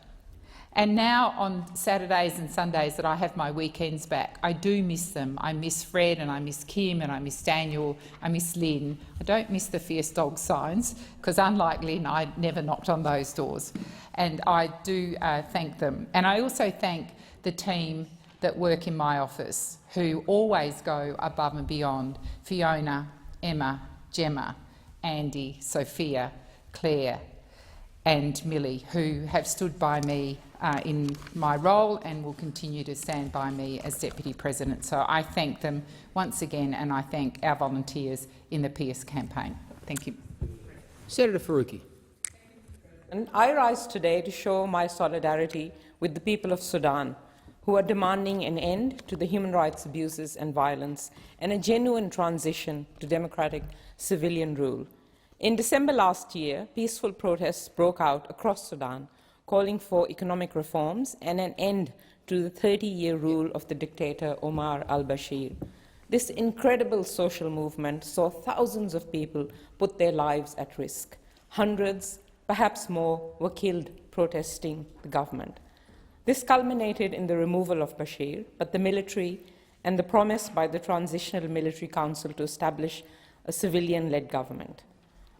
And now on Saturdays and Sundays that I have my weekends back, I do miss them. I miss Fred and I miss Kim and I miss Daniel, I miss Lynn. I don't miss the fierce dog signs because, unlike Lynn, I never knocked on those doors. And I do thank them. And I also thank the team that work in my office who always go above and beyond: Fiona, Emma, Gemma, Andy, Sophia, Claire and Millie, who have stood by me in my role and will continue to stand by me as Deputy President. So I thank them once again, and I thank our volunteers in the Pierce campaign. Thank you. Senator Faruqi. And I rise today to show my solidarity with the people of Sudan, who are demanding an end to the human rights abuses and violence and a genuine transition to democratic civilian rule. In December last year, peaceful protests broke out across Sudan, calling for economic reforms and an end to the 30-year rule of the dictator Omar al-Bashir. This incredible social movement saw thousands of people put their lives at risk. Hundreds, perhaps more, were killed protesting the government. This culminated in the removal of Bashir, but the military and the promise by the Transitional Military Council to establish a civilian-led government.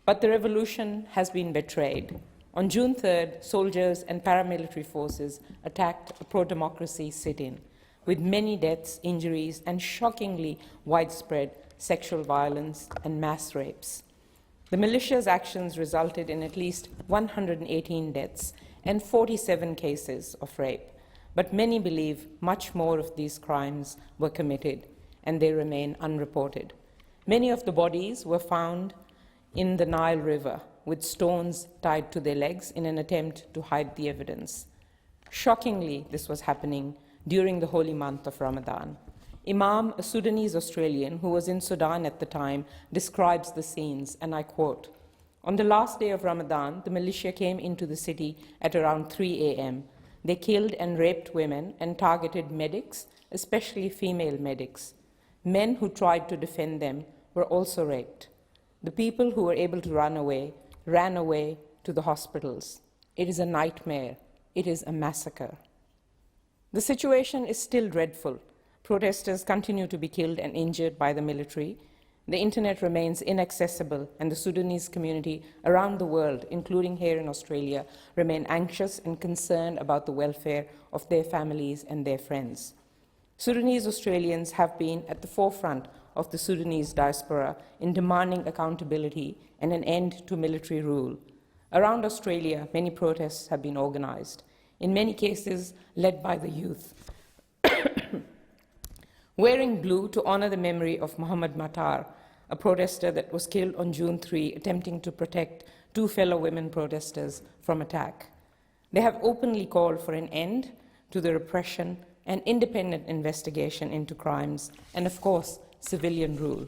But the revolution has been betrayed. On June 3rd, soldiers and paramilitary forces attacked a pro-democracy sit-in, with many deaths, injuries, and shockingly widespread sexual violence and mass rapes. The militia's actions resulted in at least 118 deaths and 47 cases of rape, but many believe much more of these crimes were committed, and they remain unreported. Many of the bodies were found in the Nile River, with stones tied to their legs in an attempt to hide the evidence. Shockingly, this was happening during the holy month of Ramadan. Imam, a Sudanese Australian who was in Sudan at the time, describes the scenes, and I quote, "On the last day of Ramadan, the militia came into the city at around 3 a.m. They killed and raped women and targeted medics, especially female medics. Men who tried to defend them were also raped. The people who were able to run away ran away to the hospitals. It is a nightmare. It is a massacre." The situation is still dreadful. Protesters continue to be killed and injured by the military. The internet remains inaccessible, and the Sudanese community around the world, including here in Australia, remain anxious and concerned about the welfare of their families and their friends. Sudanese Australians have been at the forefront of the Sudanese diaspora in demanding accountability and an end to military rule. Around Australia, many protests have been organised, in many cases led by the youth. Wearing blue to honour the memory of Mohammed Matar, a protester that was killed on June 3, attempting to protect two fellow women protesters from attack. They have openly called for an end to the repression and independent investigation into crimes, and of course, civilian rule.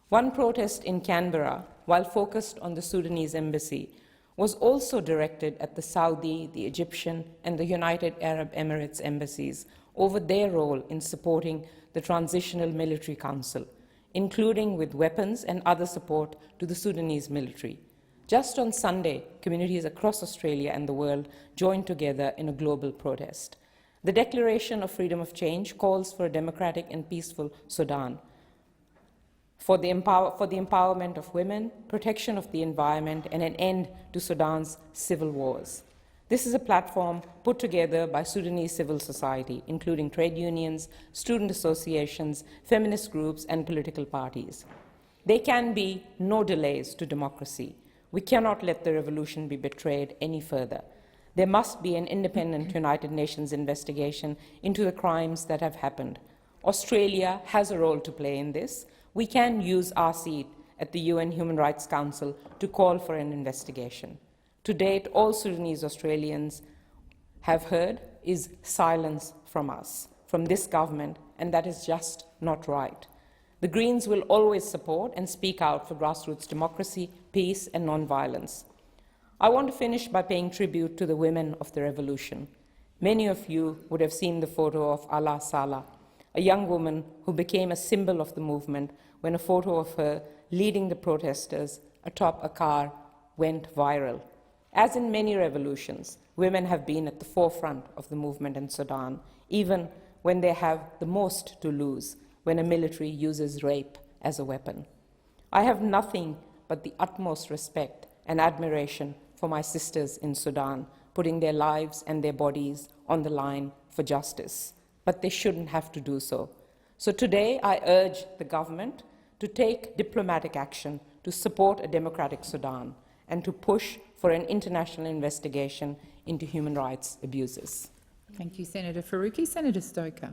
One protest in Canberra, while focused on the Sudanese embassy, was also directed at the Saudi, the Egyptian, and the United Arab Emirates embassies over their role in supporting the Transitional Military Council, including with weapons and other support to the Sudanese military. Just on Sunday, communities across Australia and the world joined together in a global protest. The Declaration of Freedom of Change calls for a democratic and peaceful Sudan. for the empowerment of women, protection of the environment, and an end to Sudan's civil wars. This is a platform put together by Sudanese civil society, including trade unions, student associations, feminist groups, and political parties. There can be no delays to democracy. We cannot let the revolution be betrayed any further. There must be an independent United Nations investigation into the crimes that have happened. Australia has a role to play in this. We can use our seat at the UN Human Rights Council to call for an investigation. To date, all Sudanese Australians have heard is silence from us, from this government, and that is just not right. The Greens will always support and speak out for grassroots democracy, peace, and non-violence. I want to finish by paying tribute to the women of the revolution. Many of you would have seen the photo of Ala Salah, a young woman who became a symbol of the movement when a photo of her leading the protesters atop a car went viral. As in many revolutions, women have been at the forefront of the movement in Sudan, even when they have the most to lose, when a military uses rape as a weapon. I have nothing but the utmost respect and admiration for my sisters in Sudan, putting their lives and their bodies on the line for justice. But they shouldn't have to do so. So today I urge the government to take diplomatic action to support a democratic Sudan and to push for an international investigation into human rights abuses. Thank you, Senator Faruqi. Senator Stoker.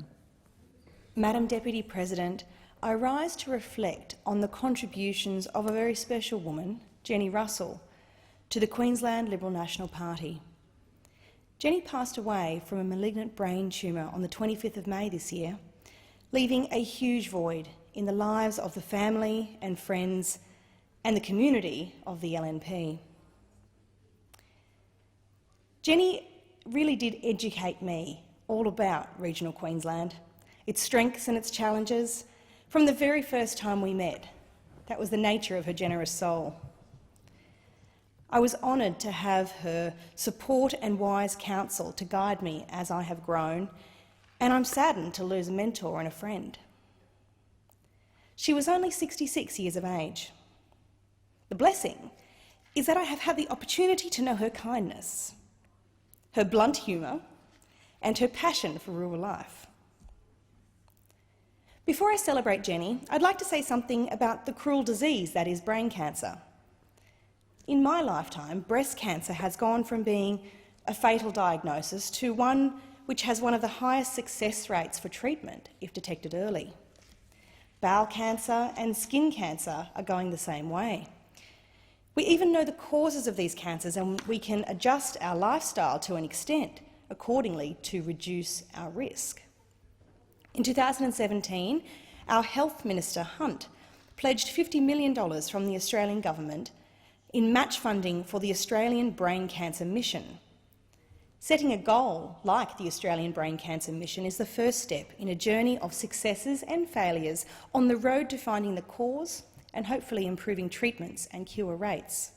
Madam Deputy President, I rise to reflect on the contributions of a very special woman, Jenny Russell, to the Queensland Liberal National Party. Jenny passed away from a malignant brain tumour on the 25th of May this year, leaving a huge void in the lives of the family and friends and the community of the LNP. Jenny really did educate me all about regional Queensland, its strengths and its challenges, from the very first time we met. That was the nature of her generous soul. I was honoured to have her support and wise counsel to guide me as I have grown, and I'm saddened to lose a mentor and a friend. She was only 66 years of age. The blessing is that I have had the opportunity to know her kindness, her blunt humour, and her passion for rural life. Before I celebrate Jenny, I'd like to say something about the cruel disease that is brain cancer. In my lifetime, breast cancer has gone from being a fatal diagnosis to one which has one of the highest success rates for treatment if detected early. Bowel cancer and skin cancer are going the same way. We even know the causes of these cancers, and we can adjust our lifestyle to an extent accordingly to reduce our risk. In 2017, our Health Minister, Hunt, pledged $50 million from the Australian government in match funding for the Australian Brain Cancer Mission. Setting a goal like the Australian Brain Cancer Mission is the first step in a journey of successes and failures on the road to finding the cause and hopefully improving treatments and cure rates.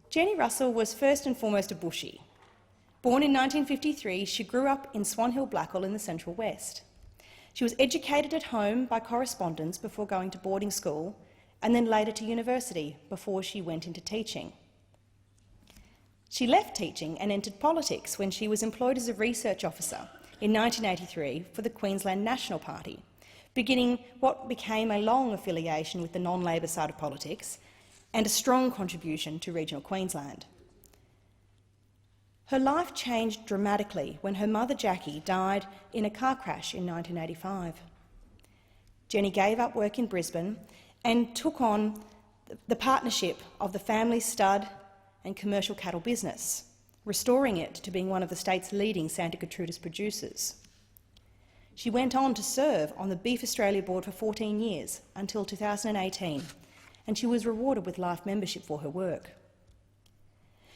Jenny Russell was first and foremost a bushie. Born in 1953, she grew up in Swan Hill Blackall in the Central West. She was educated at home by correspondence before going to boarding school, and then later to university before she went into teaching. She left teaching and entered politics when she was employed as a research officer in 1983 for the Queensland National Party, beginning what became a long affiliation with the non-Labor side of politics and a strong contribution to regional Queensland. Her life changed dramatically when her mother Jackie died in a car crash in 1985. Jenny gave up work in Brisbane and took on the partnership of the family stud and commercial cattle business, restoring it to being one of the state's leading Santa Gertrudis producers. She went on to serve on the Beef Australia board for 14 years until 2018, and she was rewarded with life membership for her work.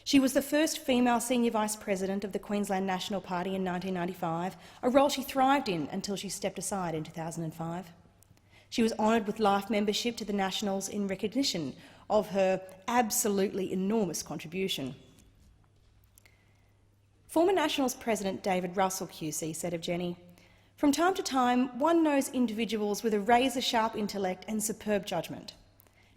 She was the first female senior vice president of the Queensland National Party in 1995, a role she thrived in until she stepped aside in 2005. She was honoured with life membership to the Nationals in recognition of her absolutely enormous contribution. Former Nationals President David Russell QC said of Jenny, From time to time, one knows individuals with a razor-sharp intellect and superb judgment.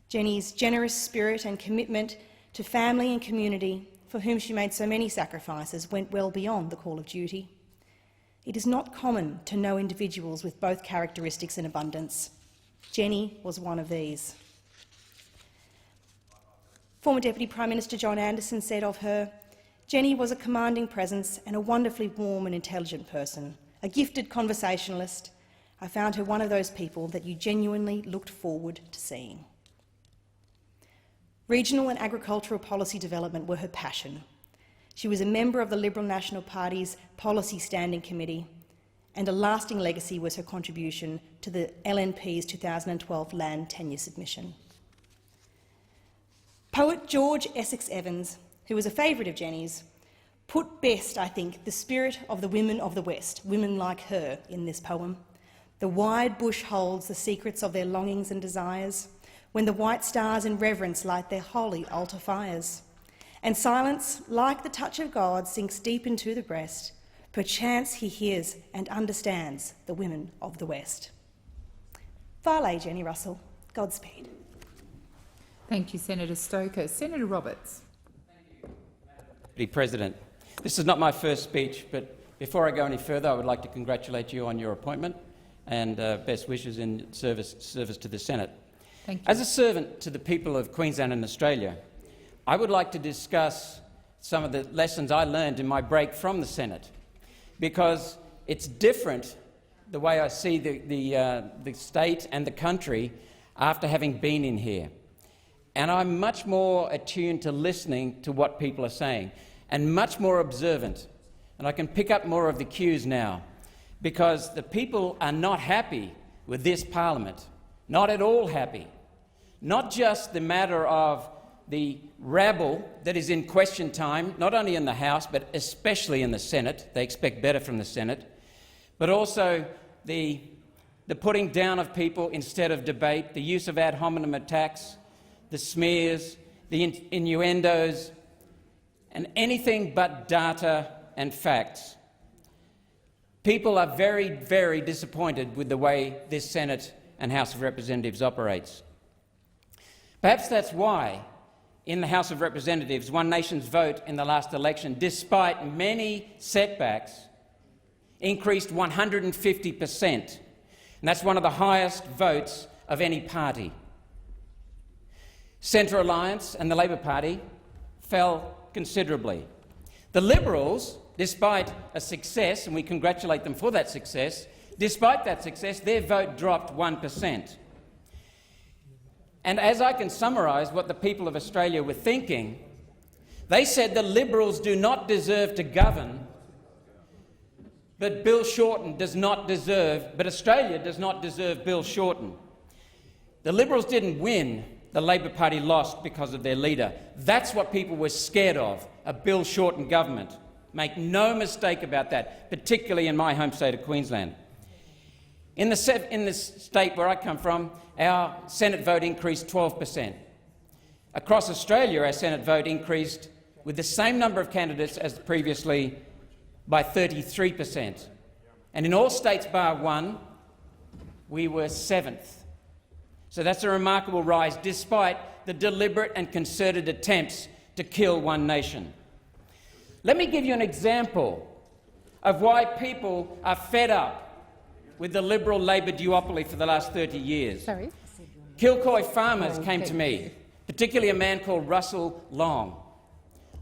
Jenny's generous spirit and commitment to family and community, for whom she made so many sacrifices, went well beyond the call of duty. It is not common to know individuals with both characteristics in abundance. Jenny was one of these. Former Deputy Prime Minister John Anderson said of her, "Jenny was a commanding presence and a wonderfully warm and intelligent person, a gifted conversationalist. I found her one of those people that you genuinely looked forward to seeing." Regional and agricultural policy development were her passion. She was a member of the Liberal National Party's Policy Standing Committee, and a lasting legacy was her contribution to the LNP's 2012 land tenure submission. Poet George Essex Evans, who was a favourite of Jenny's, put best, I think, the spirit of the women of the West, women like her, in this poem. The wide bush holds the secrets of their longings and desires, when the white stars in reverence light their holy altar fires. And silence, like the touch of God, sinks deep into the breast. Perchance he hears and understands the women of the West. Vale, Jenny Russell. Godspeed. Thank you, Senator Stoker. Senator Roberts. Deputy President, this is not my first speech, but before I go any further, I would like to congratulate you on your appointment and best wishes in service to the Senate. Thank you. As a servant to the people of Queensland and Australia, I would like to discuss some of the lessons I learned in my break from the Senate, because it's different the way I see the state and the country after having been in here. And I'm much more attuned to listening to what people are saying and much more observant. And I can pick up more of the cues now, because the people are not happy with this parliament, not at all happy. Not just the matter of the rabble that is in question time, not only in the House but especially in the Senate. They expect better from the Senate. But also the putting down of people instead of debate, the use of ad hominem attacks, the smears, the innuendos, and anything but data and facts. People are very, very disappointed with the way this Senate and House of Representatives operates. Perhaps that's why, in the House of Representatives, One Nation's vote in the last election, despite many setbacks, increased 150%. And that's one of the highest votes of any party. Centre Alliance and the Labor Party fell considerably. The Liberals, despite a success, and we congratulate them for that success, despite that success, their vote dropped 1%. And as I can summarise what the people of Australia were thinking, they said the Liberals do not deserve to govern, but Bill Shorten does not deserve, but Australia does not deserve Bill Shorten. The Liberals didn't win. The Labor Party lost because of their leader. That's what people were scared of, a Bill Shorten government. Make no mistake about that, particularly in my home state of Queensland. In the state where I come from, our Senate vote increased 12%. Across Australia, our Senate vote increased with the same number of candidates as previously by 33%. And in all states bar one, we were 7th. So that's a remarkable rise, despite the deliberate and concerted attempts to kill One Nation. Let me give you an example of why people are fed up with the Liberal-Labor duopoly for the last 30 years. Kilcoy farmers came to me, particularly a man called Russell Long,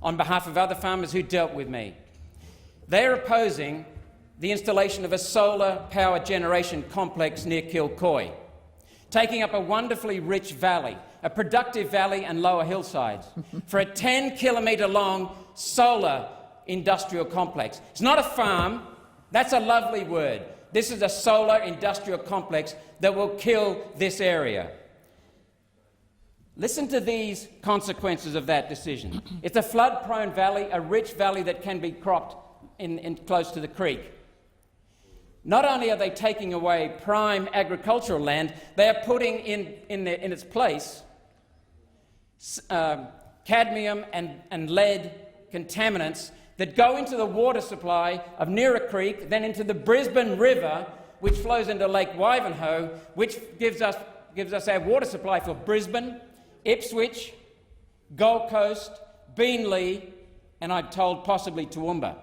on behalf of other farmers who dealt with me. They're opposing the installation of a solar power generation complex near Kilcoy, taking up a wonderfully rich valley, a productive valley and lower hillsides, for a 10-kilometre-long solar industrial complex. It's not a farm. That's a lovely word. This is a solar industrial complex that will kill this area. Listen to these consequences of that decision. It's a flood-prone valley, a rich valley that can be cropped in close to the creek. Not only are they taking away prime agricultural land, they are putting in its place cadmium and lead contaminants that go into the water supply of Neera Creek, then into the Brisbane River, which flows into Lake Wivenhoe, which gives us our water supply for Brisbane, Ipswich, Gold Coast, Beenleigh, and I'm told possibly Toowoomba.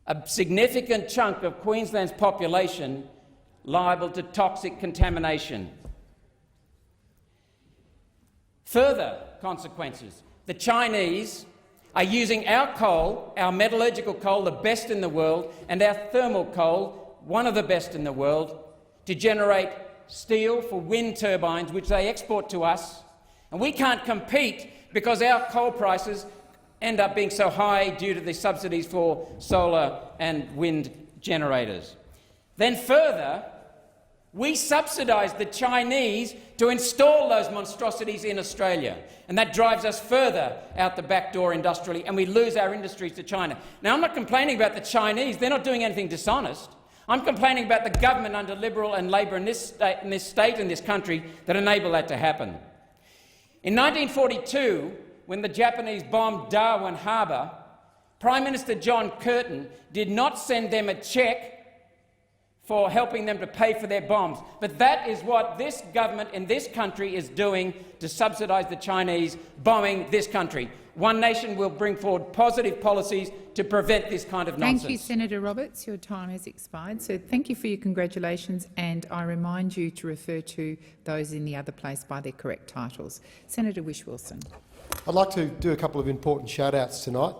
A significant chunk of Queensland's population liable to toxic contamination. Further consequences. The Chinese are using our coal, our metallurgical coal, the best in the world, and our thermal coal, one of the best in the world, to generate steel for wind turbines, which they export to us. And we can't compete because our coal prices end up being so high due to the subsidies for solar and wind generators. Then further, we subsidise the Chinese to install those monstrosities in Australia, and that drives us further out the back door industrially, and we lose our industries to China. Now, I'm not complaining about the Chinese. They're not doing anything dishonest. I'm complaining about the government under Liberal and Labor in this state, in this country, that enable that to happen. In 1942, when the Japanese bombed Darwin Harbour, Prime Minister John Curtin did not send them a cheque for helping them to pay for their bombs. But that is what this government in this country is doing to subsidise the Chinese bombing this country. One Nation will bring forward positive policies to prevent this kind of nonsense. Thank you, Senator Roberts. Your time has expired. So thank you for your congratulations, and I remind you to refer to those in the other place by their correct titles. Senator Whish-Wilson. I'd like to do a couple of important shout-outs tonight.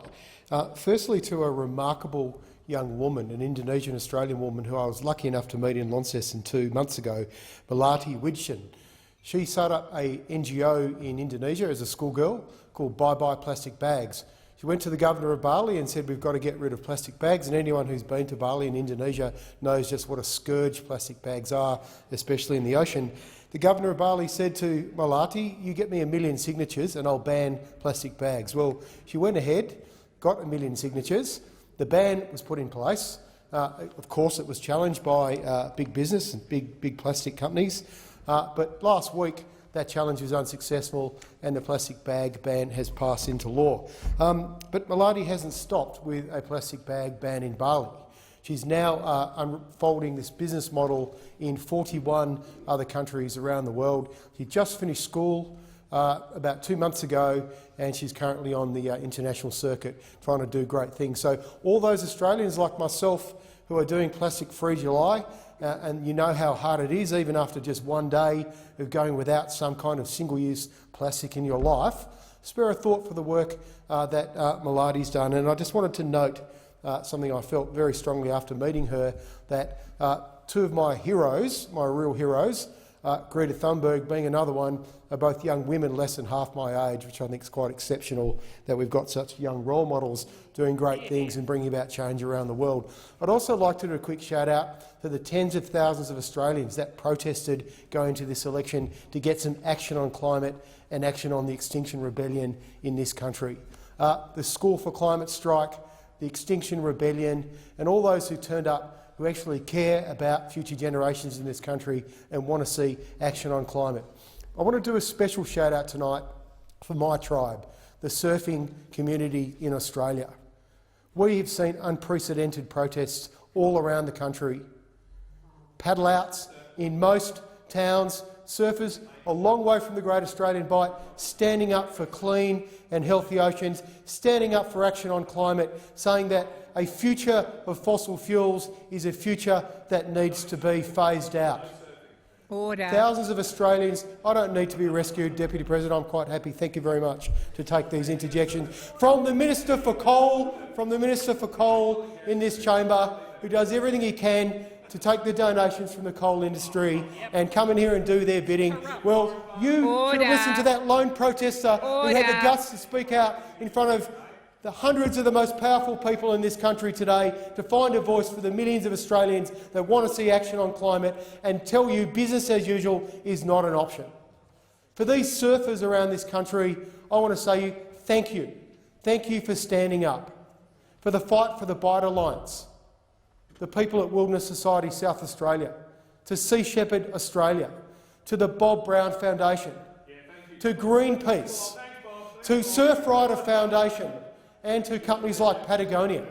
Firstly, to a remarkable young woman, an Indonesian-Australian woman who I was lucky enough to meet in Launceston 2 months ago, Melati Widchen. She set up a NGO in Indonesia as a schoolgirl called Bye Bye Plastic Bags. She went to the Governor of Bali and said, we've got to get rid of plastic bags, and anyone who's been to Bali in Indonesia knows just what a scourge plastic bags are, especially in the ocean. The Governor of Bali said to Melati, you get me 1 million signatures and I'll ban plastic bags. Well, she went ahead, got 1 million signatures. The ban was put in place. Of course, it was challenged by big business and big plastic companies. But last week, that challenge was unsuccessful and the plastic bag ban has passed into law. But Melati hasn't stopped with a plastic bag ban in Bali. She's now unfolding this business model in 41 other countries around the world. She just finished school about 2 months ago, and she's currently on the international circuit trying to do great things. So all those Australians like myself who are doing Plastic Free July, and you know how hard it is even after just one day of going without some kind of single-use plastic in your life, spare a thought for the work that Melati's done. And I just wanted to note something I felt very strongly after meeting her, that two of my heroes, my real heroes, Greta Thunberg being another one, are both young women less than half my age, which I think is quite exceptional that we've got such young role models doing great things and bringing about change around the world. I'd also like to do a quick shout-out to the tens of thousands of Australians that protested going to this election to get some action on climate and action on the Extinction Rebellion in this country. The School for Climate Strike, the Extinction Rebellion, and all those who turned up who actually care about future generations in this country and want to see action on climate. I want to do a special shout-out tonight for my tribe, the surfing community in Australia. We have seen unprecedented protests all around the country. Paddle-outs in most towns, surfers a long way from the Great Australian Bight, standing up for clean and healthy oceans, standing up for action on climate, saying that a future of fossil fuels is a future that needs to be phased out. Order. Thousands of Australians. I don't need to be rescued, Deputy President. I'm quite happy, thank you very much, to take these interjections from the Minister for Coal, in this chamber, who does everything he can to take the donations from the coal industry and come in here and do their bidding. Well, you should listen to that lone protester who had the guts to speak out in front of the hundreds of the most powerful people in this country today to find a voice for the millions of Australians that want to see action on climate and tell you business as usual is not an option. For these surfers around this country, I want to say thank you. Thank you for standing up, for the fight for the Bight Alliance, the people at Wilderness Society South Australia, to Sea Shepherd Australia, to the Bob Brown Foundation, to Greenpeace, to Surfrider Foundation, and to companies like Patagonia,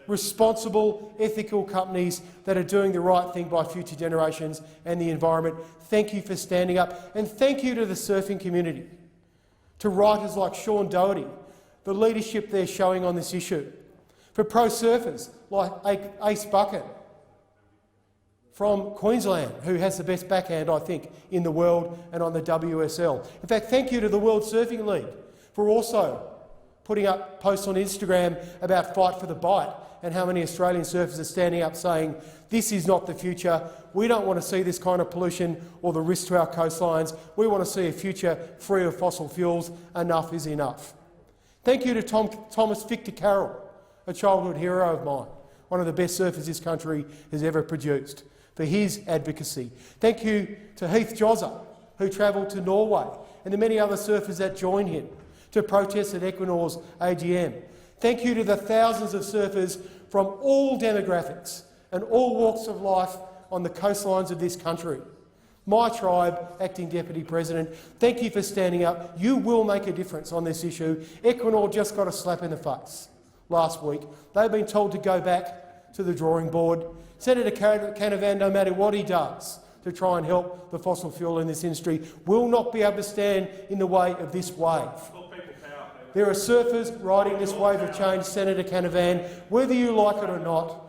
responsible, ethical companies that are doing the right thing by future generations and the environment. Thank you for standing up, and thank you to the surfing community, to writers like Sean Doherty, the leadership they're showing on this issue, for pro surfers like Ace Bucket from Queensland, who has the best backhand, I think, in the world and on the WSL. In fact, thank you to the World Surfing League for also putting up posts on Instagram about Fight for the Bite and how many Australian surfers are standing up saying, this is not the future, we don't want to see this kind of pollution or the risk to our coastlines, we want to see a future free of fossil fuels, enough is enough. Thank you to Thomas Victor Carroll, a childhood hero of mine, one of the best surfers this country has ever produced, for his advocacy. Thank you to Heath Jozza, who travelled to Norway, and the many other surfers that joined him to protest at Equinor's AGM. Thank you to the thousands of surfers from all demographics and all walks of life on the coastlines of this country. My tribe, Acting Deputy President, thank you for standing up. You will make a difference on this issue. Equinor just got a slap in the face last week. They've been told to go back to the drawing board. Senator Canavan, no matter what he does to try and help the fossil fuel in this industry, will not be able to stand in the way of this wave. There are surfers riding this wave of change, Senator Canavan. Whether you like it or not,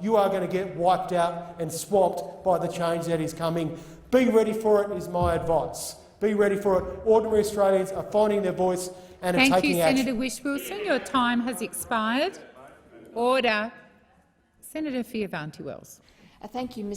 you are going to get wiped out and swamped by the change that is coming. Be ready for it is my advice. Be ready for it. Ordinary Australians are finding their voice and are taking action. Thank you, Senator Whish-Wilson. Your time has expired. Order. Senator Fierravanti-Wells. Thank you,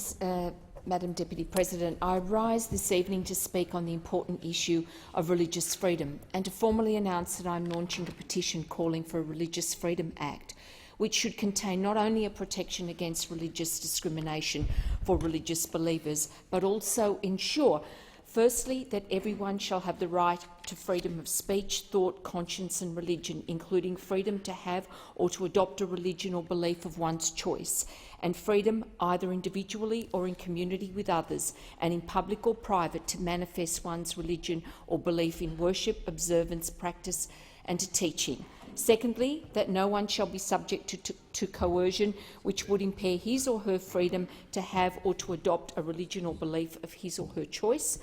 Madam Deputy President. I rise this evening to speak on the important issue of religious freedom and to formally announce that I am launching a petition calling for a Religious Freedom Act, which should contain not only a protection against religious discrimination for religious believers, but also ensure, firstly, that everyone shall have the right to freedom of speech, thought, conscience and religion, including freedom to have or to adopt a religion or belief of one's choice, and freedom, either individually or in community with others, and in public or private, to manifest one's religion or belief in worship, observance, practice and to teaching. Secondly, that no one shall be subject to coercion which would impair his or her freedom to have or to adopt a religion or belief of his or her choice.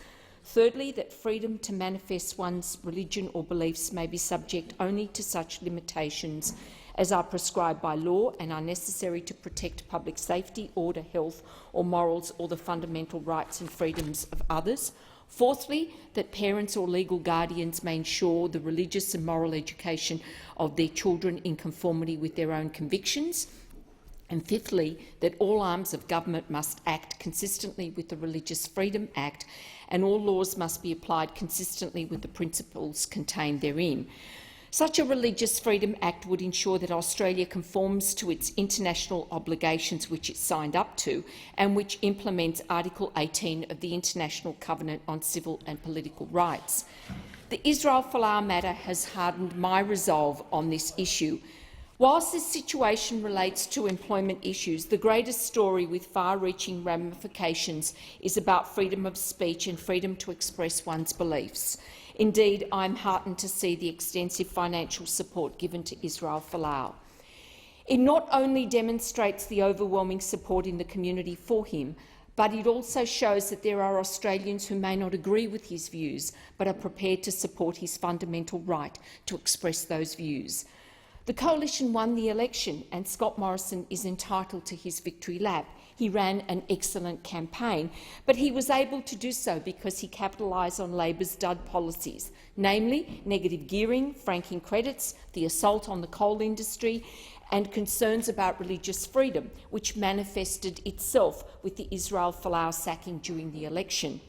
Thirdly, that freedom to manifest one's religion or beliefs may be subject only to such limitations as are prescribed by law and are necessary to protect public safety, order, health or morals or the fundamental rights and freedoms of others. Fourthly, that parents or legal guardians may ensure the religious and moral education of their children in conformity with their own convictions. And fifthly, that all arms of government must act consistently with the Religious Freedom Act and all laws must be applied consistently with the principles contained therein. Such a Religious Freedom Act would ensure that Australia conforms to its international obligations which it signed up to and which implements Article 18 of the International Covenant on Civil and Political Rights. The Israel-Folau matter has hardened my resolve on this issue. Whilst this situation relates to employment issues, the greatest story with far-reaching ramifications is about freedom of speech and freedom to express one's beliefs. Indeed, I am heartened to see the extensive financial support given to Israel-Folau. It not only demonstrates the overwhelming support in the community for him, but it also shows that there are Australians who may not agree with his views but are prepared to support his fundamental right to express those views. The Coalition won the election and Scott Morrison is entitled to his victory lap. He ran an excellent campaign, but he was able to do so because he capitalised on Labor's dud policies, namely negative gearing, franking credits, the assault on the coal industry and concerns about religious freedom, which manifested itself with the Israel-Folau sacking during the election.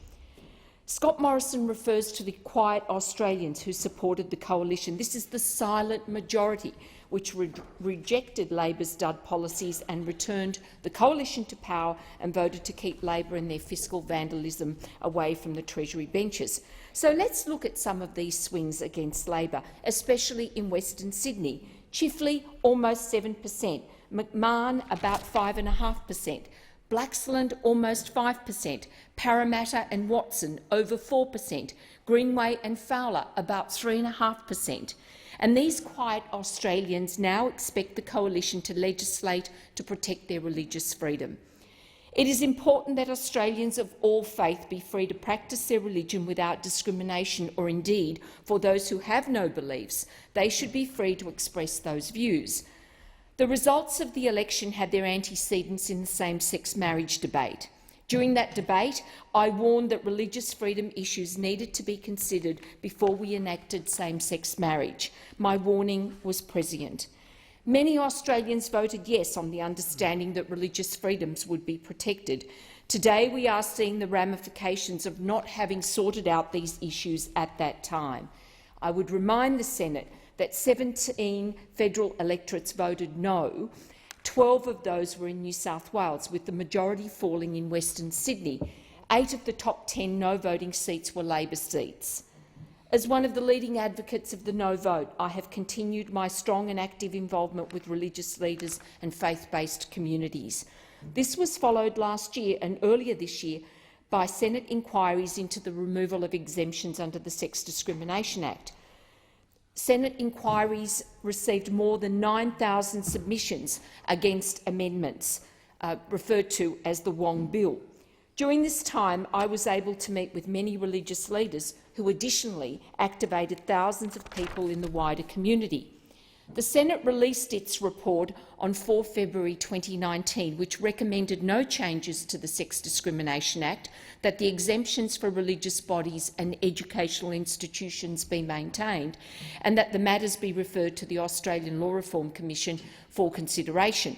Scott Morrison refers to the quiet Australians who supported the coalition. This is the silent majority which rejected Labor's dud policies and returned the coalition to power and voted to keep Labor and their fiscal vandalism away from the Treasury benches. So let's look at some of these swings against Labor, especially in Western Sydney. Chifley, almost 7%, McMahon, about 5.5%, Blaxland, almost 5%, Parramatta and Watson, over 4%, Greenway and Fowler, about 3.5%. And these quiet Australians now expect the Coalition to legislate to protect their religious freedom. It is important that Australians of all faith be free to practice their religion without discrimination, or indeed, for those who have no beliefs, they should be free to express those views. The results of the election had their antecedents in the same-sex marriage debate. During that debate, I warned that religious freedom issues needed to be considered before we enacted same-sex marriage. My warning was prescient. Many Australians voted yes on the understanding that religious freedoms would be protected. Today we are seeing the ramifications of not having sorted out these issues at that time. I would remind the Senate that 17 federal electorates voted no. 12 of those were in New South Wales, with the majority falling in Western Sydney. 8 of the top 10 no-voting seats were Labor seats. As one of the leading advocates of the no vote, I have continued my strong and active involvement with religious leaders and faith-based communities. This was followed last year and earlier this year by Senate inquiries into the removal of exemptions under the Sex Discrimination Act. Senate inquiries received more than 9,000 submissions against amendments, referred to as the Wong Bill. During this time, I was able to meet with many religious leaders who additionally activated thousands of people in the wider community. The Senate released its report on 4 February 2019, which recommended no changes to the Sex Discrimination Act, that the exemptions for religious bodies and educational institutions be maintained, and that the matters be referred to the Australian Law Reform Commission for consideration.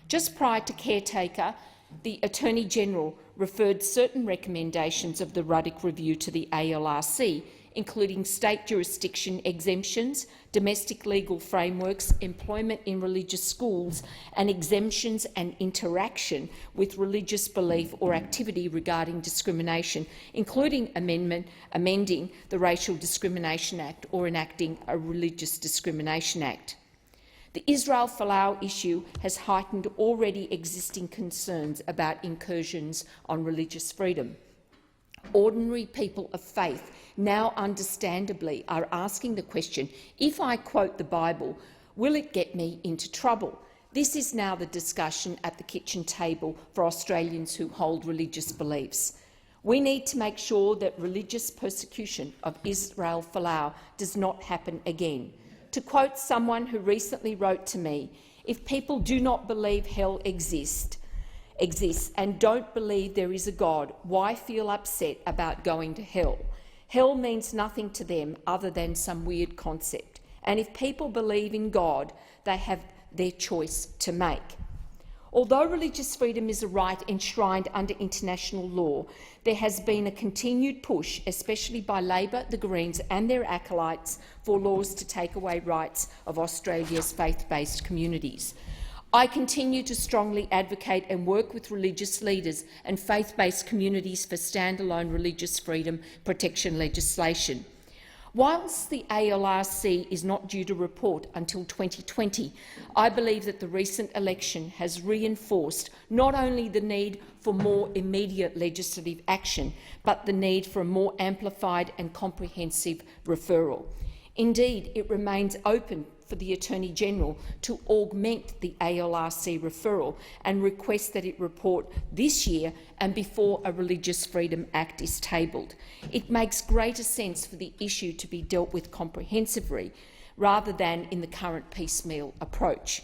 Just prior to caretaker, the Attorney-General referred certain recommendations of the Ruddock Review to the ALRC, including state jurisdiction exemptions, domestic legal frameworks, employment in religious schools, and exemptions and interaction with religious belief or activity regarding discrimination, including amending the Racial Discrimination Act or enacting a Religious Discrimination Act. The Israel-Folau issue has heightened already existing concerns about incursions on religious freedom. Ordinary people of faith now understandably are asking the question, if I quote the Bible, will it get me into trouble? This is now the discussion at the kitchen table for Australians who hold religious beliefs. We need to make sure that religious persecution of Israel-Folau does not happen again. To quote someone who recently wrote to me, if people do not believe hell exists and don't believe there is a God, why feel upset about going to hell? Hell means nothing to them other than some weird concept. And if people believe in God, they have their choice to make. Although religious freedom is a right enshrined under international law, there has been a continued push, especially by Labor, the Greens and their acolytes, for laws to take away rights of Australia's faith-based communities. I continue to strongly advocate and work with religious leaders and faith-based communities for standalone religious freedom protection legislation. Whilst the ALRC is not due to report until 2020, I believe that the recent election has reinforced not only the need for more immediate legislative action, but the need for a more amplified and comprehensive referral. Indeed, it remains open for the Attorney-General to augment the ALRC referral and request that it report this year and before a Religious Freedom Act is tabled. It makes greater sense for the issue to be dealt with comprehensively rather than in the current piecemeal approach.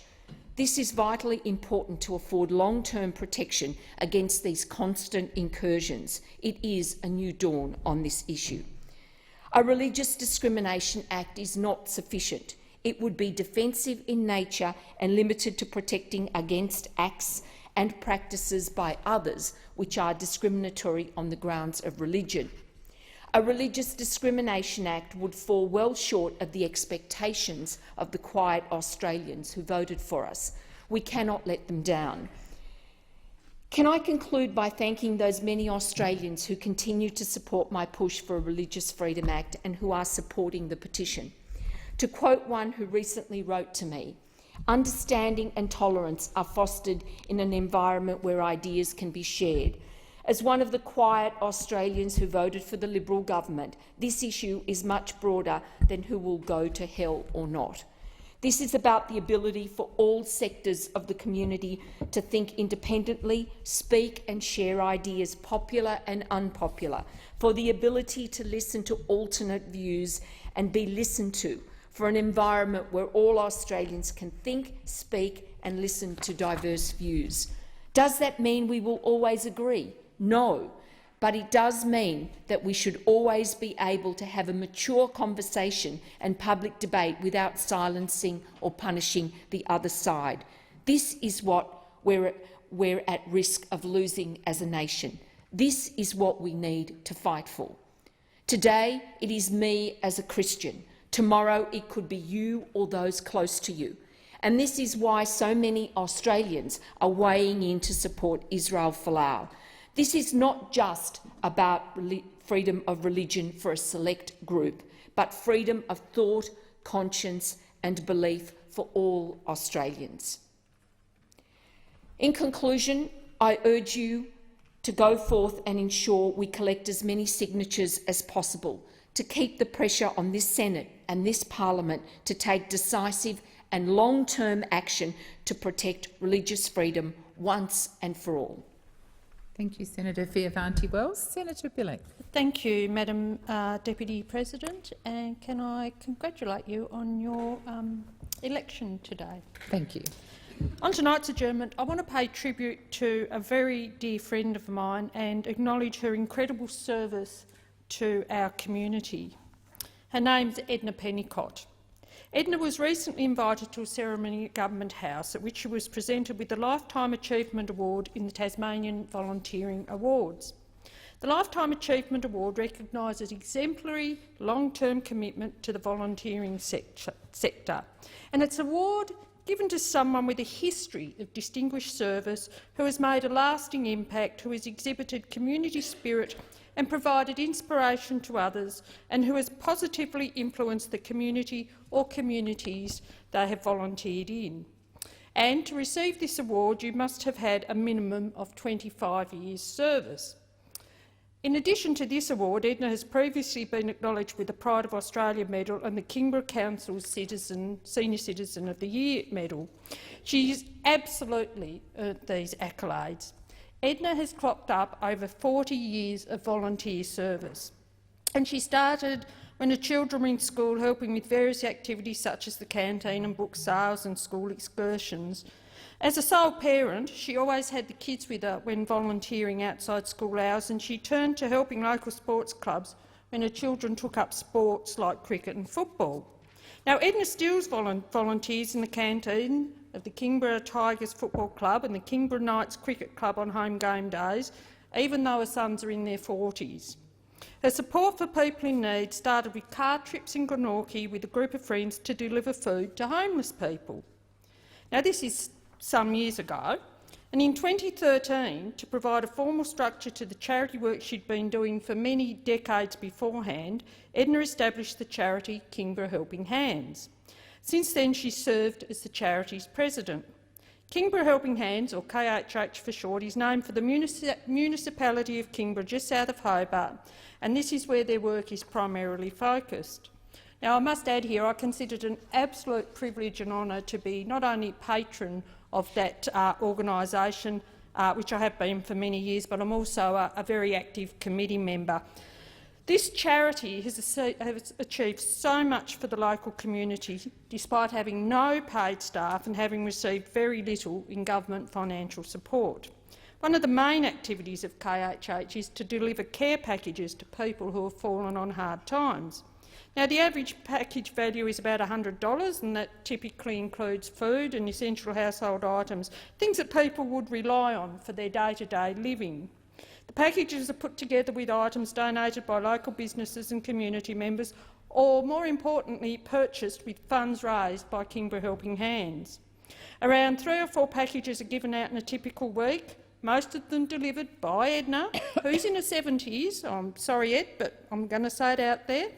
This is vitally important to afford long-term protection against these constant incursions. It is a new dawn on this issue. A Religious Discrimination Act is not sufficient. It would be defensive in nature and limited to protecting against acts and practices by others which are discriminatory on the grounds of religion. A Religious Discrimination Act would fall well short of the expectations of the quiet Australians who voted for us. We cannot let them down. Can I conclude by thanking those many Australians who continue to support my push for a Religious Freedom Act and who are supporting the petition? To quote one who recently wrote to me, "Understanding and tolerance are fostered in an environment where ideas can be shared. As one of the quiet Australians who voted for the Liberal government, this issue is much broader than who will go to hell or not. This is about the ability for all sectors of the community to think independently, speak and share ideas, popular and unpopular, for the ability to listen to alternate views and be listened to, for an environment where all Australians can think, speak and listen to diverse views. Does that mean we will always agree? No, but it does mean that we should always be able to have a mature conversation and public debate without silencing or punishing the other side. This is what we're at risk of losing as a nation. This is what we need to fight for. Today it is me as a Christian. Tomorrow it could be you or those close to you. And this is why so many Australians are weighing in to support Israel Folau. This is not just about freedom of religion for a select group, but freedom of thought, conscience and belief for all Australians. In conclusion, I urge you to go forth and ensure we collect as many signatures as possible to keep the pressure on this Senate and this Parliament to take decisive and long-term action to protect religious freedom once and for all. Thank you, Senator Fierravanti-Wells. Senator Bilyk. Thank you, Madam Deputy President, and can I congratulate you on your election today. Thank you. On tonight's adjournment, I want to pay tribute to a very dear friend of mine and acknowledge her incredible service to our community. Her name's Edna Pennicott. Edna was recently invited to a ceremony at Government House at which she was presented with the Lifetime Achievement Award in the Tasmanian Volunteering Awards. The Lifetime Achievement Award recognises exemplary long-term commitment to the volunteering sector, and it's an award given to someone with a history of distinguished service who has made a lasting impact, who has exhibited community spirit and provided inspiration to others, and who has positively influenced the community or communities they have volunteered in. And to receive this award, you must have had a minimum of 25 years' service. In addition to this award, Edna has previously been acknowledged with the Pride of Australia Medal and the Kingborough Council's Senior Citizen of the Year Medal. She's absolutely earned these accolades. Edna has clocked up over 40 years of volunteer service, and she started when her children were in school, helping with various activities such as the canteen and book sales and school excursions. As a sole parent, she always had the kids with her when volunteering outside school hours, and she turned to helping local sports clubs when her children took up sports like cricket and football. Now, Edna still volunteers in the canteen of the Kingborough Tigers Football Club and the Kingborough Knights Cricket Club on home game days, even though her sons are in their 40s. Her support for people in need started with car trips in Glenorchy with a group of friends to deliver food to homeless people. Now, this is some years ago, and in 2013, to provide a formal structure to the charity work she'd been doing for many decades beforehand, Edna established the charity Kingborough Helping Hands. Since then, she served as the charity's president. Kingborough Helping Hands, or KHH for short, is named for the municipality of Kingborough, just south of Hobart, and this is where their work is primarily focused. Now, I must add here, I consider it an absolute privilege and honour to be not only patron of that organisation, which I have been for many years, but I'm also a very active committee member. This charity has achieved so much for the local community, despite having no paid staff and having received very little in government financial support. One of the main activities of KHH is to deliver care packages to people who have fallen on hard times. Now, the average package value is about $100, and that typically includes food and essential household items, things that people would rely on for their day-to-day living. The packages are put together with items donated by local businesses and community members, or, more importantly, purchased with funds raised by Kingborough Helping Hands. Around 3 or 4 packages are given out in a typical week, most of them delivered by Edna, who's in her 70s. I'm sorry, Ed, but I'm going to say it out there.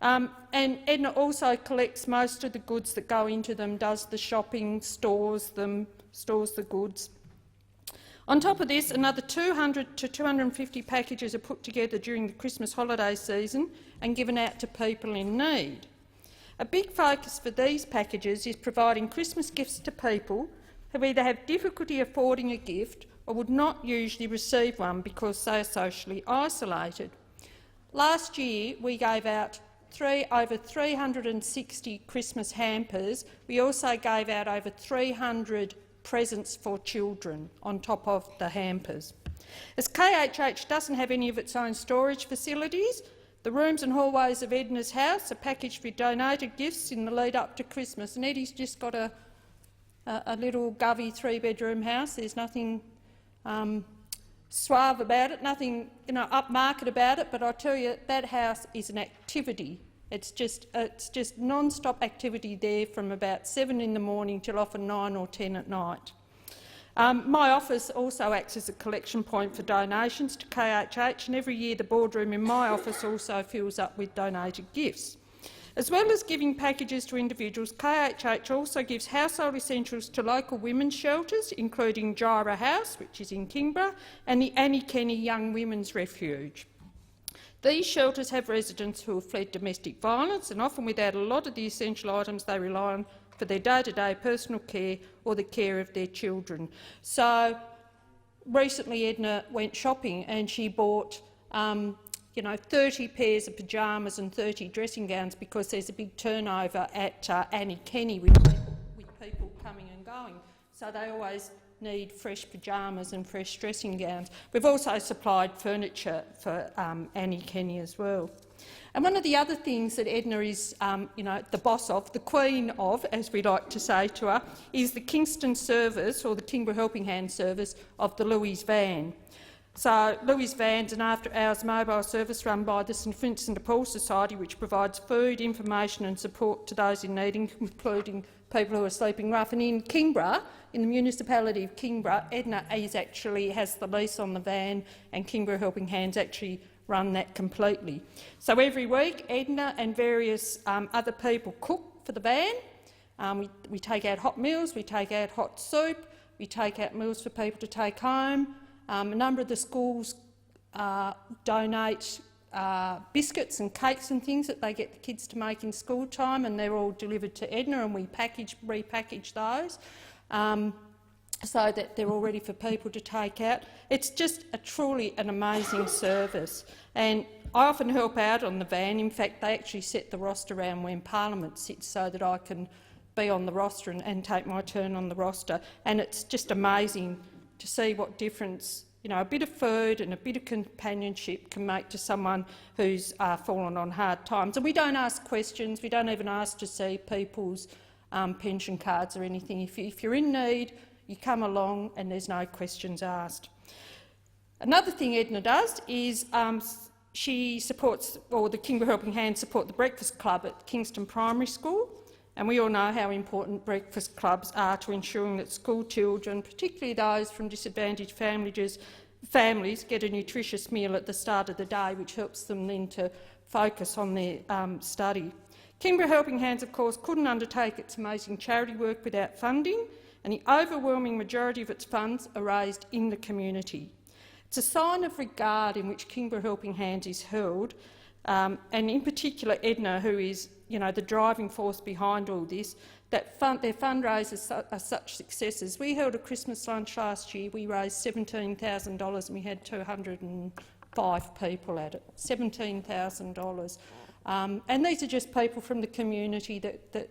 And Edna also collects most of the goods that go into them, does the shopping, stores the goods. On top of this, another 200 to 250 packages are put together during the Christmas holiday season and given out to people in need. A big focus for these packages is providing Christmas gifts to people who either have difficulty affording a gift or would not usually receive one because they are socially isolated. Last year we gave out over 360 Christmas hampers. We also gave out over 300 presents for children on top of the hampers. As KHH doesn't have any of its own storage facilities, the rooms and hallways of Edna's house are packaged with donated gifts in the lead up to Christmas. And Eddie's just got a little govy 3-bedroom house. There's nothing suave about it, nothing upmarket about it, but I tell you that house is an activity. It's just non-stop activity there from about 7 in the morning till often 9 or 10 at night. My office also acts as a collection point for donations to KHH, and every year the boardroom in my office also fills up with donated gifts. As well as giving packages to individuals, KHH also gives household essentials to local women's shelters, including Gyra House, which is in Kingborough, and the Annie Kenny Young Women's Refuge. These shelters have residents who have fled domestic violence and often without a lot of the essential items they rely on for their day-to-day personal care or the care of their children. So recently Edna went shopping and she bought 30 pairs of pyjamas and 30 dressing gowns because there's a big turnover at Annie Kenny with people coming and going. So they always need fresh pyjamas and fresh dressing gowns. We've also supplied furniture for Annie Kenny as well. And one of the other things that Edna is the boss of, the queen of, as we like to say to her, is the Kingston service, or the Kingborough Helping Hand service, of the Louise Van. So Louise Van's an after-hours mobile service run by the St Vincent de Paul Society, which provides food, information and support to those in need, including people who are sleeping rough. And in Kingborough, in the municipality of Kingborough, Edna has the lease on the van, and Kingborough Helping Hands actually run that completely. So every week, Edna and various other people cook for the van. We take out hot meals, we take out hot soup, we take out meals for people to take home. A number of the schools donate biscuits and cakes and things that they get the kids to make in school time, and they're all delivered to Edna, and we repackage those so that they're all ready for people to take out. It's just truly an amazing service, and I often help out on the van. In fact, they actually set the roster around when Parliament sits so that I can be on the roster and take my turn on the roster, and it's just amazing to see what difference a bit of food and a bit of companionship can make to someone who's fallen on hard times. And we don't ask questions, we don't even ask to see people's pension cards or anything. If you're in need, you come along and there's no questions asked. Another thing Edna does is she supports, or the Kingborough Helping Hands support the Breakfast Club at Kingston Primary School. And we all know how important breakfast clubs are to ensuring that school children, particularly those from disadvantaged families, get a nutritious meal at the start of the day, which helps them then to focus on their study. Kingborough Helping Hands, of course, couldn't undertake its amazing charity work without funding, and the overwhelming majority of its funds are raised in the community. It's a sign of regard in which Kingborough Helping Hands is held, and in particular Edna, who is the driving force behind all this, that their fundraisers are such successes. We held a Christmas lunch last year. We raised $17,000 and we had 205 people at it. $17,000. And these are just people from the community that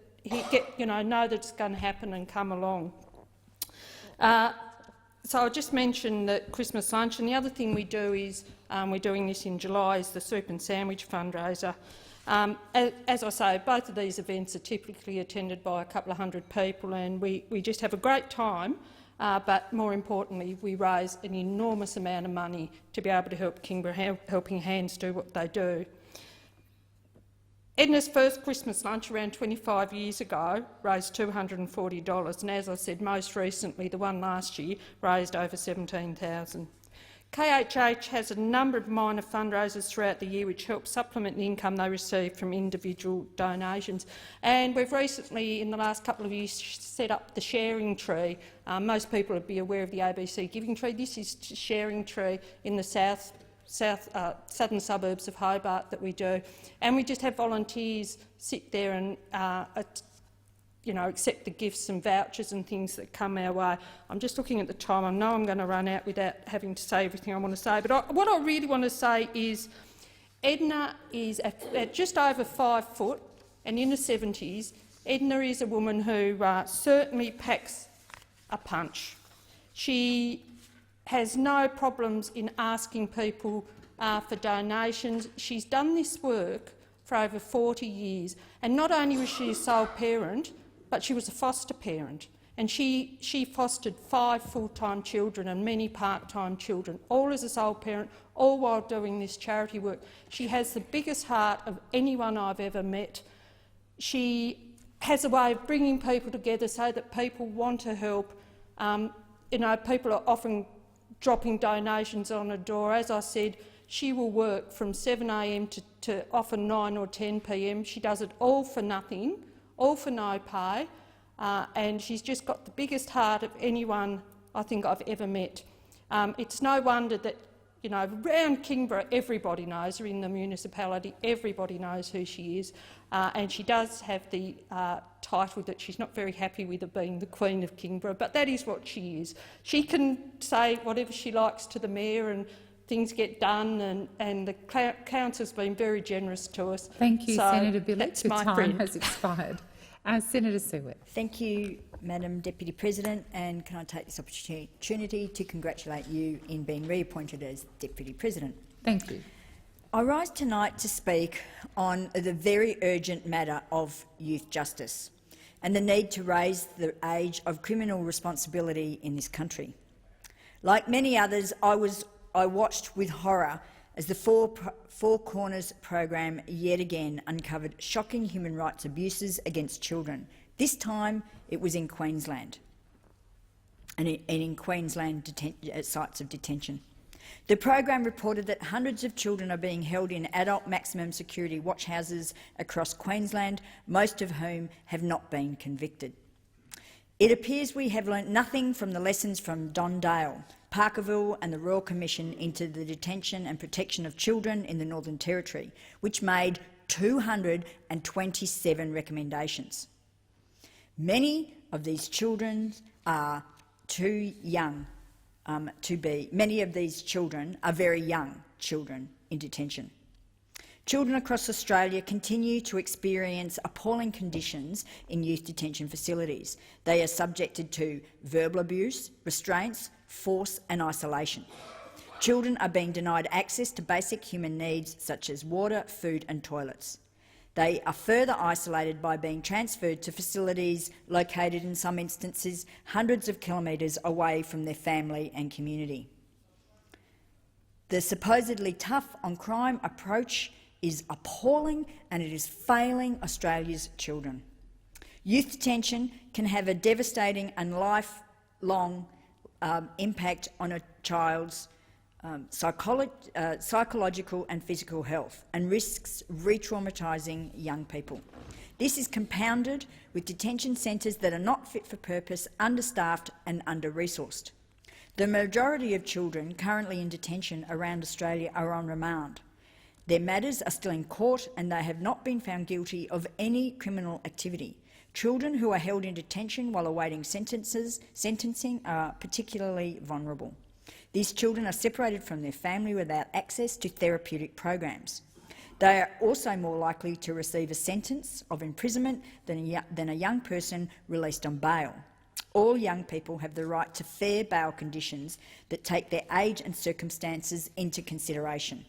know that it's going to happen and come along. So I'll just mention the Christmas lunch, and the other thing we do is, we're doing this in July, is the Soup and Sandwich fundraiser. As I say, both of these events are typically attended by a couple of hundred people, and we just have a great time, but more importantly we raise an enormous amount of money to be able to help Kingborough Helping Hands do what they do. Edna's first Christmas lunch around 25 years ago raised $240, and as I said, most recently the one last year raised over $17,000. KHH has a number of minor fundraisers throughout the year which help supplement the income they receive from individual donations. And we've recently, in the last couple of years, set up the Sharing Tree. Most people would be aware of the ABC Giving Tree. This is Sharing Tree in the southern suburbs of Hobart that we do. And we just have volunteers sit there and accept the gifts and vouchers and things that come our way. I'm just looking at the time. I know I'm going to run out without having to say everything I want to say, but what I really want to say is Edna is at just over 5 foot and in her 70s. Edna is a woman who certainly packs a punch. She has no problems in asking people for donations. She's done this work for over 40 years, and not only was she a sole parent, but she was a foster parent, and she fostered 5 full-time children and many part-time children, all as a sole parent, all while doing this charity work. She has the biggest heart of anyone I've ever met. She has a way of bringing people together so that people want to help. People are often dropping donations on her door. As I said, she will work from 7 a.m. to often 9 or 10 p.m. She does it all for nothing, all for no pay, and she's just got the biggest heart of anyone I think I've ever met. It's no wonder that, around Kingborough everybody knows her in the municipality, everybody knows who she is, and she does have the title that she's not very happy with of being the Queen of Kingborough, but that is what she is. She can say whatever she likes to the Mayor and things get done, and the Council's been very generous to us. Thank you, so Senator Bilyk. that's The my time friend. has expired. Senator Siewert. Thank you, Madam Deputy President, and can I take this opportunity to congratulate you in being reappointed as Deputy President. Thank you. I rise tonight to speak on the very urgent matter of youth justice and the need to raise the age of criminal responsibility in this country. Like many others, I watched with horror as the Four Corners program yet again uncovered shocking human rights abuses against children. This time it was in Queensland and in Queensland sites of detention. The program reported that hundreds of children are being held in adult maximum security watch houses across Queensland, most of whom have not been convicted. It appears we have learnt nothing from the lessons from Don Dale, Parkerville and the Royal Commission into the Detention and Protection of Children in the Northern Territory, which made 227 recommendations. Many of these children are too young many of these children are very young children in detention. Children across Australia continue to experience appalling conditions in youth detention facilities. They are subjected to verbal abuse, restraints, force and isolation. Children are being denied access to basic human needs such as water, food and toilets. They are further isolated by being transferred to facilities located, in some instances, hundreds of kilometres away from their family and community. The supposedly tough on crime approach is appalling and it is failing Australia's children. Youth detention can have a devastating and lifelong impact on a child's psychological and physical health and risks re-traumatising young people. This is compounded with detention centres that are not fit for purpose, understaffed and under-resourced. The majority of children currently in detention around Australia are on remand. Their matters are still in court and they have not been found guilty of any criminal activity. Children who are held in detention while awaiting sentencing are particularly vulnerable. These children are separated from their family without access to therapeutic programs. They are also more likely to receive a sentence of imprisonment than a young person released on bail. All young people have the right to fair bail conditions that take their age and circumstances into consideration.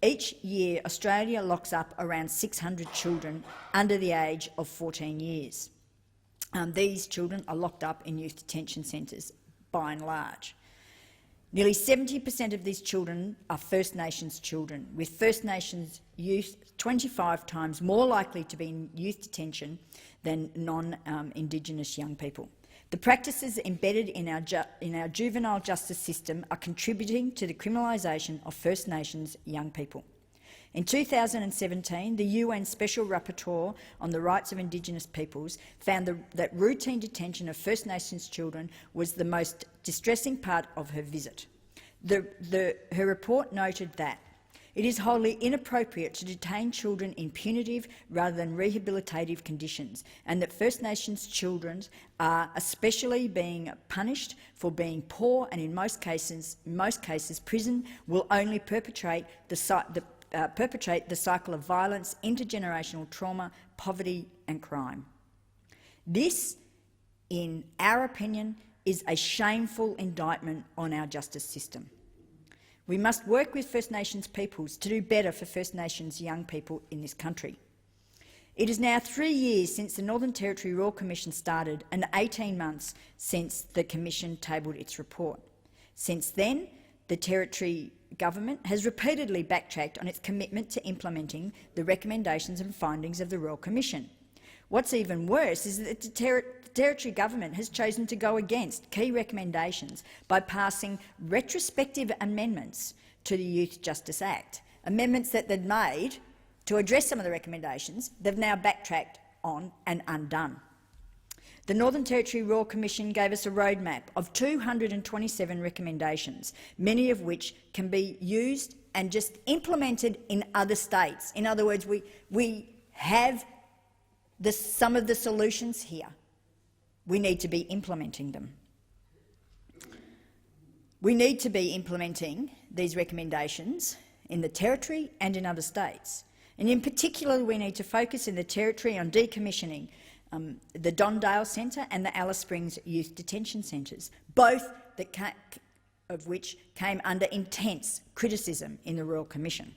Each year, Australia locks up around 600 children under the age of 14 years. These children are locked up in youth detention centres, by and large. Nearly 70% of these children are First Nations children, with First Nations youth 25 times more likely to be in youth detention than non-Indigenous young people. The practices embedded in our juvenile justice system are contributing to the criminalisation of First Nations young people. In 2017, the UN Special Rapporteur on the Rights of Indigenous Peoples found that routine detention of First Nations children was the most distressing part of her visit. Her report noted that it is wholly inappropriate to detain children in punitive rather than rehabilitative conditions, and that First Nations children are especially being punished for being poor, and in most cases, prison will only perpetrate the cycle of violence, intergenerational trauma, poverty and crime. This, in our opinion, is a shameful indictment on our justice system. We must work with First Nations peoples to do better for First Nations young people in this country. It is now 3 years since the Northern Territory Royal Commission started and 18 months since the Commission tabled its report. Since then, the Territory Government has repeatedly backtracked on its commitment to implementing the recommendations and findings of the Royal Commission. What's even worse is that the Territory Government has chosen to go against key recommendations by passing retrospective amendments to the Youth Justice Act, amendments that they'd made to address some of the recommendations they've now backtracked on and undone. The Northern Territory Royal Commission gave us a roadmap of 227 recommendations, many of which can be used and just implemented in other states. In other words, we have some of the solutions here. We need to be implementing them. We need to be implementing these recommendations in the Territory and in other states. And in particular, we need to focus in the Territory on decommissioning the Don Dale Centre and the Alice Springs Youth Detention Centres, both of which came under intense criticism in the Royal Commission.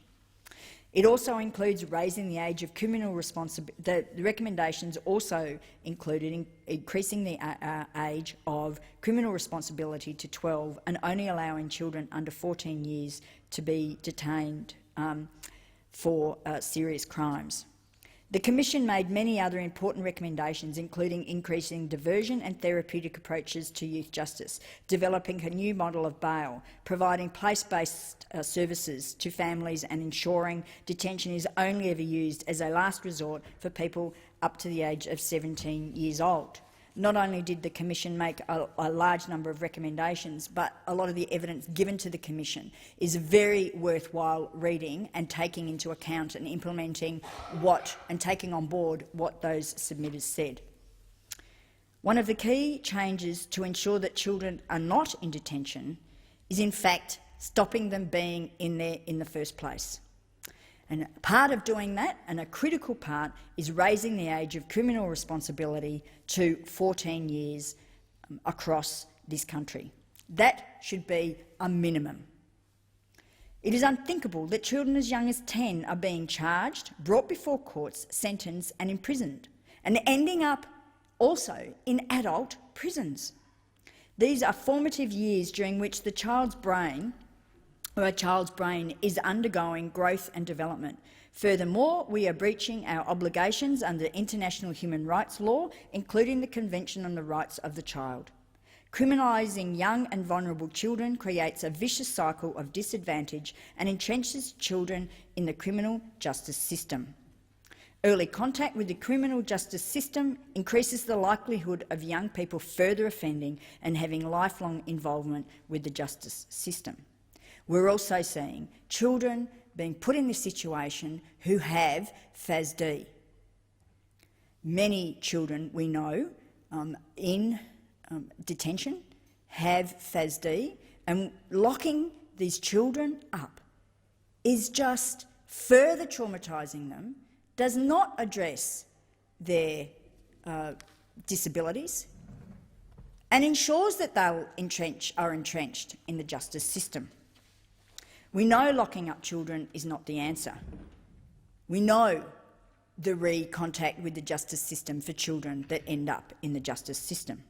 It also includes raising the age of criminal responsibility. The recommendations also included increasing the age of criminal responsibility to 12 and only allowing children under 14 years to be detained for serious crimes. The Commission made many other important recommendations, including increasing diversion and therapeutic approaches to youth justice, developing a new model of bail, providing place-based services to families and ensuring detention is only ever used as a last resort for people up to the age of 17 years old. Not only did the Commission make a large number of recommendations, but a lot of the evidence given to the Commission is very worthwhile reading and taking into account and implementing and taking on board what those submitters said. One of the key changes to ensure that children are not in detention is, in fact, stopping them being in there in the first place. And part of doing that, and a critical part, is raising the age of criminal responsibility to 14 years across this country. That should be a minimum. It is unthinkable that children as young as 10 are being charged, brought before courts, sentenced and imprisoned, and ending up also in adult prisons. These are formative years during which the child's brain is undergoing growth and development. Furthermore, we are breaching our obligations under international human rights law, including the Convention on the Rights of the Child. Criminalising young and vulnerable children creates a vicious cycle of disadvantage and entrenches children in the criminal justice system. Early contact with the criminal justice system increases the likelihood of young people further offending and having lifelong involvement with the justice system. We're also seeing children being put in this situation who have FASD. Many children we know in detention have FASD, and locking these children up is just further traumatising them, does not address their disabilities, and ensures that they are entrenched in the justice system. We know locking up children is not the answer. We know the re-contact with the justice system for children that end up in the justice system.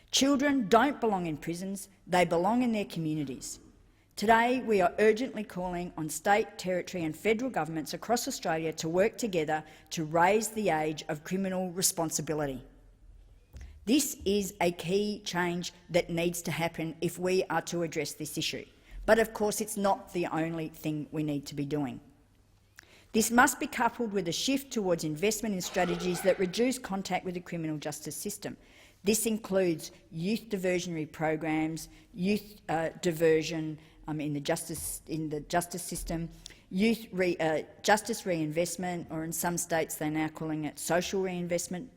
Children don't belong in prisons, they belong in their communities. Today, we are urgently calling on state, territory and federal governments across Australia to work together to raise the age of criminal responsibility. This is a key change that needs to happen if we are to address this issue. But of course it's not the only thing we need to be doing. This must be coupled with a shift towards investment in strategies that reduce contact with the criminal justice system. This includes youth diversionary programs, youth diversion in the justice system, youth justice reinvestment, or in some states they're now calling it social reinvestment.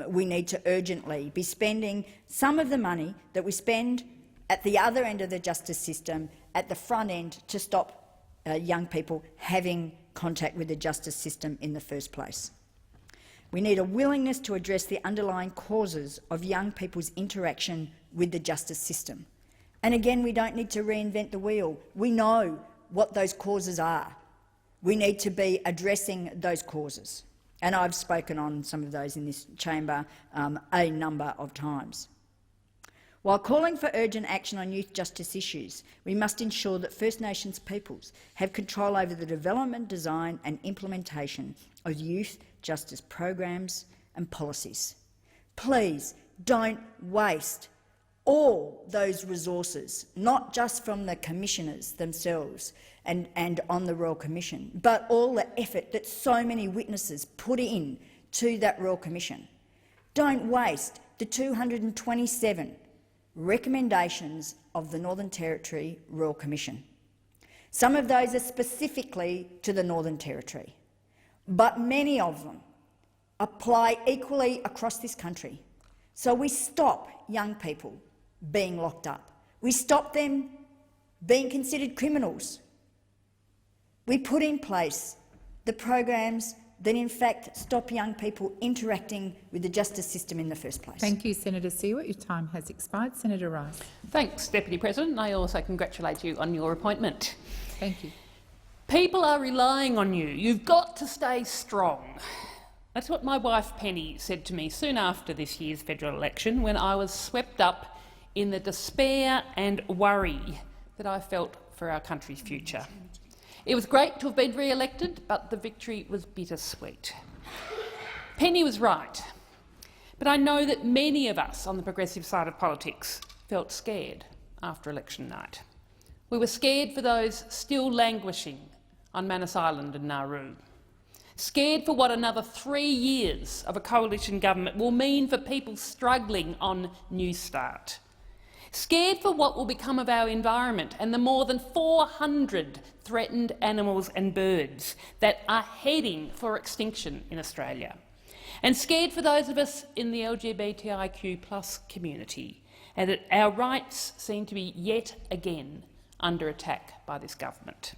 We need to urgently be spending some of the money that we spend at the other end of the justice system at the front end to stop young people having contact with the justice system in the first place. We need a willingness to address the underlying causes of young people's interaction with the justice system. And again, we don't need to reinvent the wheel. We know what those causes are. We need to be addressing those causes. And I've spoken on some of those in this chamber a number of times. While calling for urgent action on youth justice issues, we must ensure that First Nations peoples have control over the development, design and implementation of youth justice programs and policies. Please don't waste all those resources, not just from the commissioners themselves and on the Royal Commission, but all the effort that so many witnesses put in to that Royal Commission. Don't waste the 227 recommendations of the Northern Territory Royal Commission. Some of those are specifically to the Northern Territory, but many of them apply equally across this country. So we stop young people being locked up. We stop them being considered criminals. We put in place the programs that in fact stop young people interacting with the justice system in the first place. Thank you, Senator Siewert. Your time has expired. Senator Rice. Thanks, Deputy President. I also congratulate you on your appointment. Thank you. People are relying on you. You've got to stay strong. That's what my wife Penny said to me soon after this year's federal election, when I was swept up in the despair and worry that I felt for our country's future. It was great to have been re-elected, but the victory was bittersweet. Penny was right, but I know that many of us on the progressive side of politics felt scared after election night. We were scared for those still languishing on Manus Island and Nauru, scared for what another 3 years of a coalition government will mean for people struggling on New Start, scared for what will become of our environment and the more than 400 threatened animals and birds that are heading for extinction in Australia, and scared for those of us in the LGBTIQ+ community, and that our rights seem to be yet again under attack by this government,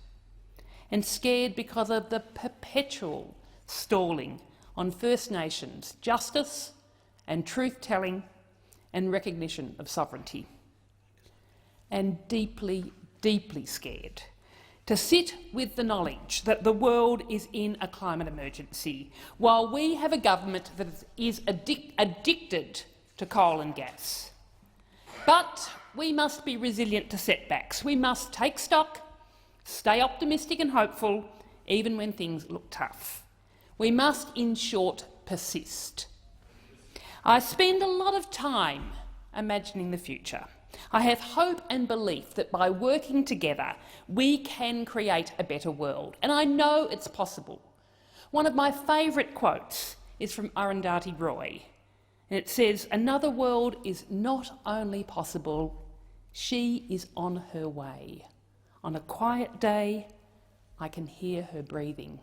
and scared because of the perpetual stalling on First Nations justice and truth-telling and recognition of sovereignty, and deeply, deeply scared to sit with the knowledge that the world is in a climate emergency while we have a government that is addicted to coal and gas. But we must be resilient to setbacks. We must take stock, stay optimistic and hopeful, even when things look tough. We must, in short, persist. I spend a lot of time imagining the future. I have hope and belief that by working together we can create a better world, and I know it's possible. One of my favourite quotes is from Arundhati Roy, and it says, "Another world is not only possible, she is on her way. On a quiet day, I can hear her breathing."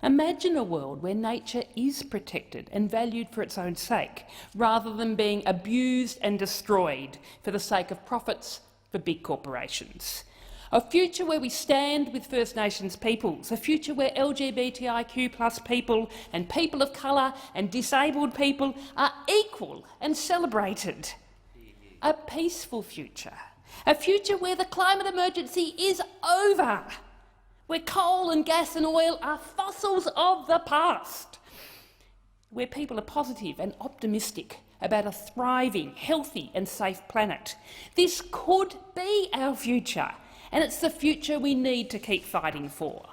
Imagine a world where nature is protected and valued for its own sake, rather than being abused and destroyed for the sake of profits for big corporations. A future where we stand with First Nations peoples, a future where LGBTIQ+ people and people of colour and disabled people are equal and celebrated. A peaceful future, a future where the climate emergency is over, where coal and gas and oil are fossils of the past, where people are positive and optimistic about a thriving, healthy and safe planet. This could be our future, and it's the future we need to keep fighting for.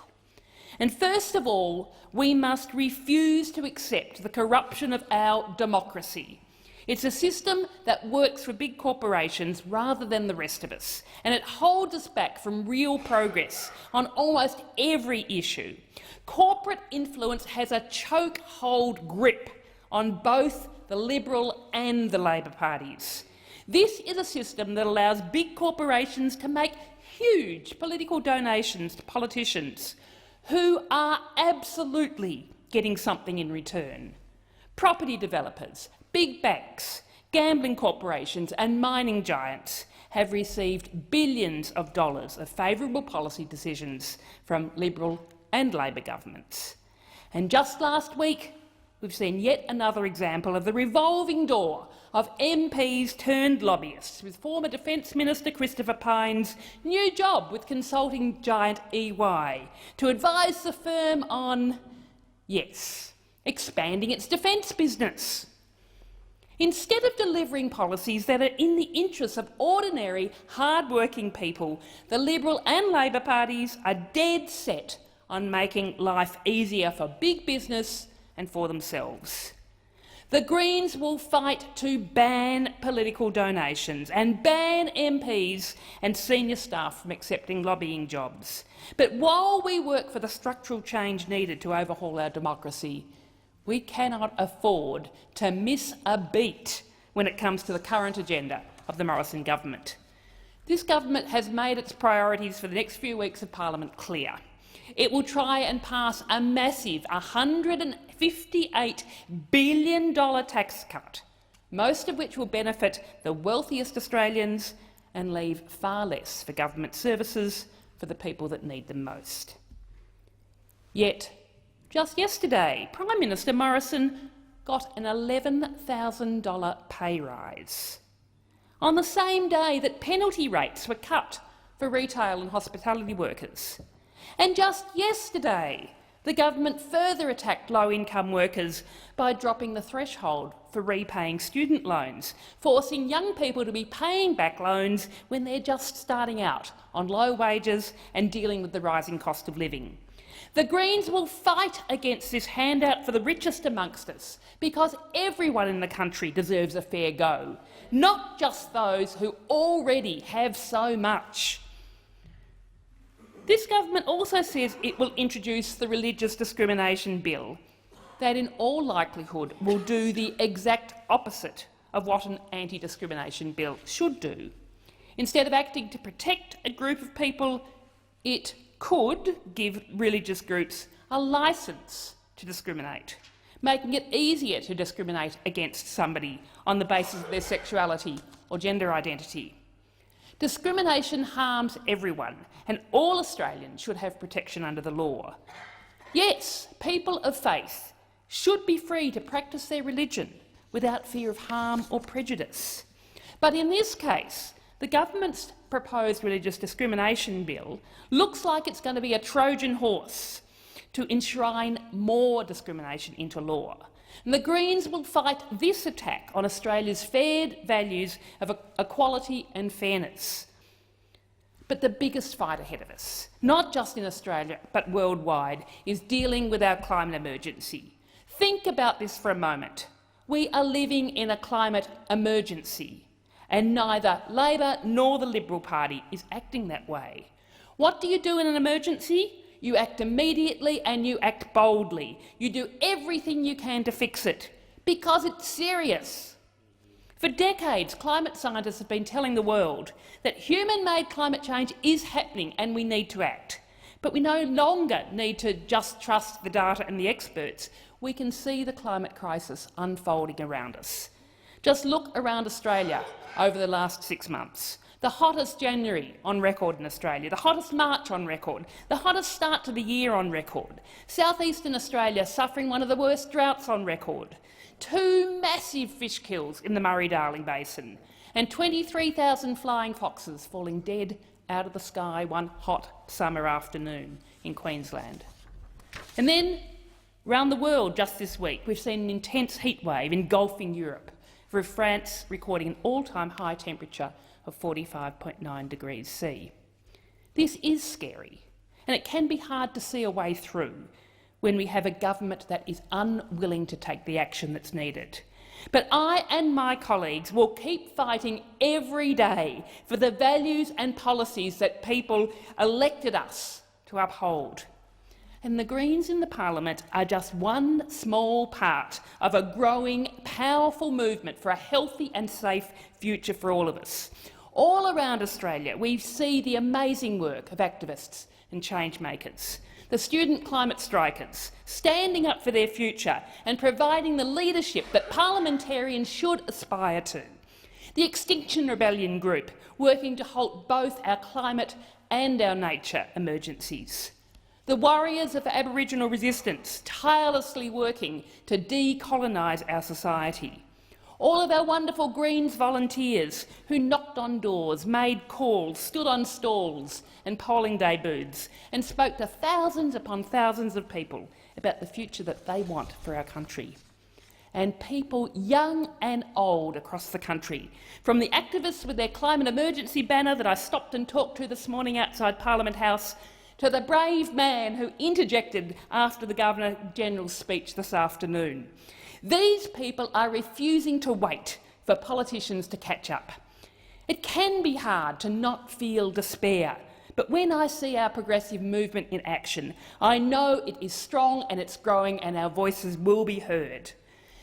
And first of all, we must refuse to accept the corruption of our democracy It's a system that works for big corporations rather than the rest of us, and it holds us back from real progress on almost every issue. Corporate influence has a chokehold grip on both the Liberal and the Labor parties. This is a system that allows big corporations to make huge political donations to politicians who are absolutely getting something in return. Property developers, big banks, gambling corporations and mining giants have received billions of dollars of favourable policy decisions from Liberal and Labor governments. And just last week, we've seen yet another example of the revolving door of MPs turned lobbyists, with former Defence Minister Christopher Pyne's new job with consulting giant EY to advise the firm on, yes, expanding its defence business. Instead of delivering policies that are in the interests of ordinary, hard-working people, the Liberal and Labor parties are dead set on making life easier for big business and for themselves. The Greens will fight to ban political donations and ban MPs and senior staff from accepting lobbying jobs. But while we work for the structural change needed to overhaul our democracy, we cannot afford to miss a beat when it comes to the current agenda of the Morrison government. This government has made its priorities for the next few weeks of Parliament clear. It will try and pass a massive $158 billion tax cut, most of which will benefit the wealthiest Australians and leave far less for government services for the people that need them most. Yet, just yesterday, Prime Minister Morrison got an $11,000 pay rise, on the same day that penalty rates were cut for retail and hospitality workers. And just yesterday, the government further attacked low-income workers by dropping the threshold for repaying student loans, forcing young people to be paying back loans when they're just starting out on low wages and dealing with the rising cost of living. The Greens will fight against this handout for the richest amongst us, because everyone in the country deserves a fair go, not just those who already have so much. This government also says it will introduce the Religious Discrimination Bill that in all likelihood will do the exact opposite of what an anti-discrimination bill should do. Instead of acting to protect a group of people, it could give religious groups a licence to discriminate, making it easier to discriminate against somebody on the basis of their sexuality or gender identity. Discrimination harms everyone, and all Australians should have protection under the law. Yes, people of faith should be free to practice their religion without fear of harm or prejudice. But in this case, the government's proposed religious discrimination bill looks like it's going to be a Trojan horse to enshrine more discrimination into law. And the Greens will fight this attack on Australia's fair values of equality and fairness. But the biggest fight ahead of us, not just in Australia but worldwide, is dealing with our climate emergency. Think about this for a moment. We are living in a climate emergency, and neither Labor nor the Liberal Party is acting that way. What do you do in an emergency? You act immediately and you act boldly. You do everything you can to fix it, because it's serious. For decades, climate scientists have been telling the world that human-made climate change is happening and we need to act. But we no longer need to just trust the data and the experts. We can see the climate crisis unfolding around us. Just look around Australia over the last 6 months. The hottest January on record in Australia, the hottest March on record, the hottest start to the year on record. South-eastern Australia suffering one of the worst droughts on record. 2 massive fish kills in the Murray-Darling Basin, and 23,000 flying foxes falling dead out of the sky one hot summer afternoon in Queensland. And then, around the world just this week, we've seen an intense heatwave engulfing Europe, with France recording an all-time high temperature of 45.9 degrees C. This is scary, and it can be hard to see a way through when we have a government that is unwilling to take the action that's needed. But I and my colleagues will keep fighting every day for the values and policies that people elected us to uphold. And the Greens in the Parliament are just one small part of a growing, powerful movement for a healthy and safe future for all of us. All around Australia, we see the amazing work of activists and change makers, the student climate strikers, standing up for their future and providing the leadership that parliamentarians should aspire to. The Extinction Rebellion group, working to halt both our climate and our nature emergencies. The warriors of Aboriginal resistance, tirelessly working to decolonise our society. All of our wonderful Greens volunteers who knocked on doors, made calls, stood on stalls and polling day booths and spoke to thousands upon thousands of people about the future that they want for our country. And people young and old across the country, from the activists with their climate emergency banner that I stopped and talked to this morning outside Parliament House, to the brave man who interjected after the Governor-General's speech this afternoon. These people are refusing to wait for politicians to catch up. It can be hard to not feel despair, but when I see our progressive movement in action, I know it is strong and it's growing and our voices will be heard.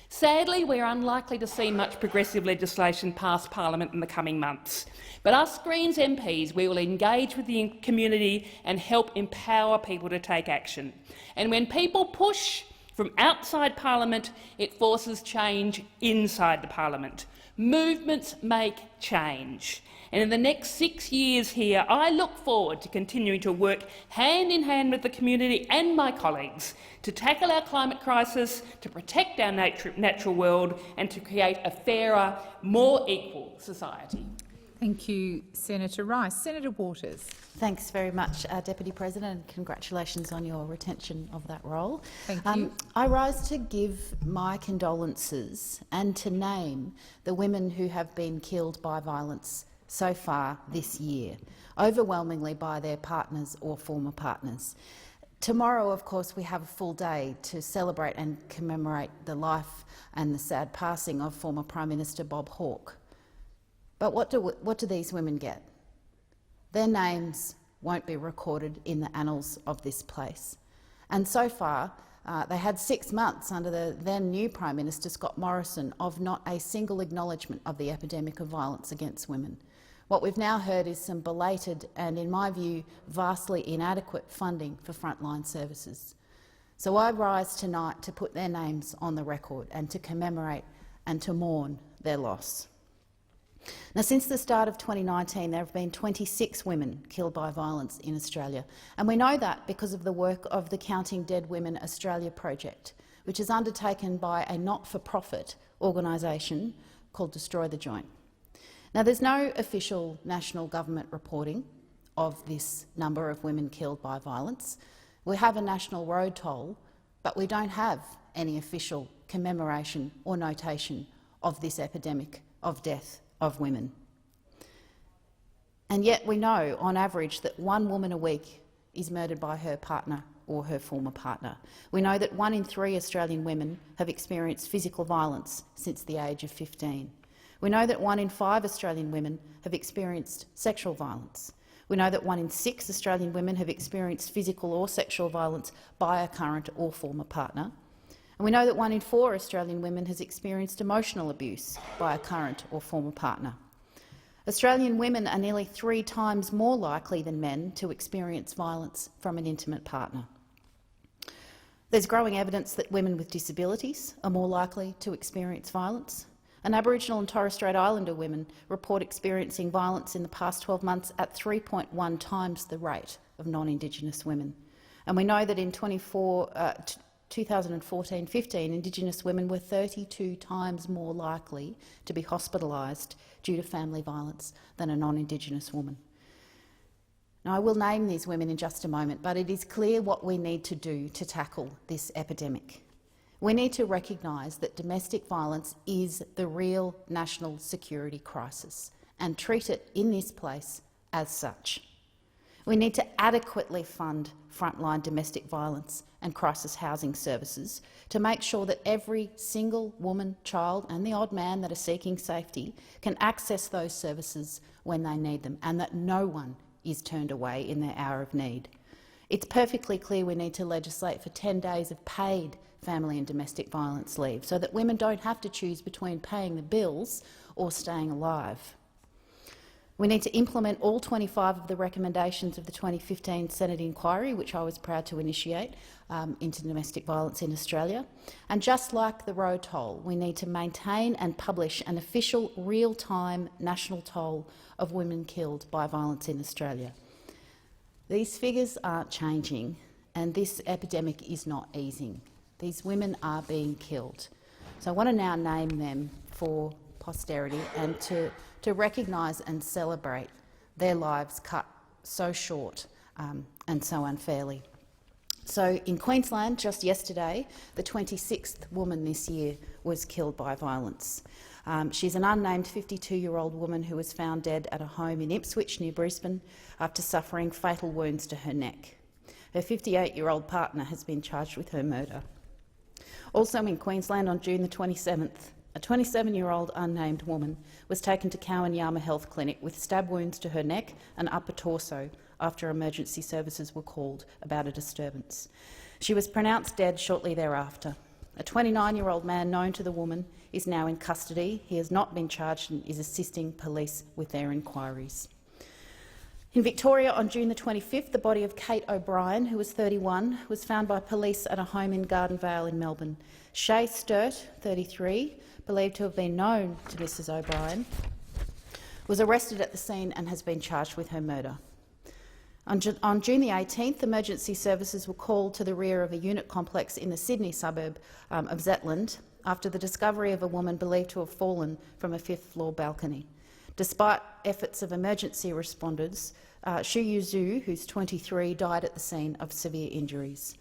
Sadly, we're unlikely to see much progressive legislation pass Parliament in the coming months, but us Greens MPs, we will engage with the community and help empower people to take action. And when people push from outside Parliament, it forces change inside the Parliament. Movements make change. And in the next 6 years here, I look forward to continuing to work hand in hand with the community and my colleagues to tackle our climate crisis, to protect our natural world and to create a fairer, more equal society. Thank you, Senator Rice. Senator Waters. Thanks very much, Deputy President, and congratulations on your retention of that role. Thank you. I rise to give my condolences and to name the women who have been killed by violence so far this year, overwhelmingly by their partners or former partners. Tomorrow, of course, we have a full day to celebrate and commemorate the life and the sad passing of former Prime Minister Bob Hawke. But what do these women get? Their names won't be recorded in the annals of this place. And so far, they had 6 months under the then new Prime Minister, Scott Morrison, of not a single acknowledgement of the epidemic of violence against women. What we've now heard is some belated and, in my view, vastly inadequate funding for frontline services. So I rise tonight to put their names on the record and to commemorate and to mourn their loss. Now, since the start of 2019, there have been 26 women killed by violence in Australia, and we know that because of the work of the Counting Dead Women Australia project, which is undertaken by a not-for-profit organisation called Destroy the Joint. Now, there's no official national government reporting of this number of women killed by violence. We have a national road toll, but we don't have any official commemoration or notation of this epidemic of death of women. And yet we know, on average, that 1 woman a week is murdered by her partner or her former partner. We know that 1 in 3 Australian women have experienced physical violence since the age of 15. We know that 1 in 5 Australian women have experienced sexual violence. We know that 1 in 6 Australian women have experienced physical or sexual violence by a current or former partner. And we know that 1 in 4 Australian women has experienced emotional abuse by a current or former partner. Australian women are nearly 3 times more likely than men to experience violence from an intimate partner. There's growing evidence that women with disabilities are more likely to experience violence, and Aboriginal and Torres Strait Islander women report experiencing violence in the past 12 months at 3.1 times the rate of non-Indigenous women. And we know that in 2014-15, Indigenous women were 32 times more likely to be hospitalised due to family violence than a non-Indigenous woman. Now, I will name these women in just a moment, but it is clear what we need to do to tackle this epidemic. We need to recognise that domestic violence is the real national security crisis and treat it in this place as such. We need to adequately fund frontline domestic violence and crisis housing services to make sure that every single woman, child and the odd man that are seeking safety can access those services when they need them, and that no one is turned away in their hour of need. It's perfectly clear we need to legislate for 10 days of paid family and domestic violence leave so that women don't have to choose between paying the bills or staying alive. We need to implement all 25 of the recommendations of the 2015 Senate inquiry, which I was proud to initiate, into domestic violence in Australia. And just like the road toll, we need to maintain and publish an official real-time national toll of women killed by violence in Australia. These figures aren't changing, and this epidemic is not easing. These women are being killed. So I want to now name them for posterity and to recognise and celebrate their lives cut so short and so unfairly. So in Queensland, just yesterday, the 26th woman this year was killed by violence. She's an unnamed 52-year-old woman who was found dead at a home in Ipswich near Brisbane after suffering fatal wounds to her neck. Her 58-year-old partner has been charged with her murder. Also in Queensland on June the 27th, a 27-year-old unnamed woman was taken to Cowan-Yarma Health Clinic with stab wounds to her neck and upper torso after emergency services were called about a disturbance. She was pronounced dead shortly thereafter. A 29-year-old man known to the woman is now in custody. He has not been charged and is assisting police with their inquiries. In Victoria on June the 25th, the body of Kate O'Brien, who was 31, was found by police at a home in Garden Vale in Melbourne. Shay Sturt, 33, believed to have been known to Mrs O'Brien, was arrested at the scene and has been charged with her murder. On June the 18th, emergency services were called to the rear of a unit complex in the Sydney suburb of Zetland after the discovery of a woman believed to have fallen from a fifth-floor balcony. Despite efforts of emergency responders, Xu Yuzu, who's 23, died at the scene of severe injuries.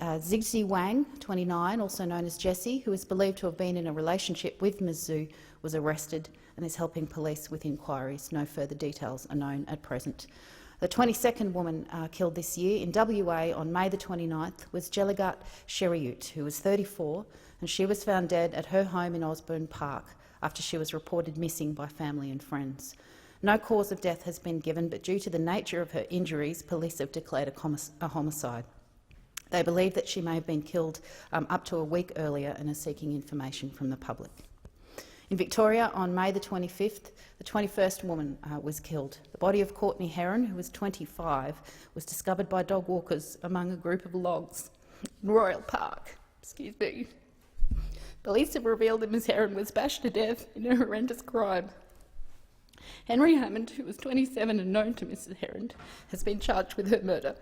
Zixi Wang, 29, also known as Jessie, who is believed to have been in a relationship with Ms Zhu, was arrested and is helping police with inquiries. No further details are known at present. The 22nd woman killed this year in WA on May the 29th was Jeligat Sheriut, who was 34, and she was found dead at her home in Osborne Park after she was reported missing by family and friends. No cause of death has been given, but due to the nature of her injuries, police have declared a homicide. They believe that she may have been killed up to a week earlier and are seeking information from the public. In Victoria, on May the 25th, the 21st woman was killed. The body of Courtney Heron, who was 25, was discovered by dog walkers among a group of logs in Royal Park. Excuse me. Police have revealed that Ms Heron was bashed to death in a horrendous crime. Henry Hammond, who was 27 and known to Mrs Heron, has been charged with her murder.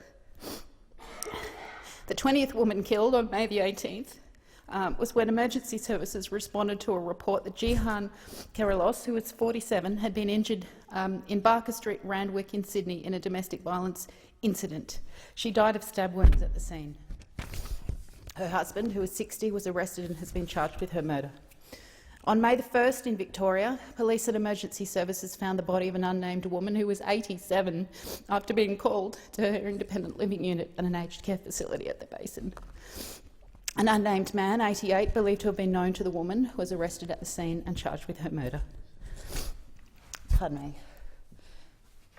The 20th woman killed on May the 18th was when emergency services responded to a report that Jihan Kerelos, who was 47, had been injured in Barker Street, Randwick in Sydney in a domestic violence incident. She died of stab wounds at the scene. Her husband, who was 60, was arrested and has been charged with her murder. On May the 1st in Victoria, police and emergency services found the body of an unnamed woman who was 87 after being called to her independent living unit at an aged care facility at the Basin. An unnamed man, 88, believed to have been known to the woman, was arrested at the scene and charged with her murder. Pardon me.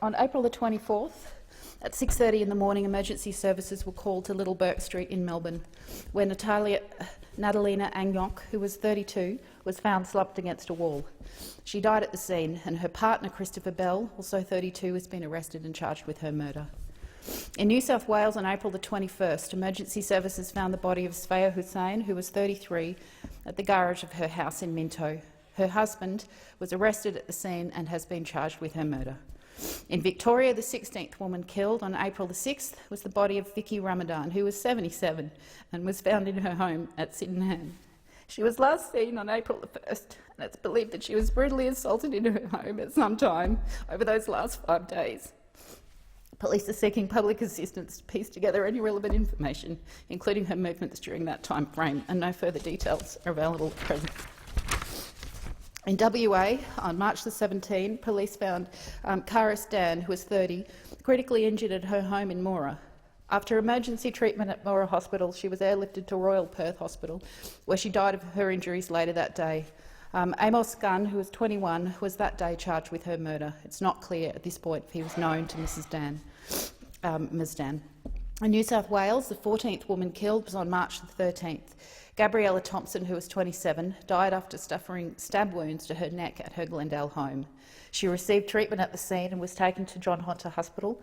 On April the 24th, at 6:30 in the morning, emergency services were called to Little Bourke Street in Melbourne, where Natalina Angyonk, who was 32, was found slumped against a wall. She died at the scene, and her partner, Christopher Bell, also 32, has been arrested and charged with her murder. In New South Wales on April the 21st, emergency services found the body of Svea Hussain, who was 33, at the garage of her house in Minto. Her husband was arrested at the scene and has been charged with her murder. In Victoria, the 16th woman killed on April the 6th was the body of Vicky Ramadan, who was 77 and was found in her home at Sydenham. She was last seen on April the 1st, and it's believed that she was brutally assaulted in her home at some time over those last 5 days. Police are seeking public assistance to piece together any relevant information, including her movements during that time frame, and no further details are available at present. In WA, on March the 17th, police found Karis Dan, who was 30, critically injured at her home in Moora. After emergency treatment at Moora Hospital, she was airlifted to Royal Perth Hospital, where she died of her injuries later that day. Amos Gunn, who was 21, was that day charged with her murder. It's not clear at this point if he was known to Ms Dan. In New South Wales, the 14th woman killed was on March the 13th. Gabriella Thompson, who was 27, died after suffering stab wounds to her neck at her Glendale home. She received treatment at the scene and was taken to John Hunter Hospital,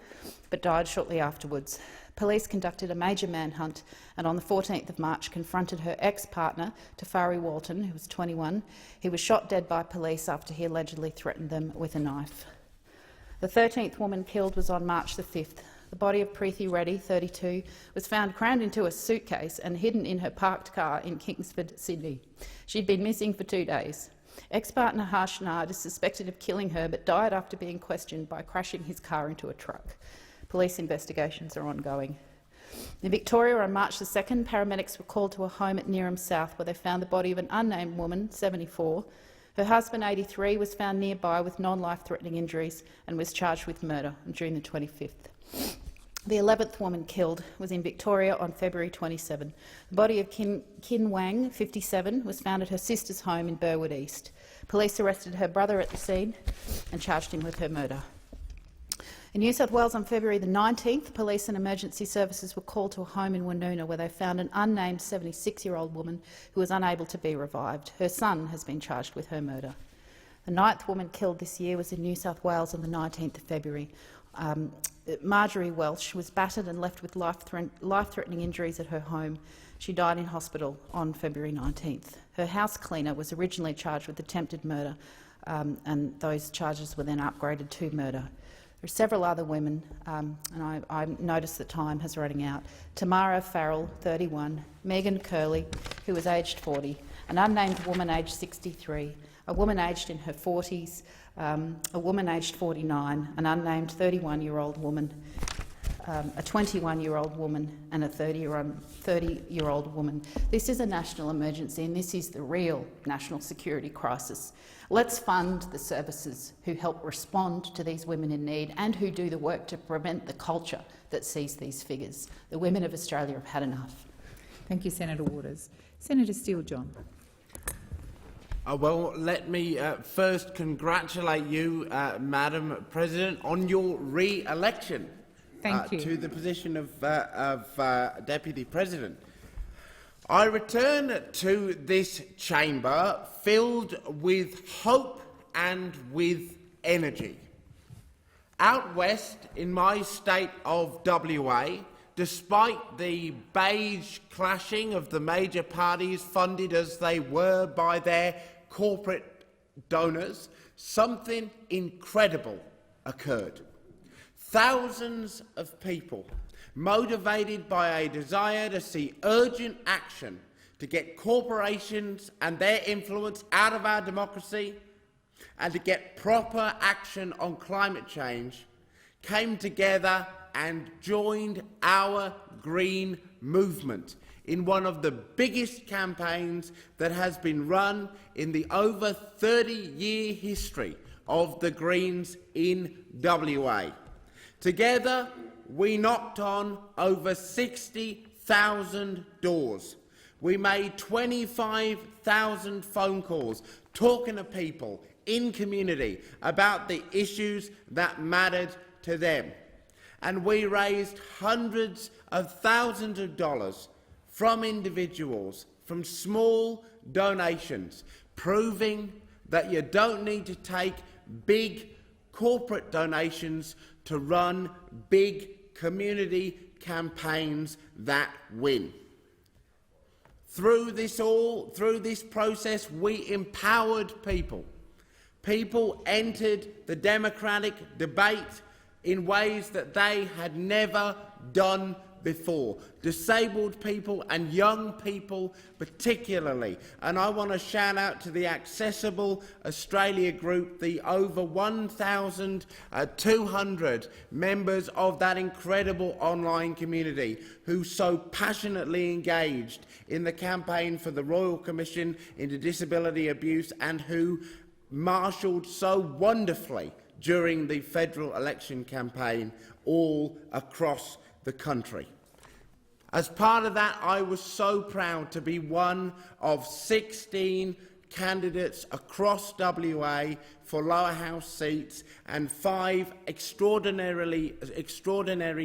but died shortly afterwards. Police conducted a major manhunt and on the 14th of March confronted her ex-partner, Tafari Walton, who was 21. He was shot dead by police after he allegedly threatened them with a knife. The 13th woman killed was on March the 5th. The body of Preeti Reddy, 32, was found crammed into a suitcase and hidden in her parked car in Kingsford, Sydney. She'd been missing for 2 days. Ex-partner Harsh Nard is suspected of killing her but died after being questioned by crashing his car into a truck. Police investigations are ongoing. In Victoria, on March the 2nd, paramedics were called to a home at Neerim South where they found the body of an unnamed woman, 74. Her husband, 83, was found nearby with non-life-threatening injuries and was charged with murder on June the 25th. The 11th woman killed was in Victoria on February 27. The body of Kin Wang, 57, was found at her sister's home in Burwood East. Police arrested her brother at the scene and charged him with her murder. In New South Wales on February the 19th, police and emergency services were called to a home in Woonona where they found an unnamed 76-year-old woman who was unable to be revived. Her son has been charged with her murder. The 9th woman killed this year was in New South Wales on the 19th of February. Marjorie Welsh was battered and left with life-threatening injuries at her home. She died in hospital on February 19th. Her house cleaner was originally charged with attempted murder, and those charges were then upgraded to murder. There are several other women, and I notice that time is running out. Tamara Farrell, 31, Megan Curley, who was aged 40, an unnamed woman aged 63, a woman aged in her 40s, a woman aged 49, an unnamed 31-year-old woman, a 21-year-old woman and a 30-year-old woman. This is a national emergency and this is the real national security crisis. Let's fund the services who help respond to these women in need and who do the work to prevent the culture that sees these figures. The women of Australia have had enough. Thank you, Senator Waters. Senator Steele-John. Well, let me first congratulate you, Madam President, on your re-election to the position of Deputy President. I return to this chamber filled with hope and with energy. Out west, in my state of WA, despite the beige clashing of the major parties funded as they were by their corporate donors, something incredible occurred. Thousands of people, motivated by a desire to see urgent action to get corporations and their influence out of our democracy and to get proper action on climate change, came together and joined our Green movement in one of the biggest campaigns that has been run in the over 30-year history of the Greens in WA. Together, we knocked on over 60,000 doors. We made 25,000 phone calls talking to people in community about the issues that mattered to them. And we raised hundreds of thousands of dollars from individuals, from small donations, proving that you don't need to take big corporate donations to run big community campaigns that win. Through this process, we empowered people. People entered the democratic debate in ways that they had never done before. Disabled people and young people particularly. And I want to shout out to the Accessible Australia group, the over 1,200 members of that incredible online community who so passionately engaged in the campaign for the Royal Commission into Disability Abuse and who marshalled so wonderfully during the federal election campaign all across the country. As part of that, I was so proud to be one of 16 candidates across WA for lower house seats and 5 extraordinary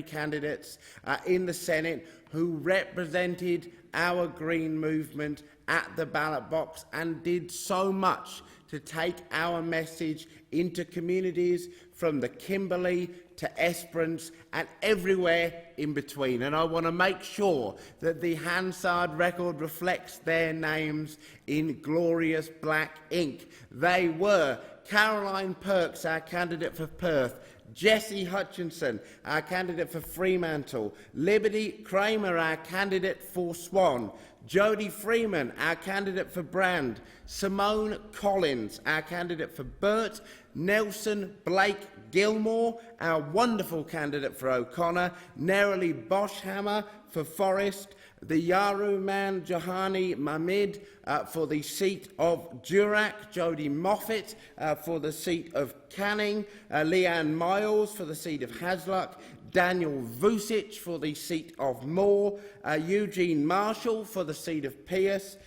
candidates in the Senate who represented our Green movement at the ballot box and did so much to take our message into communities from the Kimberley to Esperance and everywhere in between. And I want to make sure that the Hansard record reflects their names in glorious black ink. They were Caroline Perks, our candidate for Perth, Jessie Hutchinson, our candidate for Fremantle, Liberty Kramer, our candidate for Swan, Jodie Freeman, our candidate for Brand, Simone Collins, our candidate for Burt, Nelson Blake Gilmore, our wonderful candidate for O'Connor, Nerily Boschhammer for Forest, the Yaruman Johani Mahmid for the seat of Durack, Jodie Moffat for the seat of Canning, Leanne Miles for the seat of Hasluck, Daniel Vucic for the seat of Moore, Eugene Marshall for the seat of Pearce,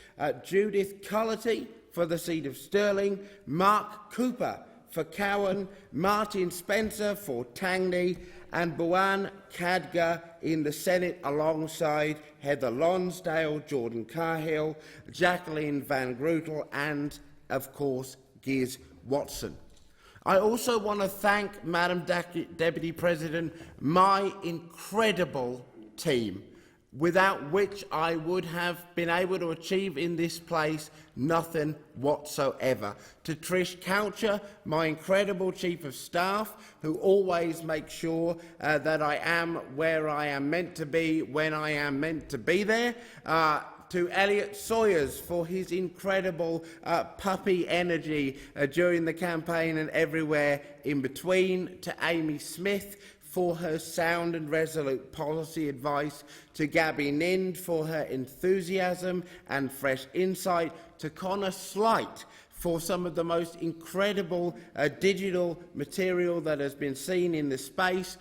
Judith Cullity for the seat of Stirling, Mark Cooper for Cowan, Martin Spencer for Tangney, and Buan Khadga in the Senate alongside Heather Lonsdale, Jordan Cahill, Jacqueline Van Grootel and, of course, Giz Watson. I also want to thank, Madam Deputy President, my incredible team, without which I would have been able to achieve in this place nothing whatsoever. To Trish Coucher, my incredible Chief of Staff, who always makes sure that I am where I am meant to be when I am meant to be there. To Elliot Sawyers for his incredible puppy energy during the campaign and everywhere in between. To Amy Smith for her sound and resolute policy advice, to Gabby Nind for her enthusiasm and fresh insight, to Connor Slight for some of the most incredible digital material that has been seen in this space,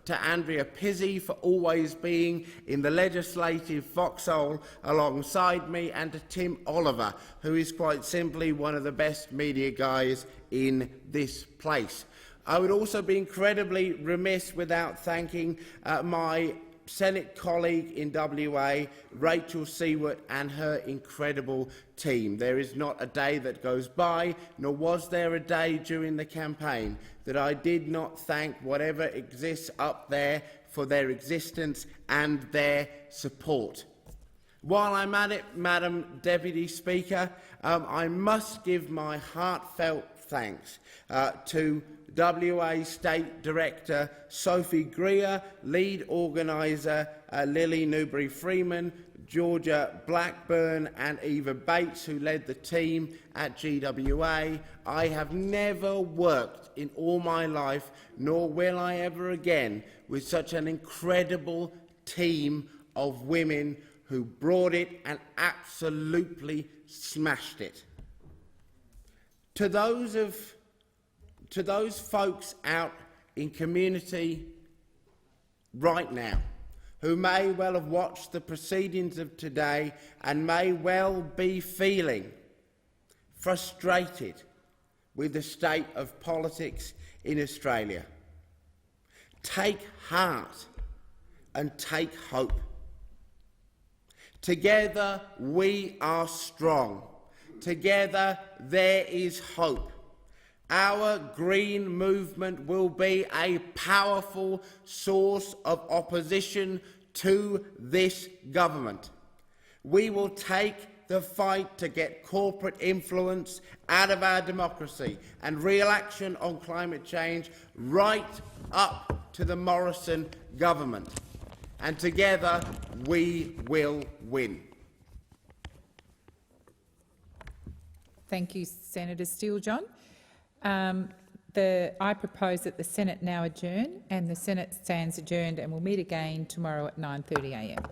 to Andrea Pizzi for always being in the legislative foxhole alongside me, and to Tim Oliver, who is quite simply one of the best media guys in this place. I would also be incredibly remiss without thanking my Senate colleague in WA, Rachel Seward, and her incredible team. There is not a day that goes by, nor was there a day during the campaign, that I did not thank whatever exists up there for their existence and their support. While I'm at it, Madam Deputy Speaker, I must give my heartfelt thanks to WA State Director Sophie Greer, Lead Organiser Lily Newbury-Freeman, Georgia Blackburn and Eva Bates, who led the team at GWA. I have never worked in all my life, nor will I ever again, with such an incredible team of women who brought it and absolutely smashed it. To those folks out in community right now who may well have watched the proceedings of today and may well be feeling frustrated with the state of politics in Australia, take heart and take hope. Together we are strong. Together there is hope. Our Green movement will be a powerful source of opposition to this government. We will take the fight to get corporate influence out of our democracy and real action on climate change right up to the Morrison government. And together we will win. Thank you, Senator Steele-John. I propose that the Senate now adjourn, and the Senate stands adjourned and will meet again tomorrow at 9:30 a.m.